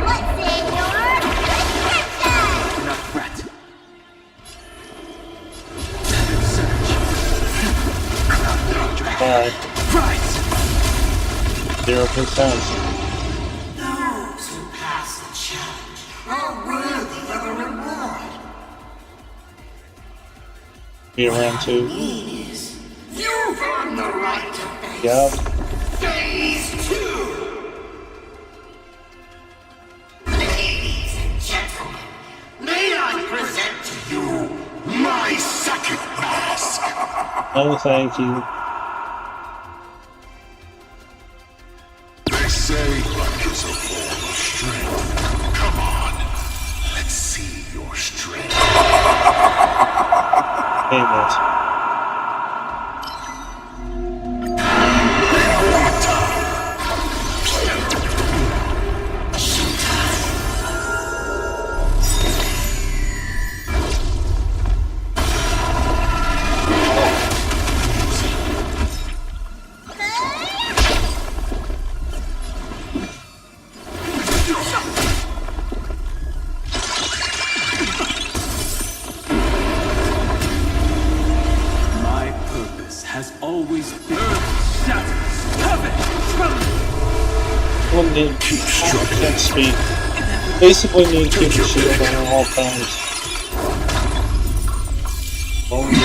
What's in your prescription? Enough threat. Bye. Rise. 0%. Those who pass the challenge are worthy of a reward. Be around 2. Is you've earned the right to face Yep. Phase 2. Ladies and gentlemen, may I present to you my second mask? No, thank you. They say luck is a form of strength. Come on, let's see your strength. Hey, mate. My purpose has always been shatters, heaven, tremble. We'll need constant speed. Basically need to keep the shield on at all times. Oh, yeah.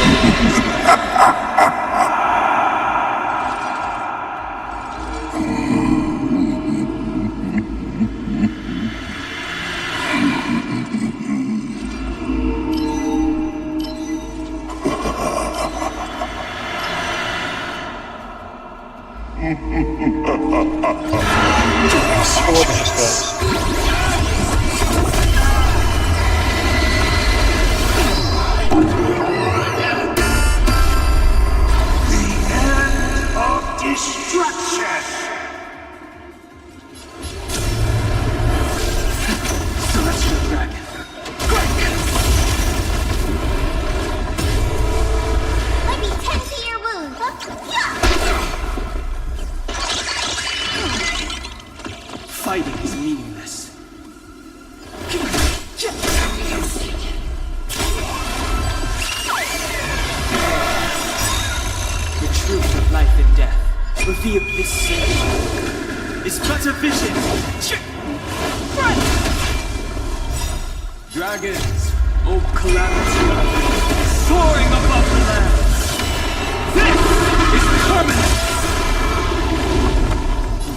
Of destruction! Celestial dragon. Let me tend to your wound. Fighting is meaningless. The truth of life and death. Reveal this scene. It's but a vision. Dragons, oh calamity, soaring above the land. This is permanent.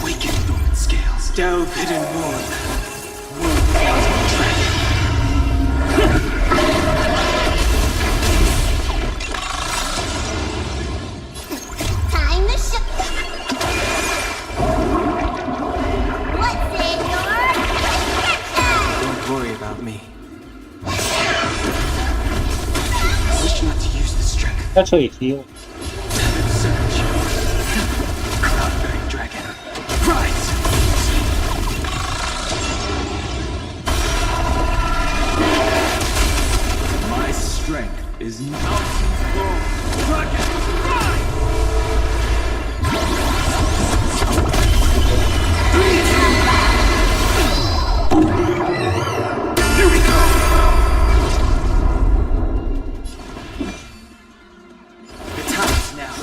Awaken dormant scales. Delve hidden moon. World dragon. Time to ship. What's in your prescription? Don't worry about me. I wish not to use the strength. That's how you heal. Surge. Cloud-bearing dragon. Rise! My strength is mountain born. Dragon, rise! Here we go! The time is now.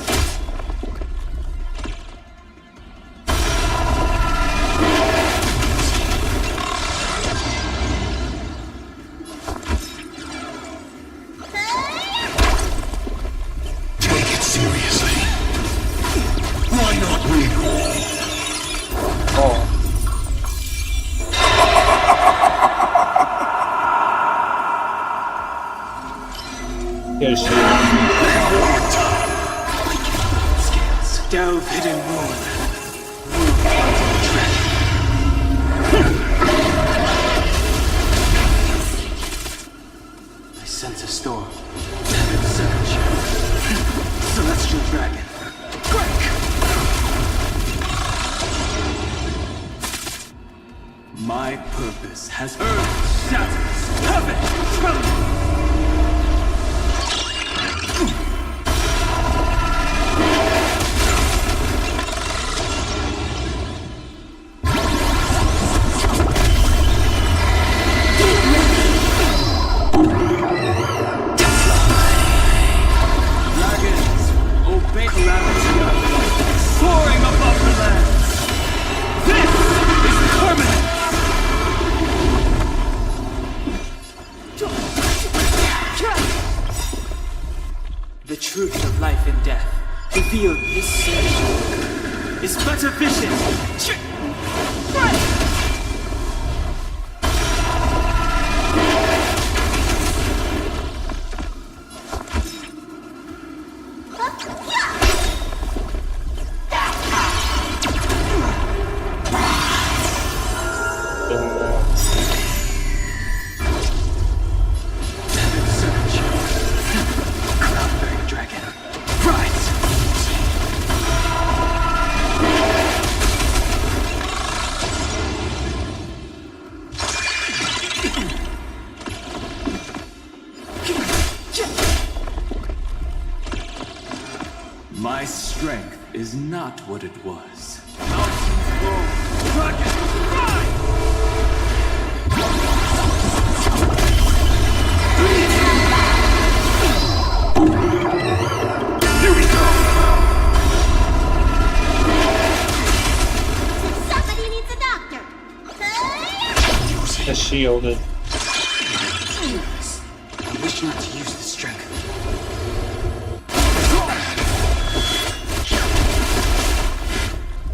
My purpose has earth shatters, heaven trembles. Dragons, obey Planarcadia, soaring above the land. This is permanent. The truth of life and death, revealed this century, is but a vision. My strength is not what it was. Mountains roar, dragons rise! Here we go! Somebody needs a doctor. The shielded. I wish not to use this strength.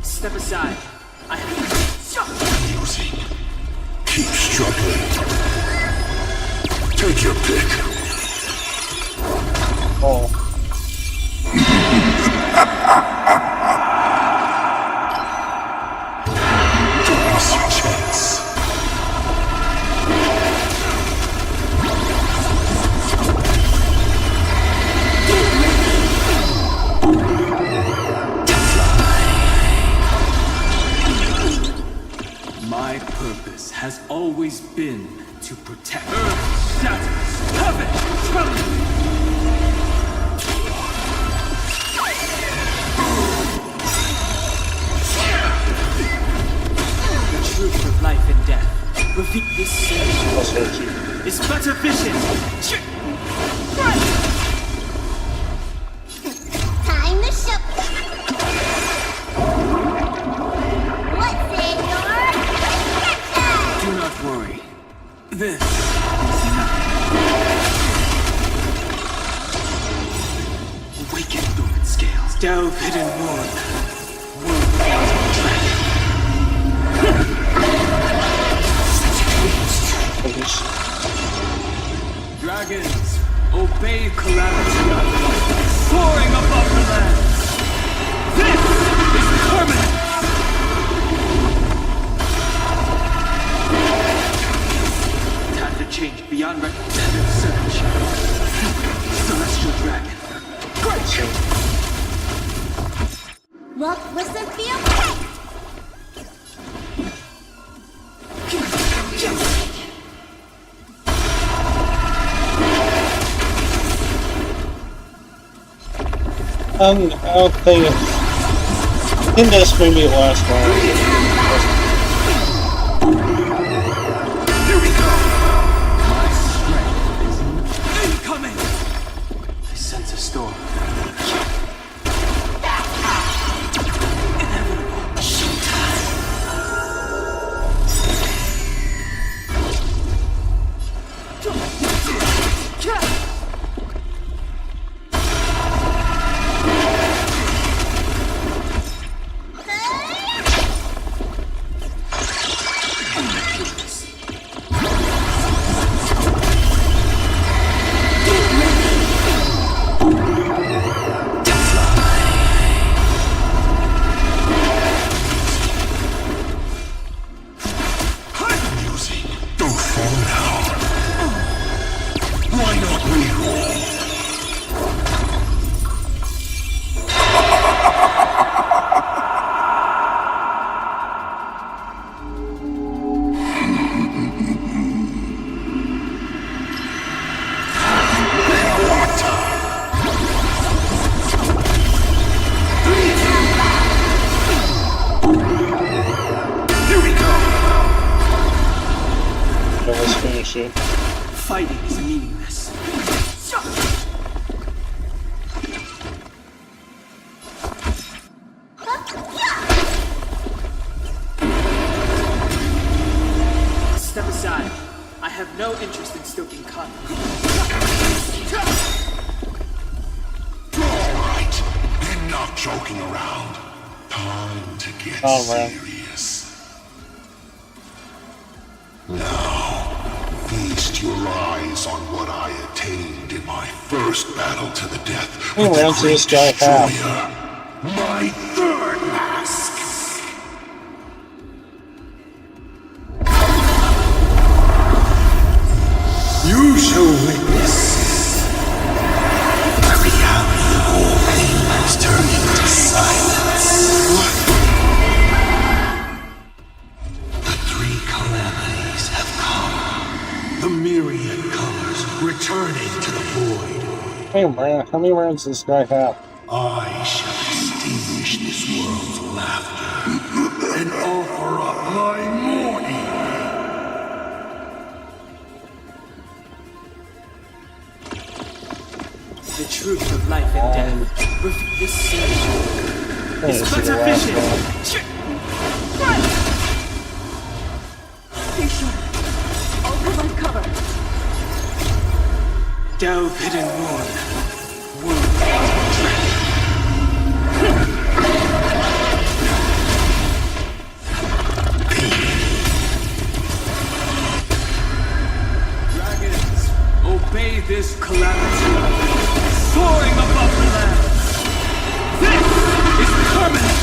Step aside. I have Using. Keep struggling. Take your pick. Oh. Last chance. My purpose has always been to protect Earth shatters, heaven trembles. The truth of life and death, reveal this century, is but a vision. Time to show. What's in your kitchen? Do not worry. This is enough. Awaken dormant scales. Delve hidden world. Dragons, obey Planarcadia, soaring above the land. This is permanent. Time to change beyond recognition. Search. Celestial dragon. Great. What was the feel? I don't think I think this may be the last one. Here we go. My strength is incoming. I sense a storm. Inevitable. Showtime. shit. Fighting is meaningless. Step aside. I have no interest in stoking conflict. Alright, enough joking around. Time to get serious. Now, feast your eyes on what I attained in my first battle to the death with the Great Destroyer. My third mask. You shall witness the reality of all things turning to silence. The three calamities have come. The myriad colors returning to the void. Hey man, how many rounds does this guy have? I shall extinguish this world's laughter and offer up my mourning. The truth of life and death. With this solution is but a vision. Be sure. I'll provide cover. Delve hidden moon. Wound. Dragons, obey this calamity. Soaring above the land. This is permanent.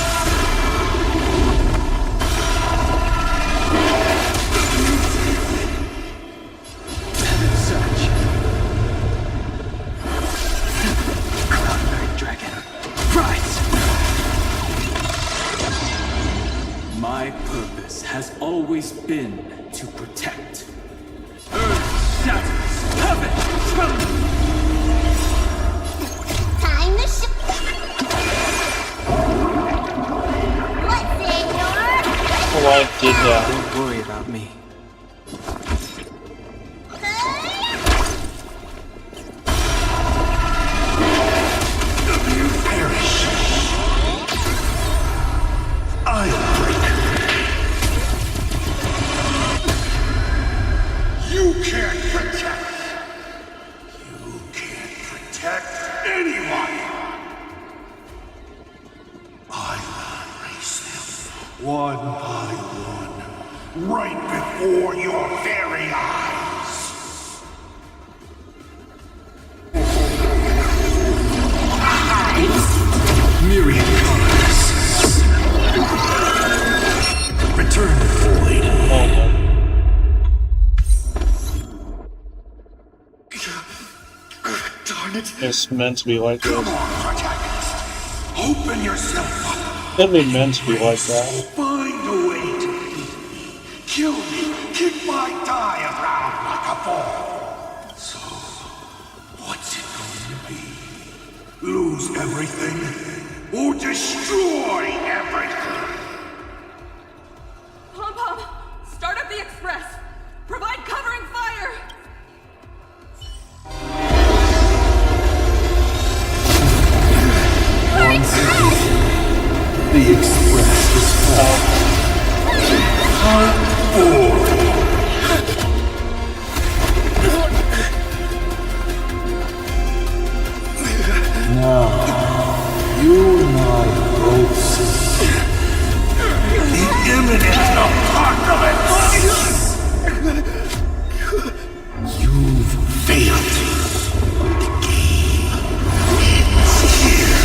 Heaven search. Cloudberry dragon. Rise! My purpose has always been to protect. Earth shatters. Heaven trembles. Time to ship. What's in your? What did that? Don't worry about me. You perish. I'll break. You can't protect. You can't protect anyone. I will erase them one by one, right before your very eyes. Myriad colors. Return to void. Darn it. It's meant to be like this. Come on, protagonist. Open yourself up. It'd be meant to be like that. Find a way to beat me. Kill me. Kick my die around like a ball. So, what's it going to be? Lose everything? Or destroy everything? Pom-Pom, start up the express. Provide covering fire. Once again, the express is found. Now, you and I both see the imminent apocalypse. You've failed. The game ends here.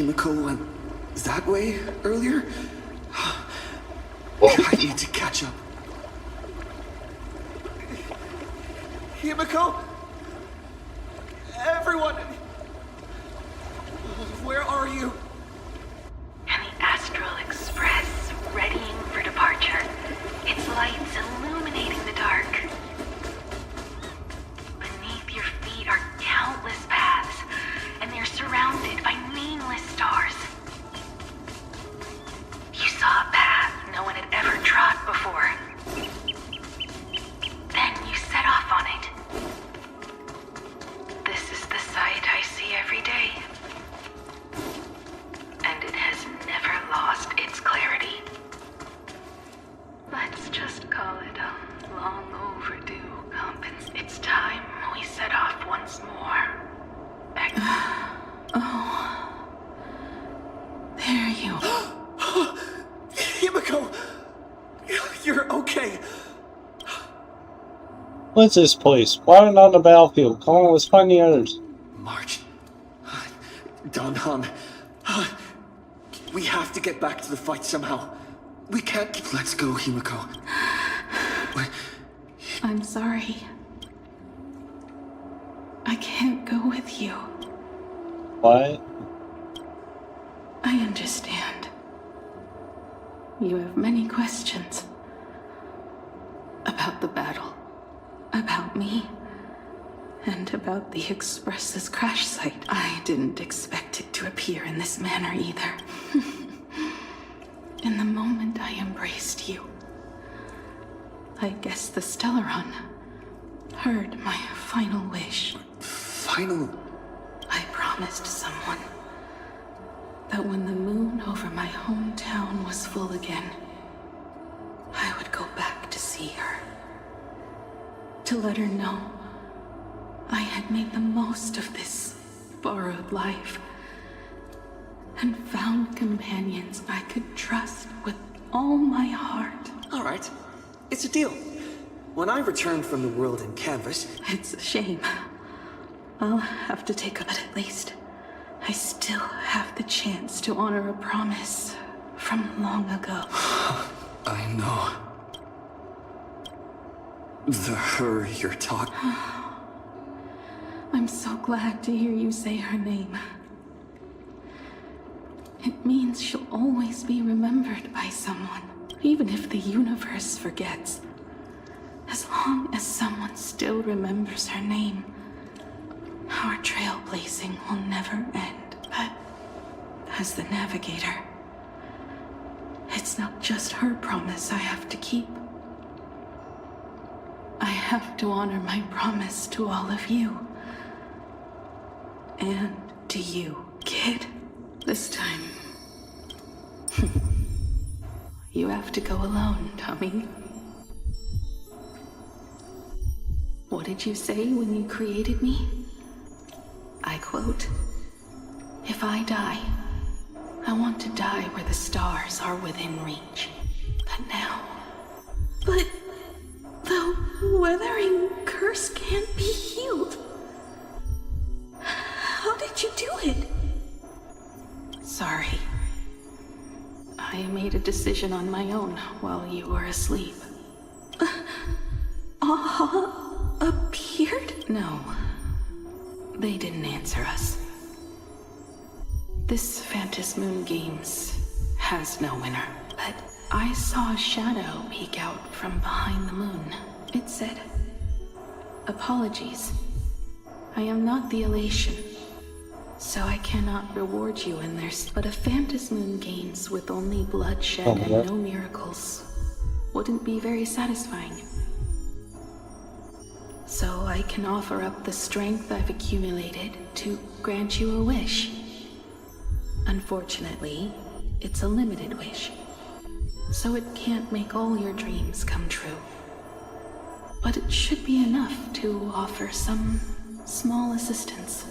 Himiko went that way earlier? I need to catch up. Himiko? Everyone! Where are you? And the Astral Express, readying for departure. Its lights illuminating the dark. Beneath your feet are countless paths, and they're surrounded by nameless stars. You saw a path no one had ever trod before. Then you set off on it. This is the sight I see every day. And it has never lost its clarity. Let's just call it a long overdue compensation. It's time we set off once more. Oh. There you are. Himiko! You're okay. What's this place? Why not on the battlefield? Come on, let's find the others. March. Danhan. We have to get back to the fight somehow. We can't keep... Let's go, Himiko. I'm sorry. I can't go with you. What? I understand. You have many questions. About the battle. About me. And about the Express's crash site. I didn't expect it to appear in this manner either. In the moment I embraced you, I guess the Stellaron heard my final wish. Final? I promised someone that when the moon over my hometown was full again, I would go back to see her. To let her know I had made the most of this borrowed life and found companions I could trust with all my heart. All right. It's a deal. When I return from the world in canvas... It's a shame. I'll have to take a but at least I still have the chance to honor a promise from long ago. I know. The her you're talking... I'm so glad to hear you say her name. It means she'll always be remembered by someone, even if the universe forgets. As long as someone still remembers her name, our trailblazing will never end. But as the navigator, it's not just her promise I have to keep. I have to honor my promise to all of you. And to you, kid. This time, you have to go alone, Tommy. What did you say when you created me? I quote, "If I die, I want to die where the stars are within reach." But now... But the weathering curse can't be healed. How did you do it? Sorry. I made a decision on my own while you were asleep. Appeared? No. They didn't answer us. This Phantasmoon Games has no winner. But I saw a shadow peek out from behind the moon. It said, "Apologies. I am not the elation, so I cannot reward you in this." But a Phantasmoon Games with only bloodshed and no miracles wouldn't be very satisfying. So I can offer up the strength I've accumulated to grant you a wish. Unfortunately, it's a limited wish, so it can't make all your dreams come true. But it should be enough to offer some small assistance.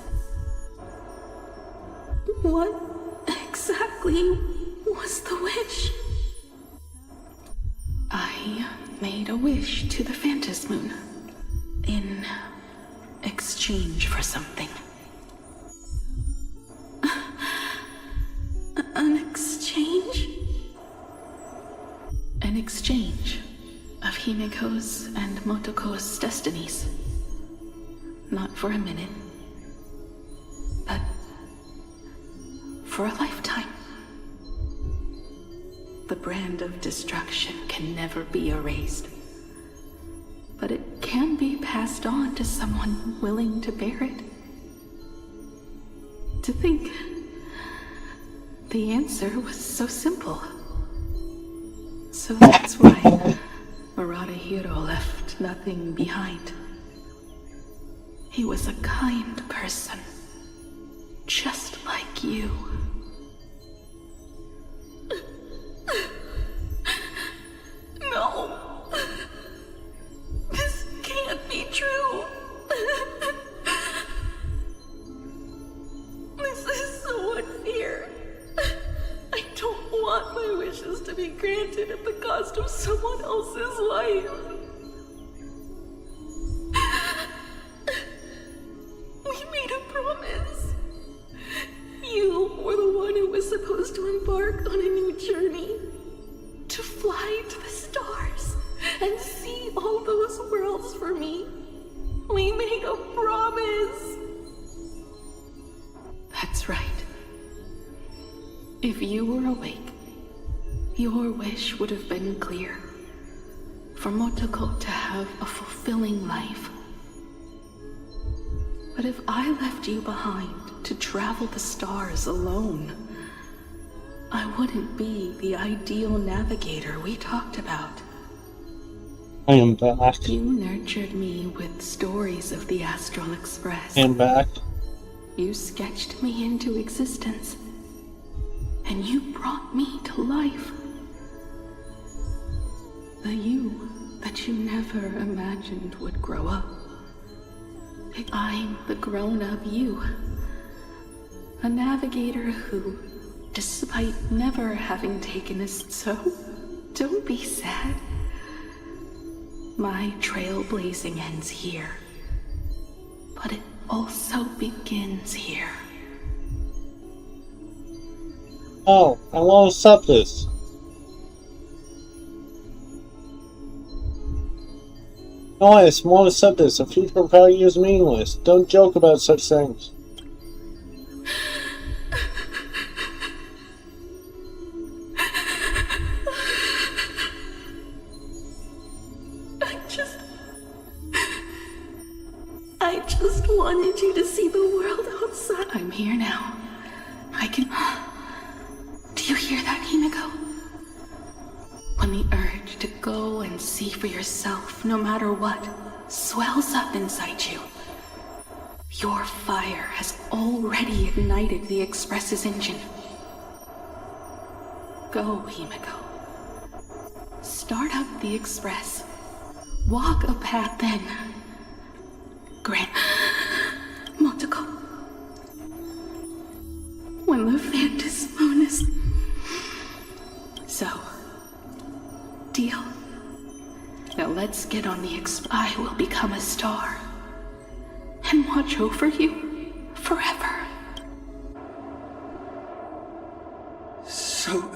What exactly was the wish? I made a wish to the Phantasmoon in exchange for something. an exchange of Himiko's and Motoko's destinies. Not for a minute, but for a lifetime. The brand of destruction can never be erased, but it can be passed on to someone willing to bear it. To think the answer was so simple. So that's why Murata left nothing behind. He was a kind person, just like you. No! This can't be true! This is so unfair. I don't want my wishes to be granted at the cost of someone else's life. We made a promise. You were the one who was supposed to embark on a new journey. To fly to the stars and see all those worlds for me. We made a promise. That's right. If you were awake, your wish would have been clear. For Motoko to have a fulfilling life. But if I left you behind to travel the stars alone, I wouldn't be the ideal navigator we talked about. I am back. You nurtured me with stories of the Astral Express. I am back. You sketched me into existence. And you brought me to life. The you that you never imagined would grow up. I'm the grown-up you. A navigator who, despite never having taken us so, don't be sad. My trailblazing ends here. But it also begins here. Oh, I won't accept this. No, I won't accept this. A future value is meaningless. Don't joke about such things. I just wanted you to see the world outside. I'm here now. I can... Do you hear that, Himiko? When the urge to go and see for yourself, no matter what, swells up inside you. Your fire has already ignited the Express's engine. Go, Himiko. Start up the Express. Walk a path then. Grant. Motoko. When the Phantom Moon is... So... Deal. Now let's get on the I will become a star. And watch over you forever. So...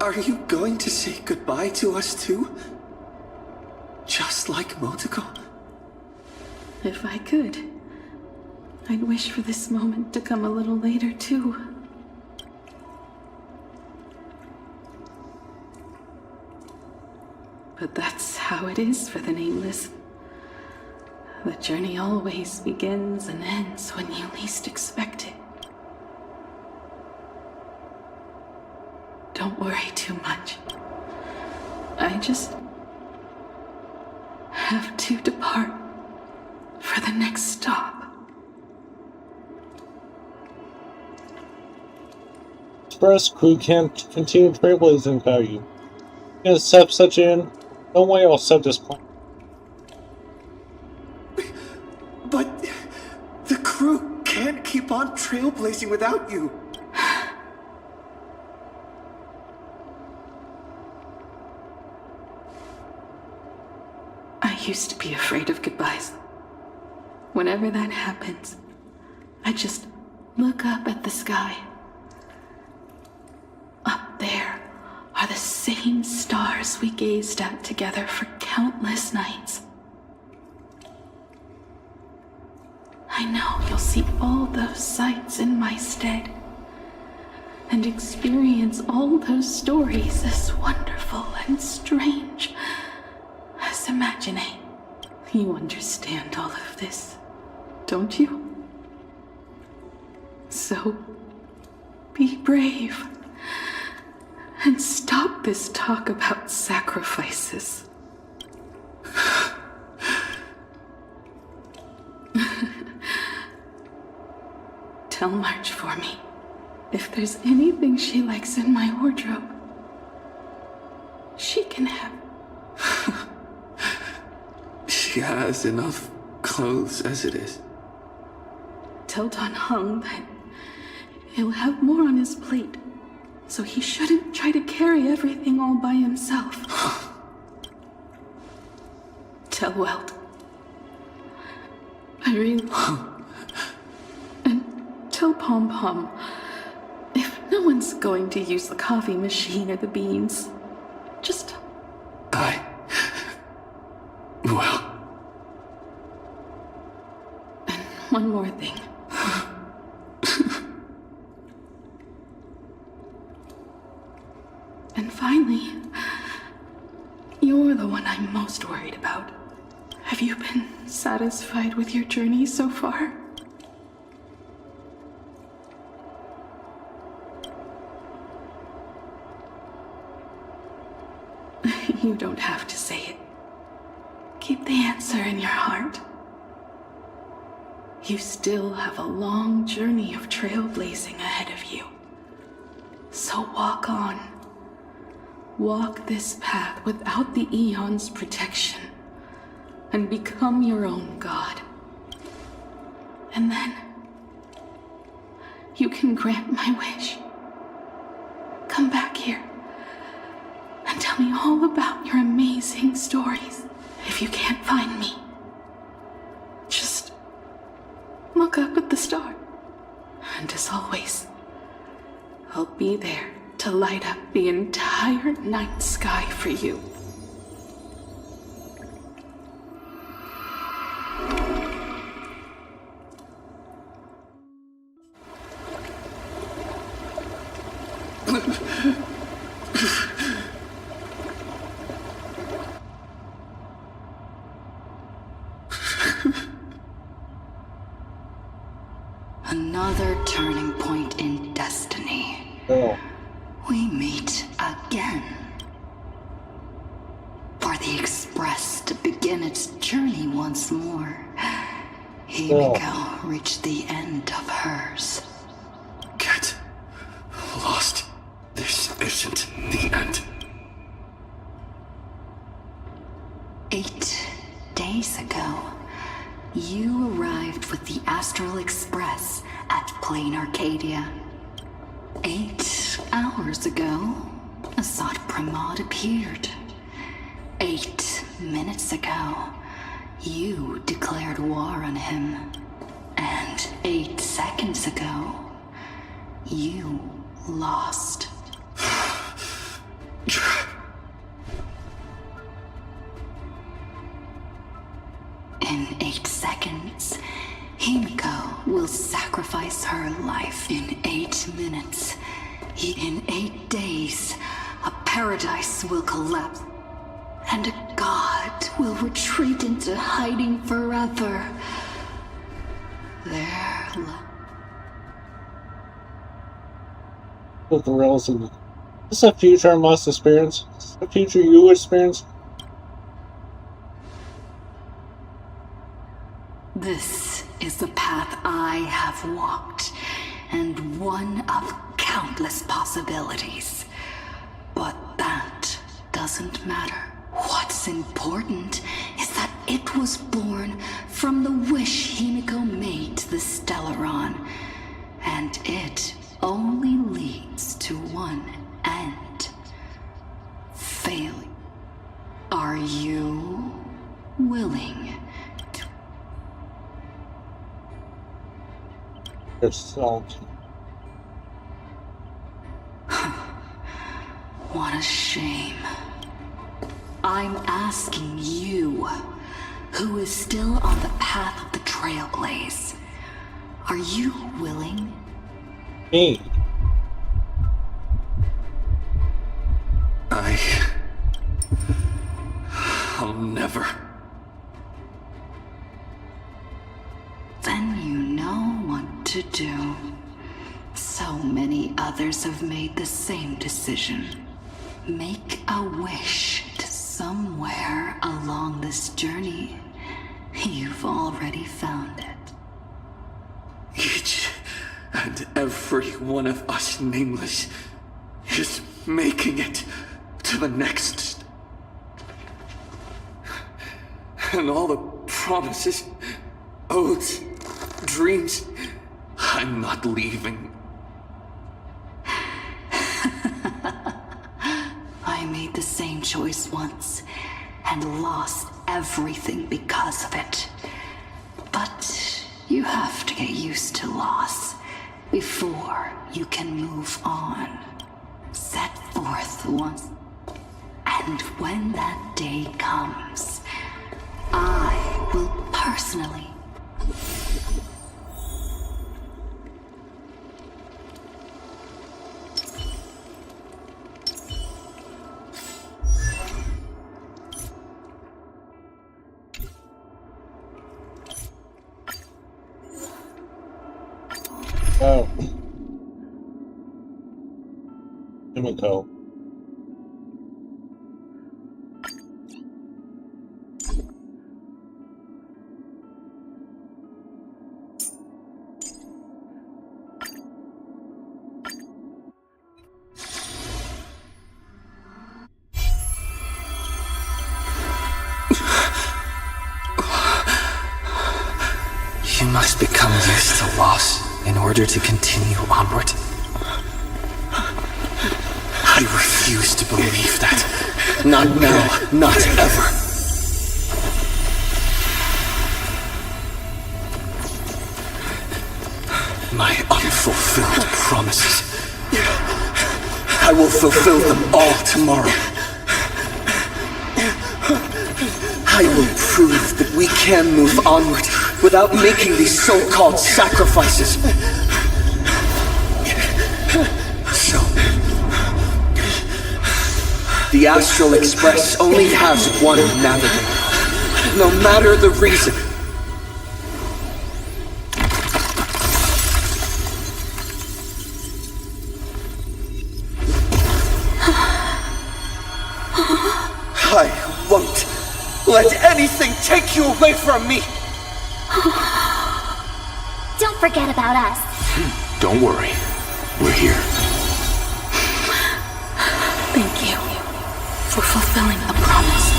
Are you going to say goodbye to us too? Just like Motoko? If I could, I'd wish for this moment to come a little later too. But that's how it is for the Nameless. The journey always begins and ends when you least expect it. Don't worry too much. I just have to depart for the next stop. Express crew can't continue trailblazing without you. You can accept such an... No way I'll accept this plan. But the crew can't keep on trailblazing without you. I used to be afraid of goodbyes. Whenever that happens, I just look up at the sky. Up there are the same stars we gazed at together for countless nights. I know you'll see all those sights in my stead and experience all those stories as wonderful and strange as imagining. You understand all of this, don't you? So, be brave and stop this talk about sacrifices. Tell March for me if there's anything she likes in my wardrobe. She can have. She has enough clothes as it is. Tell Don Hung that he'll have more on his plate, so he shouldn't try to carry everything all by himself. Tell Welt. I really... And tell Pom Pom, if no one's going to use the coffee machine or the beans, just... Well... And one more thing. And finally, you're the one I'm most worried about. Have you been satisfied with your journey so far? You don't have to say it. Keep the answer in your heart. You still have a long journey of trailblazing ahead of you. So walk on. Walk this path without the Eon's protection, and become your own god. And then, you can grant my wish. Come back here, and tell me all about your amazing stories. If you can't find me, just look up at the star. And as always, I'll be there to light up the entire night sky for you. Another turning point in destiny. Oh. We meet again. For the Express to begin its journey once more, Himiko reached the end of hers. Get lost. This isn't the end. 8 days ago, you arrived with the Astral Express at Planarcadia. 8 hours ago, Assad Pramod appeared. 8 minutes ago, you declared war on him. And 8 seconds ago, you lost. In 8 seconds, Himiko will sacrifice her life. In 8 minutes, in 8 days, a paradise will collapse, and a god will retreat into hiding forever. With the rails in it. Is this a future I must experience? A future you experience? This is the path I have walked, and one of countless possibilities. But that doesn't matter. What's important is that it was born from the wish Himiko made to the Stellaron, and it only leads to one end. Failure. Are you willing? Yourself. One What a shame. I'm asking you, who is still on the path of the Trailblaze. Are you willing? Me. I'll never. Then you know what to do. So many others have made the same decision. Make a wish to somewhere along this journey. You've already found it. Each and every one of us nameless is making it to the next. And all the promises, oaths, dreams, I'm not leaving. I made the same choice once and lost everything because of it. But you have to get used to loss before you can move on. Set forth once, and when that day comes, I will personally Oh. Himiko. You must become used to loss in order to continue onward. I refuse to believe that. Not now, not ever. My unfulfilled promises. I will fulfill them all tomorrow. I will prove that we can move onward without making these so-called sacrifices. So, the Astral Express only has one navigator, no matter the reason. I won't let anything take you away from me! Don't forget about us. Don't worry. We're here. Thank you for fulfilling the promise.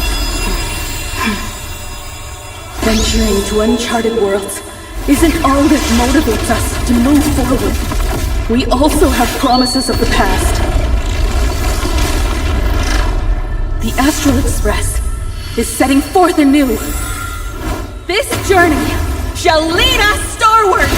Venturing to uncharted worlds isn't all that motivates us to move forward. We also have promises of the past. The Astral Express is setting forth anew. This journey shall lead us starward!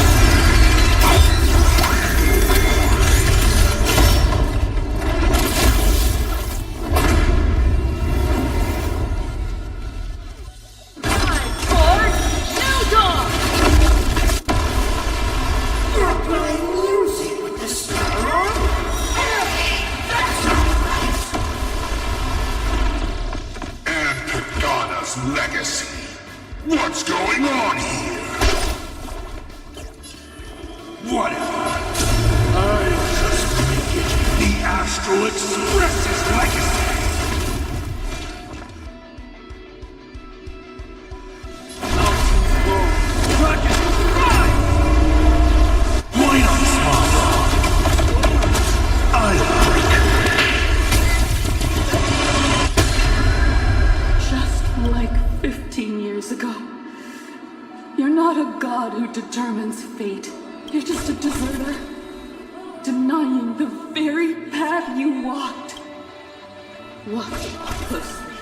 Time for New Dawn! You're playing music with the star? That's not right! And Pagana's legacy. What's going on here? Whatever. I'm just making the Astral Express's legacy. Mountains roll, dragons rise! Why not smile? I'll break. Just like 15 years ago. You're not a god who determines fate. You're just a deserter, denying the very path you walked. Watch closely.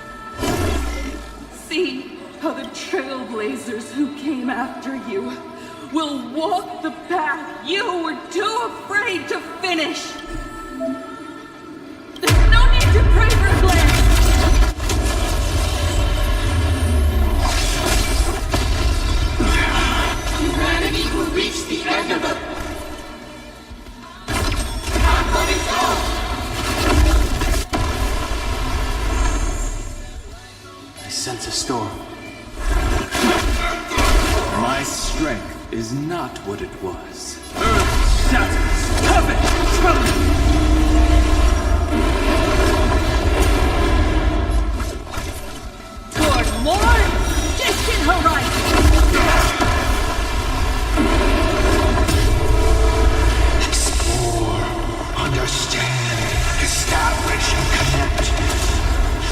See how the Trailblazers who came after you will walk the path you were too afraid to finish. There's no need to sense a storm. My strength is not what it was. Earth shatters, heaven trembles! Toward more distant horizon! Explore, understand, establish, and connect.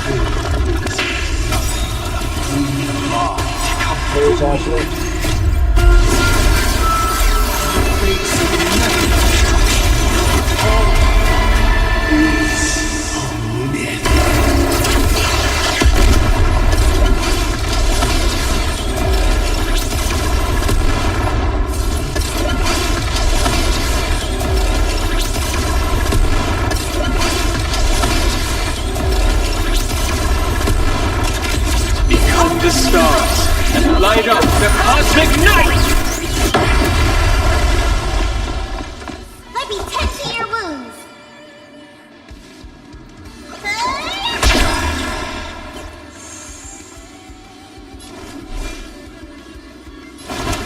Truth is nothing but a fleeting lie to come There's Ashley. Become the stars and light up the cosmic night! Let me tend to your wounds.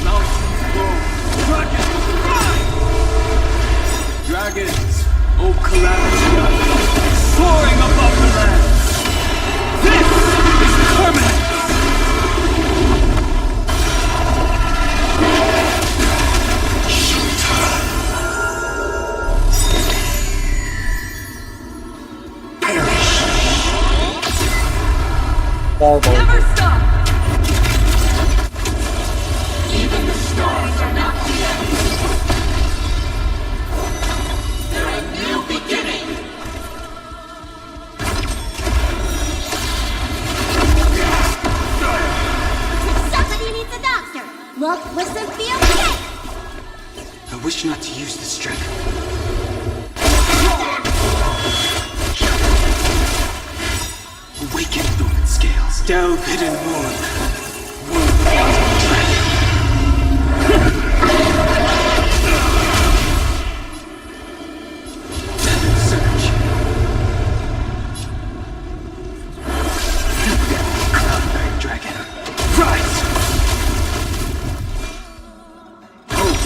Mountains roar, dragons cry! Dragons, oh calamity, soaring above the land! This is permanent! Never stop! Even the stars are not the end. They're a new beginning. Somebody needs a doctor. Look, listen, feel, kick! I wish not to use this trick. Awaken dormant scales. Delve hidden moon. Surge. Cloud dragon. Rise! Hope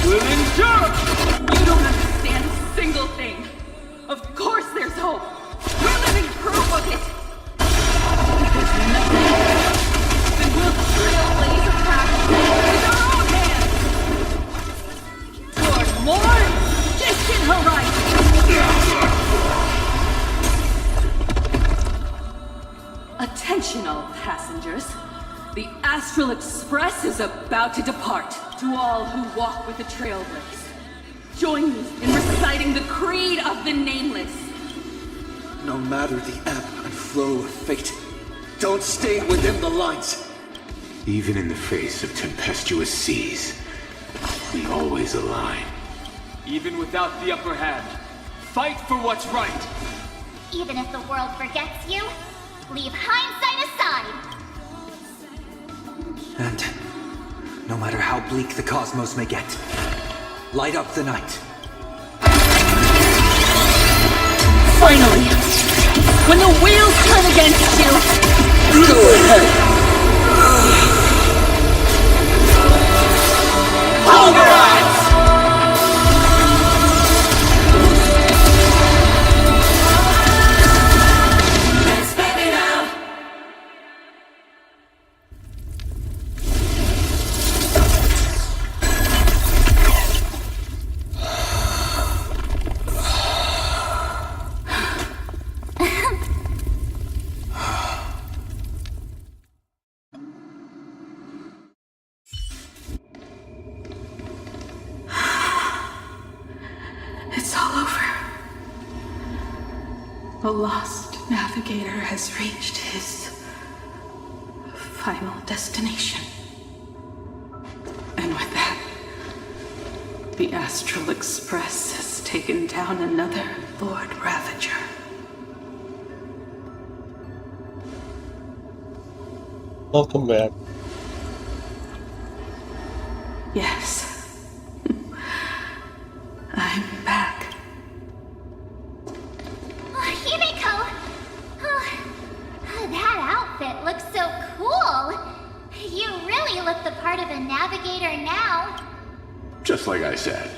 will endure! You don't understand a single thing. Of course there's hope. We're living proof of it. If there's nothing, then we'll trailblaze a path with our own hands. Toward more distant horizon. Attention all passengers. The Astral Express is about to depart. To all who walk with the Trailblaze, join me in reciting the Creed of the Nameless. No matter the ebb and flow of fate, don't stay within the lines. Even in the face of tempestuous seas, we always align. Even without the upper hand, fight for what's right. Even if the world forgets you, leave hindsight aside. And no matter how bleak the cosmos may get, light up the night. Finally, when the wheels turn against you, go ahead. Pulverize! Let's baby now. It's all over. The lost navigator has reached his final destination. And with that, the Astral Express has taken down another Lord Ravager. Welcome back. Yes. I'm back. Himiko! Oh, that outfit part of a navigator now. Just like I said,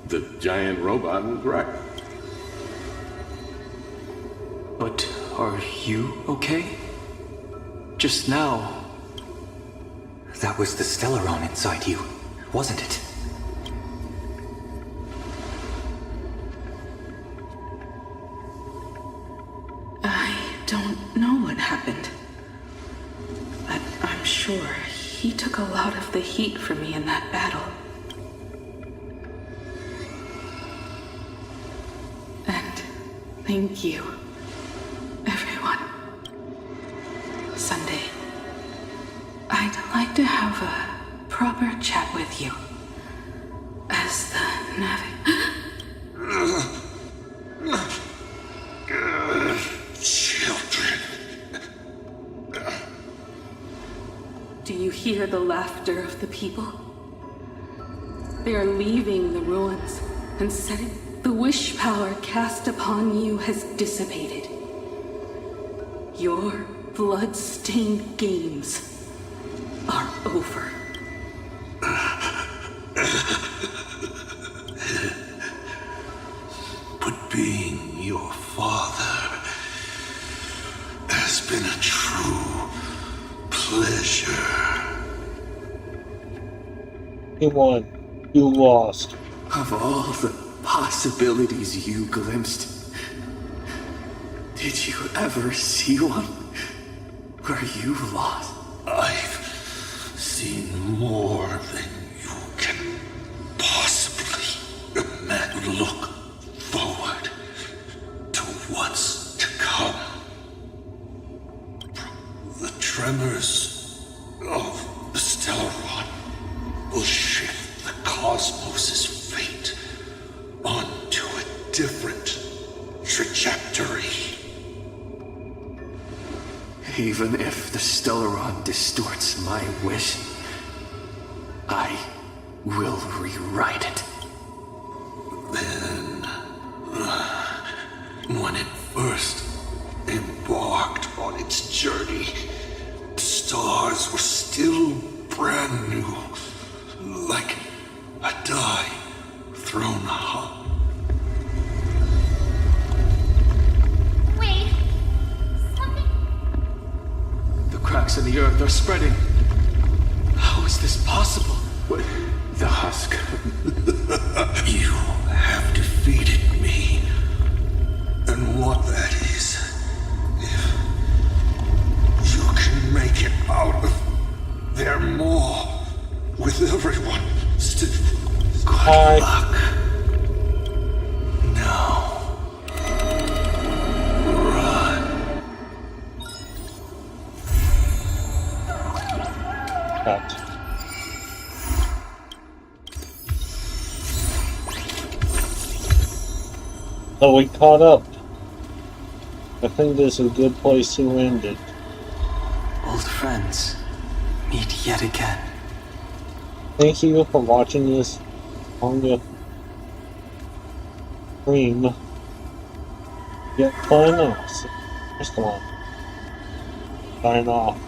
the giant robot was right. But are you okay? Just now. That was the Stellaron inside you, wasn't it? I don't know what happened. But I'm sure he took a lot of the heat for me in that battle. And thank you, everyone. Sunday, I'd like to have a proper chat with you. As the Children. Do you hear the laughter of the people? They are leaving the ruins and setting. The wish power cast upon you has dissipated. Your blood-stained games are over. But being your father has been a true pleasure. You won. You lost. Of all the possibilities you glimpsed, did you ever see one where you lost? I've seen more than you can possibly imagine. Look forward to what's to come. The tremors of the Stellaron will shift the cosmos's fate onto a different trajectory. Even if the Stellaron distorts my wish, I will rewrite it. Then, when it first embarked on its journey, the stars were still brand new, like a die thrown hot. Wait. Something. The cracks in the earth are spreading. How is this possible? What? The husk. You have defeated me. And what that is, if you can make it out of there more with everyone still. Good luck. Now, run. Cut. So we caught up. I think this is a good place to end it. Old friends, meet yet again. Thank you for watching this manga stream. Yet fun else. Next one. Sign off.